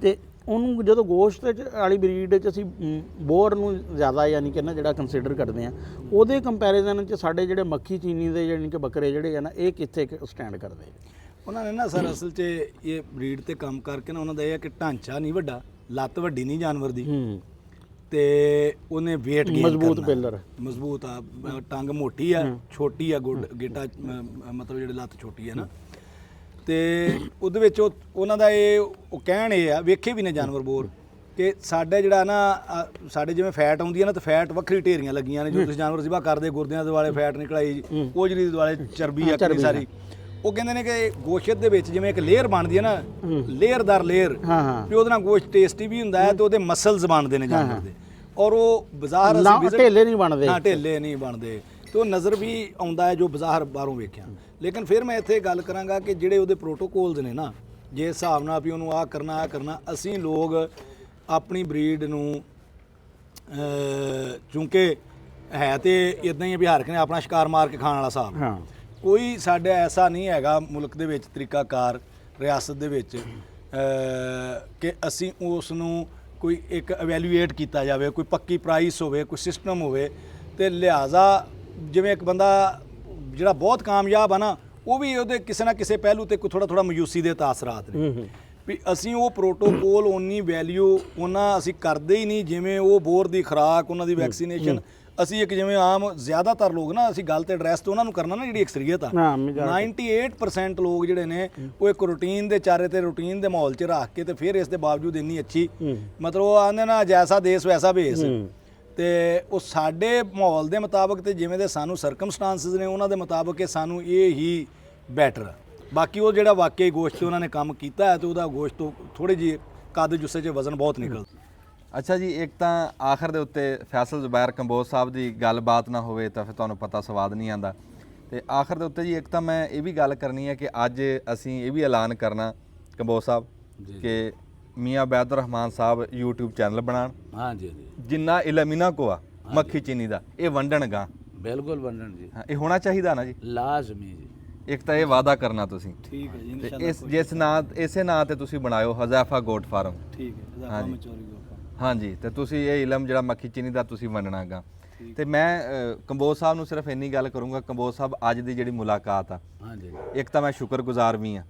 ਤੇ ਉਹਨੂੰ ਜਦੋਂ ਗੋਸ਼ਤ ਵਾਲੀ ਬਰੀਡ 'ਚ ਅਸੀਂ ਬੋਰ ਨੂੰ ਜ਼ਿਆਦਾ ਯਾਨੀ ਕਿ ਨਾ ਜਿਹੜਾ ਕੰਸੀਡਰ ਕਰਦੇ ਆ, ਉਹਦੇ ਕੰਪੈਰੀਜ਼ਨ 'ਚ ਸਾਡੇ ਜਿਹੜੇ ਮੱਖੀ ਚੀਨੀ ਦੇ ਯਾਨੀ ਕਿ ਬੱਕਰੇ ਜਿਹੜੇ ਆ ਨਾ, ਇਹ ਕਿੱਥੇ ਸਟੈਂਡ ਕਰਦੇ ਆ? ਉਹਨਾਂ ਨੇ ਨਾ ਸਰ ਅਸਲ 'ਚ ਇਹ ਬਰੀਡ ਤੇ ਕੰਮ ਕਰਕੇ ਨਾ ਉਹਨਾਂ ਦਾ ਇਹ ਹੈ ਕਿ ਢਾਂਚਾ ਨਹੀਂ ਵੱਡਾ, ਲੱਤ ਵੱਡੀ ਨਹੀਂ ਜਾਨਵਰ ਦੀ, ਤੇ ਉਹਨੇ weight gain ਮਜ਼ਬੂਤ ਕਰਨਾ। ਪਿੱਲਰ, ਮਜ਼ਬੂਤ ਆ, ਟੰਗ ਮੋਟੀ ਆ, ਛੋਟੀ ਆ ਗੇਟਾ, ਮਤਲਬ ਜਿਹੜੀ ਲੱਤ ਛੋਟੀ ਆ ਨਾ, ਤੇ ਉਹਦੇ ਵਿੱਚ ਉਹਨਾਂ ਦਾ ਉਹ ਕਹਿਣ ਇਹ ਆ, ਵੇਖੇ ਵੀ ਨੇ ਜਾਨਵਰ ਬੋਰ, ਕਿ ਸਾਡਾ ਜਿਹੜਾ ਨਾ ਸਾਡੇ ਜਿਵੇਂ ਫੈਟ ਆਉਂਦੀ ਹੈ ਨਾ, ਤਾਂ ਫੈਟ ਵੱਖਰੀ ਢੇਰੀਆਂ ਲੱਗੀਆਂ ਨੇ, ਜੋ ਤੁਸੀਂ ਜਾਨਵਰ ਜ਼ਿਬਾ ਕਰਦੇ ਗੁਰਦਿਆਂ ਦੇ ਦੁਆਲੇ ਫੈਟ ਨਿਕਲਾਈ, ਕੋਜਰੀ ਦੇ ਦੁਆਲੇ ਚਰਬੀ ਆ ਕਿੰਨੀ ਸਾਰੀ। ਉਹ ਕਹਿੰਦੇ ਨੇ ਕਿ ਗੋਸ਼ਤ ਦੇ ਵਿੱਚ ਜਿਵੇਂ ਇੱਕ ਲੇਅਰ ਬਣਦੀ ਹੈ ਨਾ, ਲੇਅਰ ਦਰ ਲੇਅਰ, ਵੀ ਉਹਦੇ ਨਾਲ ਗੋਸ਼ਤ ਟੇਸਟੀ ਵੀ ਹੁੰਦਾ ਹੈ, ਤੇ ਉਹਦੇ ਮਸਲਸ ਬਣਦੇ ਨੇ ਜਾਨਵਰ ਦੇ, ਔਰ ਉਹ ਬਾਜ਼ਾਰ ਢੇਲੇ ਨਹੀਂ ਬਣਦੇ। ਹਾਂ, ਢੇਲੇ ਨਹੀਂ ਬਣਦੇ, ਤੇ ਉਹ ਨਜ਼ਰ ਵੀ ਆਉਂਦਾ ਹੈ ਜੋ ਬਾਜ਼ਾਰ ਬਾਹਰੋਂ ਵੇਖਿਆ। ਲੇਕਿਨ ਫਿਰ ਮੈਂ ਇੱਥੇ ਗੱਲ ਕਰਾਂਗਾ ਕਿ ਜਿਹੜੇ ਉਹਦੇ ਪ੍ਰੋਟੋਕੋਲਸ ਨੇ ਨਾ, ਜੇ ਹਿਸਾਬ ਨਾਲ ਵੀ ਉਹਨੂੰ ਆਹ ਕਰਨਾ, ਅਸੀਂ ਲੋਕ ਆਪਣੀ ਬਰੀਡ ਨੂੰ ਚੂੰਕਿ ਹੈ ਤੇ ਇਦਾਂ ਹੀ ਬਿਹਾਰ ਨੇ ਆਪਣਾ ਸ਼ਿਕਾਰ ਮਾਰ ਕੇ ਖਾਣ ਵਾਲਾ ਹਿਸਾਬ, ਕੋਈ ਸਾਡਾ ਐਸਾ ਨਹੀਂ ਹੈਗਾ ਮੁਲਕ ਦੇ ਵਿੱਚ ਤਰੀਕਾਕਾਰ, ਰਿਆਸਤ ਦੇ ਵਿੱਚ, ਕਿ ਅਸੀਂ ਉਸ ਨੂੰ ਕੋਈ ਇੱਕ ਇਵੈਲੂਏਟ ਕੀਤਾ ਜਾਵੇ, ਕੋਈ ਪੱਕੀ ਪ੍ਰਾਈਸ ਹੋਵੇ, ਕੋਈ ਸਿਸਟਮ ਹੋਵੇ। ਤੇ ਲਿਹਾਜ਼ਾ ਜਿਵੇਂ ਇੱਕ ਬੰਦਾ ਜਿਹੜਾ ਬਹੁਤ ਕਾਮਯਾਬ ਆ ਨਾ, ਉਹ ਵੀ ਉਹਦੇ ਕਿਸੇ ਨਾ ਕਿਸੇ ਪਹਿਲੂ ਤੇ ਕੋਈ ਥੋੜਾ ਮਾਯੂਸੀ ਦੇ ਤਾਸਰਾਤ ਨੇ, ਵੀ ਅਸੀਂ ਉਹ ਪ੍ਰੋਟੋਕੋਲ ਉਨੀ ਵੈਲਿਊ ਉਹਨਾਂ ਅਸੀਂ ਕਰਦੇ ਹੀ ਨਹੀਂ, ਜਿਵੇਂ ਉਹ ਬੋਰ ਦੀ ਖੁਰਾਕ, ਉਹਨਾਂ ਦੀ ਵੈਕਸੀਨੇਸ਼ਨ, ਅਸੀਂ ਇੱਕ ਜਿਵੇਂ ਆਮ ਜ਼ਿਆਦਾਤਰ ਲੋਕ ਨਾ, ਅਸੀਂ ਗੱਲ ਤੇ ਐਡਰੈਸ ਤੇ ਉਹਨਾਂ ਨੂੰ ਕਰਨਾ ਨਾ, ਜਿਹੜੀ ਅਕਸਰੀਅਤ ਆ 98% ਲੋਕ ਜਿਹੜੇ ਨੇ, ਉਹ ਇੱਕ ਰੂਟੀਨ ਦੇ ਚਾਰੇ ਤੇ ਰੂਟੀਨ ਦੇ ਮਾਹੌਲ 'ਚ ਰੱਖ ਕੇ, ਤੇ ਫਿਰ ਇਸ ਦੇ ਬਾਵਜੂਦ ਇੰਨੀ ਅੱਛੀ, ਮਤਲਬ ਉਹ ਆਂਦੇ ਨਾ ਜੈਸਾ ਦੇਸ਼ ਵੈਸਾ ਭੇਸ, ਤੇ ਉਹ ਸਾਡੇ ਮਾਹੌਲ ਦੇ ਮੁਤਾਬਕ ਤੇ ਜਿਵੇਂ ਦੇ ਸਾਨੂੰ ਸਰਕਮਸਟੈਂਸਸ ਨੇ, ਉਹਨਾਂ ਦੇ ਮੁਤਾਬਕ ਇਹ ਸਾਨੂੰ ਇਹ ਹੀ ਬੈਟਰ। ਬਾਕੀ ਉਹ ਜਿਹੜਾ ਵਾਕਈ ਗੋਸ਼ਤ ਉਹਨਾਂ ਨੇ ਕੰਮ ਕੀਤਾ ਹੈ, ਤੇ ਉਹਦਾ ਗੋਸ਼ਤ ਤੋਂ ਥੋੜੀ ਜਿਹੀ ਕੱਦ ਜੁੱਸੇ 'ਚ ਵਜ਼ਨ ਬਹੁਤ ਨਿਕਲਦਾ। ਅੱਛਾ ਜੀ, ਇੱਕ ਤਾਂ ਆਖਰ ਦੇ ਉੱਤੇ ਫੈਸਲ ਜ਼ੁਬੈਰ ਕੰਬੋਜ ਸਾਹਿਬ ਦੀ ਗੱਲਬਾਤ ਨਾ ਹੋਵੇ ਤਾਂ ਫਿਰ ਤੁਹਾਨੂੰ ਪਤਾ ਸਵਾਦ ਨਹੀਂ ਆਉਂਦਾ, ਤੇ ਆਖਰ ਦੇ ਉੱਤੇ ਜੀ ਇੱਕ ਤਾਂ ਮੈਂ ਇਹ ਵੀ ਗੱਲ ਕਰਨੀ ਹੈ ਕਿ ਅੱਜ ਅਸੀਂ ਇਹ ਵੀ ਐਲਾਨ ਕਰਨਾ ਕੰਬੋਜ ਸਾਹਿਬ ਕਿ ਮੀਆਂ ਅਬੈਦ ਰਹਿਮਾਨ ਸਾਹਿਬ YouTube ਚੈਨਲ ਬਣਾਉਣ। ਹਾਂਜੀ ਜੀ, ਜਿੰਨਾ ਇਲਮ ਇਹਨਾਂ ਕੋ ਆ ਮੱਖੀ ਚੀਨੀ ਦਾ, ਇਹ ਵੰਡਣਗਾ। ਬਿਲਕੁਲ ਵੰਡਣ ਜੀ, ਹਾਂ, ਇਹ ਹੋਣਾ ਚਾਹੀਦਾ ਨਾ ਜੀ, ਲਾਜ਼ਮੀ ਜੀ। ਇੱਕ ਤਾਂ ਇਹ ਵਾਅਦਾ ਕਰਨਾ ਤੁਸੀਂ, ਠੀਕ ਹੈ ਜੀ, ਤੇ ਜਿਸ ਨਾਂ ਇਸੇ ਨਾਂ ਤੇ ਤੁਸੀਂ ਬਣਾਇਓ ਹਜ਼ਾਫਾ ਗੋਟ ਫਾਰਮ। ਠੀਕ ਹੈ, ਹਜ਼ਾਫਾ ਮਚੌਰੀ ਗੋਟ। ਹਾਂਜੀ, ਤੇ ਤੁਸੀਂ ਇਹ ਇਲਮ ਜਿਹੜਾ ਮੱਖੀ ਚੀਨੀ ਦਾ ਤੁਸੀਂ ਮੰਨਣਾਗਾ। ਤੇ ਮੈਂ ਕੰਬੋਜ ਸਾਹਿਬ ਨੂੰ ਸਿਰਫ ਇੰਨੀ ਗੱਲ ਕਰੂੰਗਾ, ਕੰਬੋਜ ਸਾਹਿਬ ਅੱਜ ਦੀ ਜਿਹੜੀ ਮੁਲਾਕਾਤ ਆ, ਹਾਂਜੀ, ਇੱਕ ਤਾਂ ਮੈਂ ਸ਼ੁਕਰਗੁਜ਼ਾਰ ਵੀ ਆ,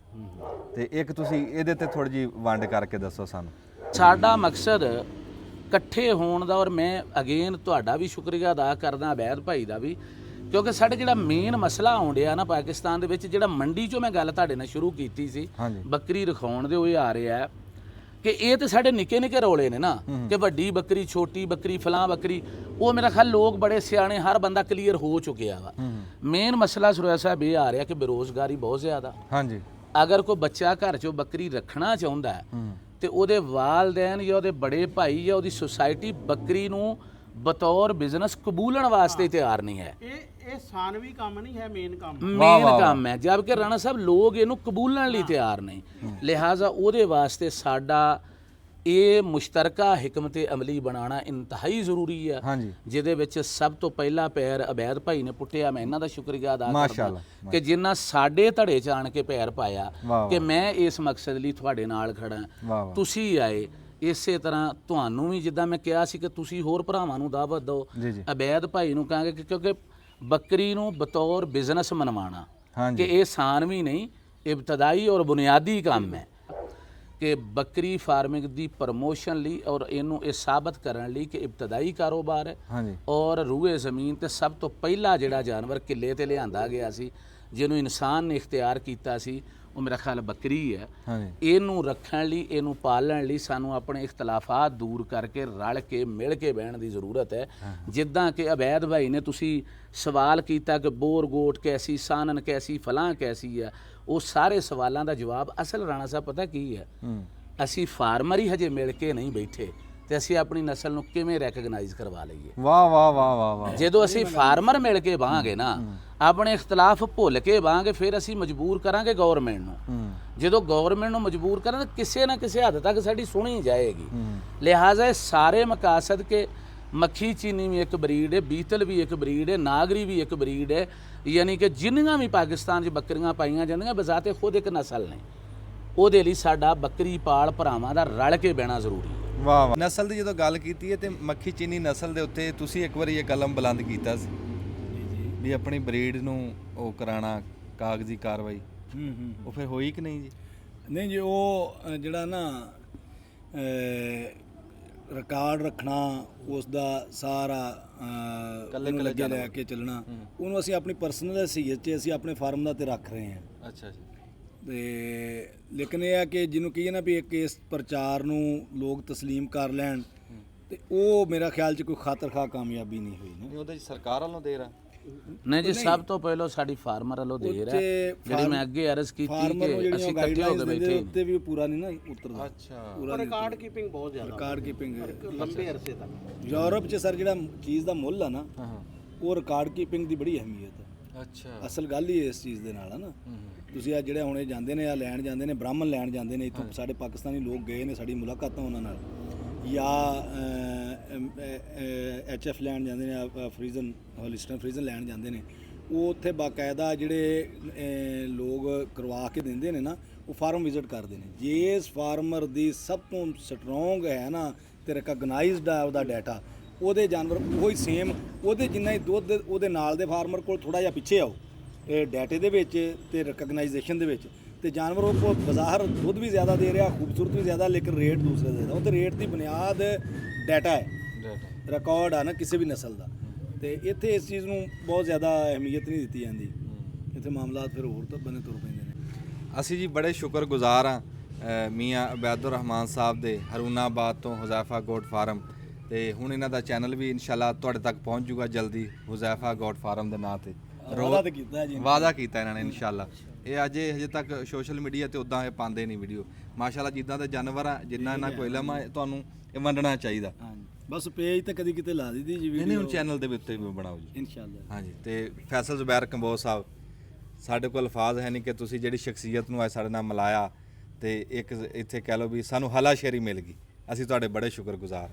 ਤੇ ਇੱਕ ਤੁਸੀਂ ਇਹਦੇ ਤੇ ਥੋੜੀ ਜਿਹੀ ਵੰਡ ਕਰਕੇ ਦੱਸੋ ਸਾਨੂੰ। ਸਾਡਾ ਮਕਸਦ ਇਕੱਠੇ ਹੋਣ ਦਾ, ਔਰ ਮੈਂ ਅਗੇਨ ਤੁਹਾਡਾ ਵੀ ਸ਼ੁਕਰੀਆ ਅਦਾ ਕਰਦਾ, ਅਬੈਦ ਭਾਈ ਦਾ ਵੀ, ਕਿਉਂਕਿ ਸਾਡੇ ਜਿਹੜਾ ਮੇਨ ਮਸਲਾ ਆਉਣ ਡਿਆ ਨਾ ਪਾਕਿਸਤਾਨ ਦੇ ਵਿੱਚ, ਜਿਹੜਾ ਮੰਡੀ 'ਚੋਂ ਮੈਂ ਗੱਲ ਤੁਹਾਡੇ ਨਾਲ ਸ਼ੁਰੂ ਕੀਤੀ ਸੀ ਬੱਕਰੀ ਰਖਾਉਣ ਦੇ, ਉਹ ਇਹ ਆ ਰਿਹਾ ਕਿ ਇਹ ਤੇ ਸਾਡੇ ਨਿੱਕੇ ਨਿੱਕੇ ਰੌਲੇ ਨੇ ਨਾ, ਕਿ ਵੱਡੀ ਬੱਕਰੀ, ਛੋਟੀ ਬੱਕਰੀ, ਫਲਾਂ ਬੱਕਰੀ, ਉਹ ਮੇਰਾ ਖਿਆਲ ਲੋਕ ਬੜੇ ਸਿਆਣੇ, ਹਰ ਬੰਦਾ ਕਲੀਅਰ ਹੋ ਚੁੱਕਿਆ ਵਾ। ਮੇਨ ਮਸਲਾ ਸੁਰਿਆ ਸਾਹਿਬ ਇਹ ਆ ਰਿਹਾ ਕਿ ਬੇਰੋਜ਼ਗਾਰੀ ਬਹੁਤ ਜ਼ਿਆਦਾ। ਹਾਂਜੀ, ਅਗਰ ਕੋਈ ਬੱਚਾ ਘਰ 'ਚੋਂ ਬੱਕਰੀ ਰੱਖਣਾ ਚਾਹੁੰਦਾ ਹੈ, ਤੇ ਉਹਦੇ ਵਾਲਦੈਨ ਜਾਂ ਉਹਦੇ ਬੜੇ ਭਾਈ ਜਾਂ ਉਹਦੀ ਸੁਸਾਇਟੀ ਬੱਕਰੀ ਨੂੰ ਬਤੌਰ ਬਿਜ਼ਨਸ ਕਬੂਲਣ ਵਾਸਤੇ ਤਿਆਰ ਨਹੀਂ ਹੈ। ਇਹ ਸਾਨਵੀ ਕੰਮ ਨਹੀਂ ਹੈ, ਮੇਨ ਕੰਮ ਕੰਮ ਹੈ, ਜਦਕਿ ਰਾਣਾ ਸਾਹਿਬ ਲੋਕ ਇਹਨੂੰ ਕਬੂਲਣ ਲਈ ਤਿਆਰ ਨਹੀਂ। ਲਿਹਾਜ਼ਾ ਉਹਦੇ ਵਾਸਤੇ ਸਾਡਾ ਇਹ ਮੁਸ਼ਤਰਕਾ ਹਕਮਤ ਅਮਲੀ ਬਣਾਉਣਾ ਇੰਤਹਾਈ ਜ਼ਰੂਰੀ ਹੈ, ਜਿਹਦੇ ਵਿੱਚ ਸਭ ਤੋਂ ਪਹਿਲਾ ਪੈਰ ਅਬੈਦ ਭਾਈ ਨੇ ਪੁੱਟਿਆ। ਮੈਂ ਇਹਨਾਂ ਦਾ ਸ਼ੁਕਰੀਆ ਅਦਾ ਕਰਦਾ ਕਿ ਜਿਨ੍ਹਾਂ ਸਾਡੇ ਧੜੇ 'ਚ ਆਣ ਕੇ ਪੈਰ ਪਾਇਆ ਕਿ ਮੈਂ ਇਸ ਮਕਸਦ ਲਈ ਤੁਹਾਡੇ ਨਾਲ ਖੜਾ, ਤੁਸੀਂ ਆਏ। ਇਸੇ ਤਰ੍ਹਾਂ ਤੁਹਾਨੂੰ ਵੀ, ਜਿੱਦਾਂ ਮੈਂ ਕਿਹਾ ਸੀ ਕਿ ਤੁਸੀਂ ਹੋਰ ਭਰਾਵਾਂ ਨੂੰ ਦਾਵਤ ਦਿਓ, ਅਬੈਦ ਭਾਈ ਨੂੰ ਕਹਾਂਗੇ ਕਿ ਕਿਉਂਕਿ ਬੱਕਰੀ ਨੂੰ ਬਤੌਰ ਬਿਜ਼ਨਸ ਮਨਵਾਉਣਾ ਕਿ ਇਹ ਸਾਨਵੀ ਨਹੀਂ, ਇਬਤਦਾਈ ਔਰ ਬੁਨਿਆਦੀ ਕੰਮ ਹੈ ਕਿ ਬੱਕਰੀ ਫਾਰਮਿੰਗ ਦੀ ਪ੍ਰਮੋਸ਼ਨ ਲਈ ਔਰ ਇਹਨੂੰ ਇਹ ਸਾਬਤ ਕਰਨ ਲਈ ਕਿ ਇਬਤਦਾਈ ਕਾਰੋਬਾਰ ਹੈ। ਔਰ ਰੂਏ ਜ਼ਮੀਨ ਤੇ ਸਭ ਤੋਂ ਪਹਿਲਾ ਜਿਹੜਾ ਜਾਨਵਰ ਕਿੱਲੇ ਤੇ ਲਿਆਂਦਾ ਗਿਆ ਸੀ, ਜਿਹਨੂੰ ਇਨਸਾਨ ਨੇ ਇਖਤਿਆਰ ਕੀਤਾ ਸੀ, ਉਹ ਮੇਰਾ ਖਿਆਲ ਬੱਕਰੀ ਹੈ। ਹਾਂਜੀ ਇਹਨੂੰ ਰੱਖਣ ਲਈ, ਇਹਨੂੰ ਪਾਲਣ ਲਈ ਸਾਨੂੰ ਆਪਣੇ ਇਖਤਲਾਫਾਤ ਦੂਰ ਕਰਕੇ ਰਲ ਕੇ ਮਿਲ ਕੇ ਬਹਿਣ ਦੀ ਜ਼ਰੂਰਤ ਹੈ। ਜਿੱਦਾਂ ਕਿ ਅਬੈਦ ਭਾਈ ਨੇ ਤੁਸੀਂ ਸਵਾਲ ਕੀਤਾ ਕਿ ਬੋਰ ਗੋਟ ਕੈਸੀ, ਸਾਨਨ ਕੈਸੀ, ਫਲਾਂ ਕੈਸੀ ਹੈ, ਉਹ ਸਾਰੇ ਸਵਾਲਾਂ ਦਾ ਜਵਾਬ ਅਸਲ ਰਾਣਾ ਸਾਹਿਬ ਪਤਾ ਕੀ ਹੈ? ਅਸੀਂ ਫਾਰਮਰ ਹੀ ਹਜੇ ਮਿਲ ਕੇ ਨਹੀਂ ਬੈਠੇ ਤੇ ਅਸੀਂ ਆਪਣੀ ਨਸਲ ਨੂੰ ਕਿਵੇਂ ਰੈਕਗਨਾਈਜ਼ ਕਰਵਾ ਲਈਏ। ਵਾਹ ਵਾਹ ਵਾਹ ਵਾਹ ਵਾਹ। ਜਦੋਂ ਅਸੀਂ ਫਾਰਮਰ ਮਿਲ ਕੇ ਬਾਹਾਂਗੇ ਨਾ, ਆਪਣੇ ਇਖਤਲਾਫ ਭੁੱਲ ਕੇ ਬਾਹਾਂਗੇ, ਫਿਰ ਅਸੀਂ ਮਜਬੂਰ ਕਰਾਂਗੇ ਗਵਰਨਮੈਂਟ ਨੂੰ। ਜਦੋਂ ਗਵਰਨਮੈਂਟ ਨੂੰ ਮਜਬੂਰ ਕਰਾਂਗੇ ਕਿਸੇ ਨਾ ਕਿਸੇ ਹੱਦ ਤੱਕ ਸਾਡੀ ਸੁਣੀ ਜਾਏਗੀ। ਲਿਹਾਜ਼ਾ ਇਹ ਸਾਰੇ ਮਕਾਸਦ ਕੇ ਮੱਖੀ ਚੀਨੀ ਵੀ ਇੱਕ ਬਰੀਡ ਹੈ, ਬੀਤਲ ਵੀ ਇੱਕ ਬਰੀਡ ਹੈ, ਨਾਗਰੀ ਵੀ ਇੱਕ ਬਰੀਡ ਹੈ, ਯਾਨੀ ਕਿ ਜਿੰਨੀਆਂ ਵੀ ਪਾਕਿਸਤਾਨ 'ਚ ਬੱਕਰੀਆਂ ਪਾਈਆਂ ਜਾਂਦੀਆਂ ਬਜ਼ਾਤੇ ਖੁਦ ਇੱਕ ਨਸਲ ਨੇ। ਉਹਦੇ ਲਈ ਸਾਡਾ ਬੱਕਰੀ ਪਾਲ ਭਰਾਵਾਂ ਦਾ ਰਲ ਕੇ ਬਹਿਣਾ ਜ਼ਰੂਰੀ ਹੈ। ਵਾਹ ਵਾਹ। ਨਸਲ ਦੀ ਜਦੋਂ ਗੱਲ ਕੀਤੀ ਹੈ ਤੇ ਮੱਖੀ ਚੀਨੀ ਨਸਲ ਦੇ ਉੱਤੇ ਤੁਸੀਂ ਇੱਕ ਵਾਰੀ ਇਹ ਕਲਮ ਬੁਲੰਦ ਕੀਤਾ ਸੀ ਵੀ ਆਪਣੀ ਬਰੀਡ ਨੂੰ ਉਹ ਕਰਾਣਾ ਕਾਗਜ਼ੀ ਕਾਰਵਾਈ, ਉਹ ਫਿਰ ਹੋਈ ਕਿ ਨਹੀਂ ਜੀ? ਨਹੀਂ ਜੀ, ਉਹ ਜਿਹੜਾ ਨਾ ਰਿਕਾਰਡ ਰੱਖਣਾ ਉਸ ਦਾ ਸਾਰਾ ਉਹਨੂੰ ਅੱਗੇ ਲੈ ਕੇ ਚੱਲਣਾ, ਉਹਨੂੰ ਅਸੀਂ ਆਪਣੀ ਪਰਸਨਲ ਹੈਸੀਅਤ 'ਚ ਅਸੀਂ ਆਪਣੇ ਫਾਰਮ ਦਾ ਤੇ ਰੱਖ ਰਹੇ ਹਾਂ। ਅੱਛਾ ਜੀ। ਤੇ ਲੇਕਿਨ ਇਹ ਆ ਕਿ ਜਿਹਨੂੰ ਕਹੀਏ ਨਾ ਵੀ ਇੱਕ ਇਸ ਪ੍ਰਚਾਰ ਨੂੰ ਲੋਕ ਤਸਲੀਮ ਕਰ ਲੈਣ, ਤੇ ਉਹ ਮੇਰਾ ਖਿਆਲ 'ਚ ਕੋਈ ਖਾਤਰਖਾਹ ਕਾਮਯਾਬੀ ਨਹੀਂ ਹੋਈ ਨਾ। ਉਹਦੇ 'ਚ ਸਰਕਾਰ ਵੱਲੋਂ ਦੇਰ ਆ? ਨਹੀਂ ਜੀ, ਸਭ ਤੋਂ ਪਹਿਲਾਂ ਸਾਡੀ ਫਾਰਮਰ ਵੱਲੋਂ ਦੇਰ ਹੈ, ਜਿਹੜੀ ਮੈਂ ਅੱਗੇ ਅਰਜ਼ ਕੀਤੀ ਕਿ ਅਸੀਂ ਇਕੱਠੇ ਹੋ ਕੇ ਬੈਠੇ ਉੱਤੇ ਵੀ ਪੂਰਾ ਨਹੀਂ ਨਾ ਉਤਰਦਾ। ਅੱਛਾ। ਪੂਰਾ ਰਿਕਾਰਡ ਕੀਪਿੰਗ ਬਹੁਤ ਜ਼ਿਆਦਾ, ਰਿਕਾਰਡ ਕੀਪਿੰਗ ਲੰਬੇ ਅਰਸੇ ਤੱਕ। ਯੂਰਪ 'ਚ ਸਰ ਜਿਹੜਾ ਚੀਜ਼ ਦਾ ਮੁੱਲ ਆ ਨਾ, ਉਹ ਰਿਕਾਰਡ ਕੀਪਿੰਗ ਦੀ ਬੜੀ ਅਹਿਮੀਅਤ ਹੈ। ਅੱਛਾ। ਅਸਲ ਗੱਲ ਹੀ ਇਸ ਚੀਜ਼ ਦੇ ਨਾਲ ਆ ਨਾ। ਤੁਸੀਂ ਆ ਜਿਹੜੇ ਹੁਣੇ ਜਾਂਦੇ ਨੇ, ਆ ਲੈਣ ਜਾਂਦੇ ਨੇ, ਬ੍ਰਾਹਮਣ ਲੈਣ ਜਾਂਦੇ ਨੇ, ਇੱਥੋਂ ਸਾਡੇ ਪਾਕਿਸਤਾਨੀ ਲੋਕ ਗਏ ਨੇ, ਸਾਡੀ ਮੁਲਾਕਾਤਾਂ ਉਹਨਾਂ ਨਾਲ, ਜਾਂ HF ਲੈਣ ਜਾਂਦੇ ਨੇ, ਫਰੀਜ਼ਨ ਹੋਲਿਸਟਨ ਫਰੀਜ਼ਨ ਲੈਣ ਜਾਂਦੇ ਨੇ, ਉਹ ਉੱਥੇ ਬਾਕਾਇਦਾ ਜਿਹੜੇ ਲੋਕ ਕਰਵਾ ਕੇ ਦਿੰਦੇ ਨੇ ਨਾ, ਉਹ ਫਾਰਮ ਵਿਜ਼ਿਟ ਕਰਦੇ ਨੇ। ਜੇ ਇਸ ਫਾਰਮਰ ਦੀ ਸਭ ਤੋਂ ਸਟਰੋਂਗ ਹੈ ਨਾ ਤੇ ਰਿਕਗਨਾਈਜ਼ਡ ਆ ਉਹਦਾ ਡਾਟਾ, ਉਹਦੇ ਜਾਨਵਰ ਉਹੀ ਸੇਮ, ਉਹਦੇ ਜਿੰਨਾ ਹੀ ਦੁੱਧ ਉਹਦੇ ਨਾਲ ਦੇ ਫਾਰਮਰ ਕੋਲ ਥੋੜਾ ਜਿਹਾ ਪਿੱਛੇ ਆਓ ਇਹ ਡਾਟੇ ਦੇ ਵਿੱਚ ਤੇ ਰਿਕਗਨਾਈਜੇਸ਼ਨ ਦੇ ਵਿੱਚ, ਤੇ ਜਾਨਵਰ ਉਹ ਕੋਲ ਬਾਜ਼ਾਰ ਦੁੱਧ ਵੀ ਜ਼ਿਆਦਾ ਦੇ ਰਿਹਾ, ਖੂਬਸੂਰਤ ਵੀ ਜ਼ਿਆਦਾ, ਲੇਕਿਨ ਰੇਟ ਦੂਸਰੇ ਦੇ ਰਿਹਾ। ਉਹ ਤੇ ਰੇਟ ਦੀ ਬੁਨਿਆਦ ਡਾਟਾ ਹੈ, ਰਿਕਾਰਡ ਆ ਨਾ ਕਿਸੇ ਵੀ ਨਸਲ ਦਾ। ਤੇ ਇੱਥੇ ਇਸ ਚੀਜ਼ ਨੂੰ ਬਹੁਤ ਜ਼ਿਆਦਾ ਅਹਿਮੀਅਤ ਨਹੀਂ ਦਿੱਤੀ ਜਾਂਦੀ, ਇੱਥੇ ਮਾਮਲਾਤ ਫਿਰ ਹੋਰ ਤਾਂ ਬਨੇ ਤੁਰ ਪੈਂਦੇ ਨੇ। ਅਸੀਂ ਜੀ ਬੜੇ ਸ਼ੁਕਰਗੁਜ਼ਾਰ ਹਾਂ ਮੀਆਂ ਅਬੈਦੁਰ ਰਹਿਮਾਨ ਸਾਹਿਬ ਦੇ, ਹਰੂਨਾਬਾਦ ਤੋਂ ਹੁਜ਼ੈਫਾ ਗੋਟ ਫਾਰਮ, ਤੇ ਹੁਣ ਇਹਨਾਂ ਦਾ ਚੈਨਲ ਵੀ ਇਨਸ਼ਾਅੱਲਾ ਤੁਹਾਡੇ ਤੱਕ ਪਹੁੰਚ ਜੂਗਾ ਜਲਦੀ, ਹੁਜ਼ੈਫਾ ਗੋਟ ਫਾਰਮ ਦੇ ਨਾਂ ਤੇ ਵਾਅਦਾ ਕੀਤਾ ਜੀ, ਵਾਅਦਾ ਕੀਤਾ ਇਹਨਾਂ ਨੇ ਇਨਸ਼ਾਅੱਲਾ। ਇਹ ਹਜੇ ਤੱਕ ਸੋਸ਼ਲ ਮੀਡੀਆ ਤੇ ਉਦਾਂ ਇਹ ਪਾਉਂਦੇ ਨਹੀਂ ਵੀਡੀਓ। ਮਾਸ਼ਾਅੱਲਾ ਜਿੱਦਾਂ ਦੇ ਜਾਨਵਰ ਆ, ਜਿੰਨਾ ਇਹਨਾਂ ਕੋਈ ਇਲਮ ਆ, ਤੁਹਾਨੂੰ ਇਹ ਵੰਡਣਾ ਚਾਹੀਦਾ। ਹਾਂਜੀ, ਬਸ ਪੇਜ ਤੇ ਕਦੀ ਕਿਤੇ ਲਾ ਦਿੱਤੀ ਜੀ ਨਹੀਂ ਹੁਣ ਚੈਨਲ ਦੇ ਉੱਤੇ ਵੀ ਬਣਾਓ ਜੀ ਇਨਸ਼ਾਅੱਲਾ। ਹਾਂਜੀ। ਤੇ ਫੈਸਲ ਜ਼ੁਬੈਰ ਕੰਬੋਜ ਸਾਹਿਬ, ਸਾਡੇ ਕੋਲ ਅਲਫਾਜ਼ ਹੈ ਨਹੀਂ ਕਿ ਤੁਸੀਂ ਜਿਹੜੀ ਸ਼ਖਸੀਅਤ ਨੂੰ ਅੱਜ ਸਾਡੇ ਨਾਲ ਮਿਲਾਇਆ, ਤੇ ਇੱਕ ਇੱਥੇ ਕਹਿ ਲਓ ਵੀ ਸਾਨੂੰ ਹਲਾਸ਼ੇਰੀ ਮਿਲ ਗਈ, ਅਸੀਂ ਤੁਹਾਡੇ ਬੜੇ ਸ਼ੁਕਰਗੁਜ਼ਾਰ।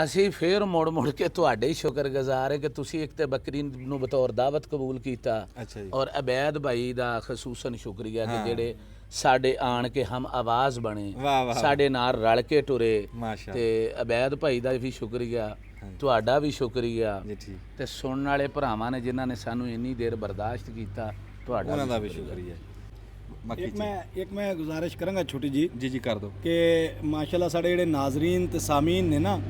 ਅਸੀਂ ਫੇਰ ਮੁੜ ਕੇ ਤੁਹਾਡੇ ਹੀ ਸ਼ੁਕਰਗੁਜ਼ਾਰ ਹੈ ਕਿ ਤੁਸੀਂ ਇੱਕ ਤੇ ਬੱਕਰੀ ਨੂੰ ਬਤੌਰ ਦਾਵਤ ਕਬੂਲ ਕੀਤਾ। ਅੱਛਾ ਜੀ। ਔਰ ਅਬੈਦ ਭਾਈ ਦਾ ਖਸੂਸਨ ਸ਼ੁਕਰੀਆ ਕਿ ਜਿਹੜੇ ਸਾਡੇ ਆਣ ਕੇ ਹਮ ਆਵਾਜ਼ ਬਣੇ, ਵਾਹ ਵਾਹ, ਸਾਡੇ ਨਾਲ ਰਲ ਕੇ ਟੁਰੇ। ਮਾਸ਼ਾ ਤੇ ਅਬੈਦ ਭਾਈ ਦਾ ਵੀ ਸ਼ੁਕਰੀਆ, ਤੁਹਾਡਾ ਵੀ ਸ਼ੁਕਰੀਆ, ਜੀ ਠੀਕ, ਤੇ ਸੁਣਨ ਵਾਲੇ ਭਰਾਵਾਂ ਨੇ ਜਿਨ੍ਹਾਂ ਨੇ ਸਾਨੂੰ ਇੰਨੀ ਦੇਰ ਬਰਦਾਸ਼ਤ ਕੀਤਾ, ਤੁਹਾਡਾ ਉਹਨਾਂ ਦਾ ਵੀ ਸ਼ੁਕਰੀਆ। ਇੱਕ ਮੈਂ ਗੁਜ਼ਾਰਿਸ਼ ਕਰਾਂਗਾ ਛੋਟੀ ਜੀ ਜੀ ਕਰ ਦਿਓ ਕਿ ਮਾਸ਼ਾਅੱਲਾ ਸਾਡੇ ਜਿਹੜੇ ਨਾਜ਼ਰੀਨ ਤੇ ਸਾਮੀਨ ਨੇ ਨਾ,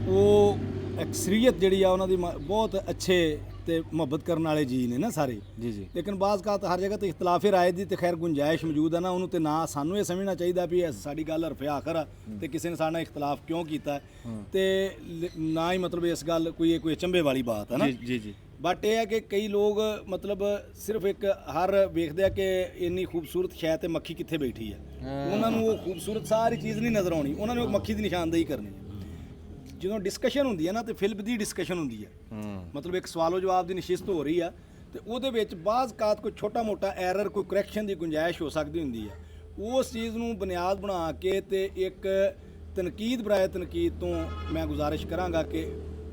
ਉਹ ਅਕਸਰੀਅਤ ਜਿਹੜੀ ਆ ਉਹਨਾਂ ਦੀ ਬਹੁਤ ਅੱਛੇ ਤੇ ਮੁਹੱਬਤ ਕਰਨ ਵਾਲੇ ਜੀ ਨੇ ਨਾ ਸਾਰੇ ਜੀ ਜੀ। ਲੇਕਿਨ ਬਾਜ਼ ਕਾਤ ਹਰ ਜਗ੍ਹਾ ਤੇ ਇਖਤਲਾਫ ਰਾਏ ਦੀ ਤੇ ਖੈਰ ਗੁੰਜਾਇਸ਼ ਮੌਜੂਦ ਹੈ ਨਾ, ਉਹਨੂੰ ਤੇ ਨਾ ਸਾਨੂੰ ਇਹ ਸਮਝਣਾ ਚਾਹੀਦਾ ਵੀ ਸਾਡੀ ਗੱਲ ਹਰਫੇ ਆਖਰ ਆ ਤੇ ਕਿਸੇ ਨੇ ਸਾਡੇ ਨਾਲ ਇਖਤਲਾਫ ਕਿਉਂ ਕੀਤਾ, ਤੇ ਨਾ ਹੀ ਮਤਲਬ ਇਸ ਗੱਲ ਕੋਈ ਚੰਬੇ ਵਾਲੀ ਬਾਤ ਹੈ ਨਾ। ਜੀ ਜੀ। ਬਟ ਇਹ ਹੈ ਕਿ ਕਈ ਲੋਕ ਮਤਲਬ ਸਿਰਫ ਇੱਕ ਹਰ ਵੇਖਦੇ ਆ ਕਿ ਇੰਨੀ ਖੂਬਸੂਰਤ ਸ਼ੈ ਤੇ ਮੱਖੀ ਕਿੱਥੇ ਬੈਠੀ ਹੈ, ਉਹਨਾਂ ਨੂੰ ਉਹ ਖੂਬਸੂਰਤ ਸਾਰੀ ਚੀਜ਼ ਨਹੀਂ ਨਜ਼ਰ ਆਉਣੀ, ਉਹਨਾਂ ਨੇ ਉਹ ਮੱਖੀ ਦੀ ਨਿਸ਼ਾਨਦੇਹੀ ਕਰਨੀ ਹੈ। ਜਦੋਂ ਡਿਸਕਸ਼ਨ ਹੁੰਦੀ ਹੈ ਨਾ, ਤੇ ਫਿਲਮ ਦੀ ਡਿਸਕਸ਼ਨ ਹੁੰਦੀ ਹੈ, ਮਤਲਬ ਇੱਕ ਸਵਾਲੋ ਜਵਾਬ ਦੀ ਨਸ਼ਿਸਤ ਹੋ ਰਹੀ ਆ, ਤੇ ਉਹਦੇ ਵਿੱਚ ਬਾਜ਼ ਕਾਤ ਕੋਈ ਛੋਟਾ ਮੋਟਾ ਐਰਰ, ਕੋਈ ਕਰੈਕਸ਼ਨ ਦੀ ਗੁੰਜਾਇਸ਼ ਹੋ ਸਕਦੀ ਹੁੰਦੀ ਹੈ। ਉਸ ਚੀਜ਼ ਨੂੰ ਬੁਨਿਆਦ ਬਣਾ ਕੇ ਤੇ ਇੱਕ ਤਨਕੀਦ ਬਰਾਏ ਤਨਕੀਦ ਤੋਂ ਮੈਂ ਗੁਜ਼ਾਰਿਸ਼ ਕਰਾਂਗਾ ਕਿ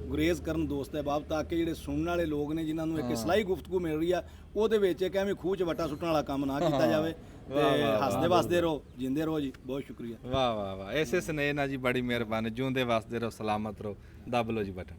ਗੁਰੇਜ਼ ਕਰਨ ਦੋਸਤ ਅਹਿਬਾਬ, ਤਾਂ ਕਿ ਜਿਹੜੇ ਸੁਣਨ ਵਾਲੇ ਲੋਕ ਨੇ ਜਿਨ੍ਹਾਂ ਨੂੰ ਇੱਕ ਇਸਲਾਹੀ ਗੁਫ਼ਤਗੂ ਮਿਲ ਰਹੀ ਆ, ਉਹਦੇ ਵਿੱਚ ਇੱਕ ਐਵੇਂ ਖੂਹ 'ਚ ਵੱਟਾ ਸੁੱਟਣ ਵਾਲਾ ਕੰਮ ਨਾ ਕੀਤਾ ਜਾਵੇ, ਤੇ ਹੱਸਦੇ ਵਸਦੇ ਰਹੋ, ਜਿੰਦੇ ਰਹੋ ਜੀ। ਬਹੁਤ ਸ਼ੁਕਰੀਆ। ਵਾਹ ਵਾਹ ਵਾਹ, ਐਸੇ ਸਨੇਹ ਨਾਲ ਜੀ, ਬੜੀ ਮਿਹਰਬਾਨੀ। ਜਿਉਂਦੇ ਵਸਦੇ ਰਹੋ, ਸਲਾਮਤ ਰਹੋ, ਦੱਬ ਲਓ ਜੀ ਬਟਨ।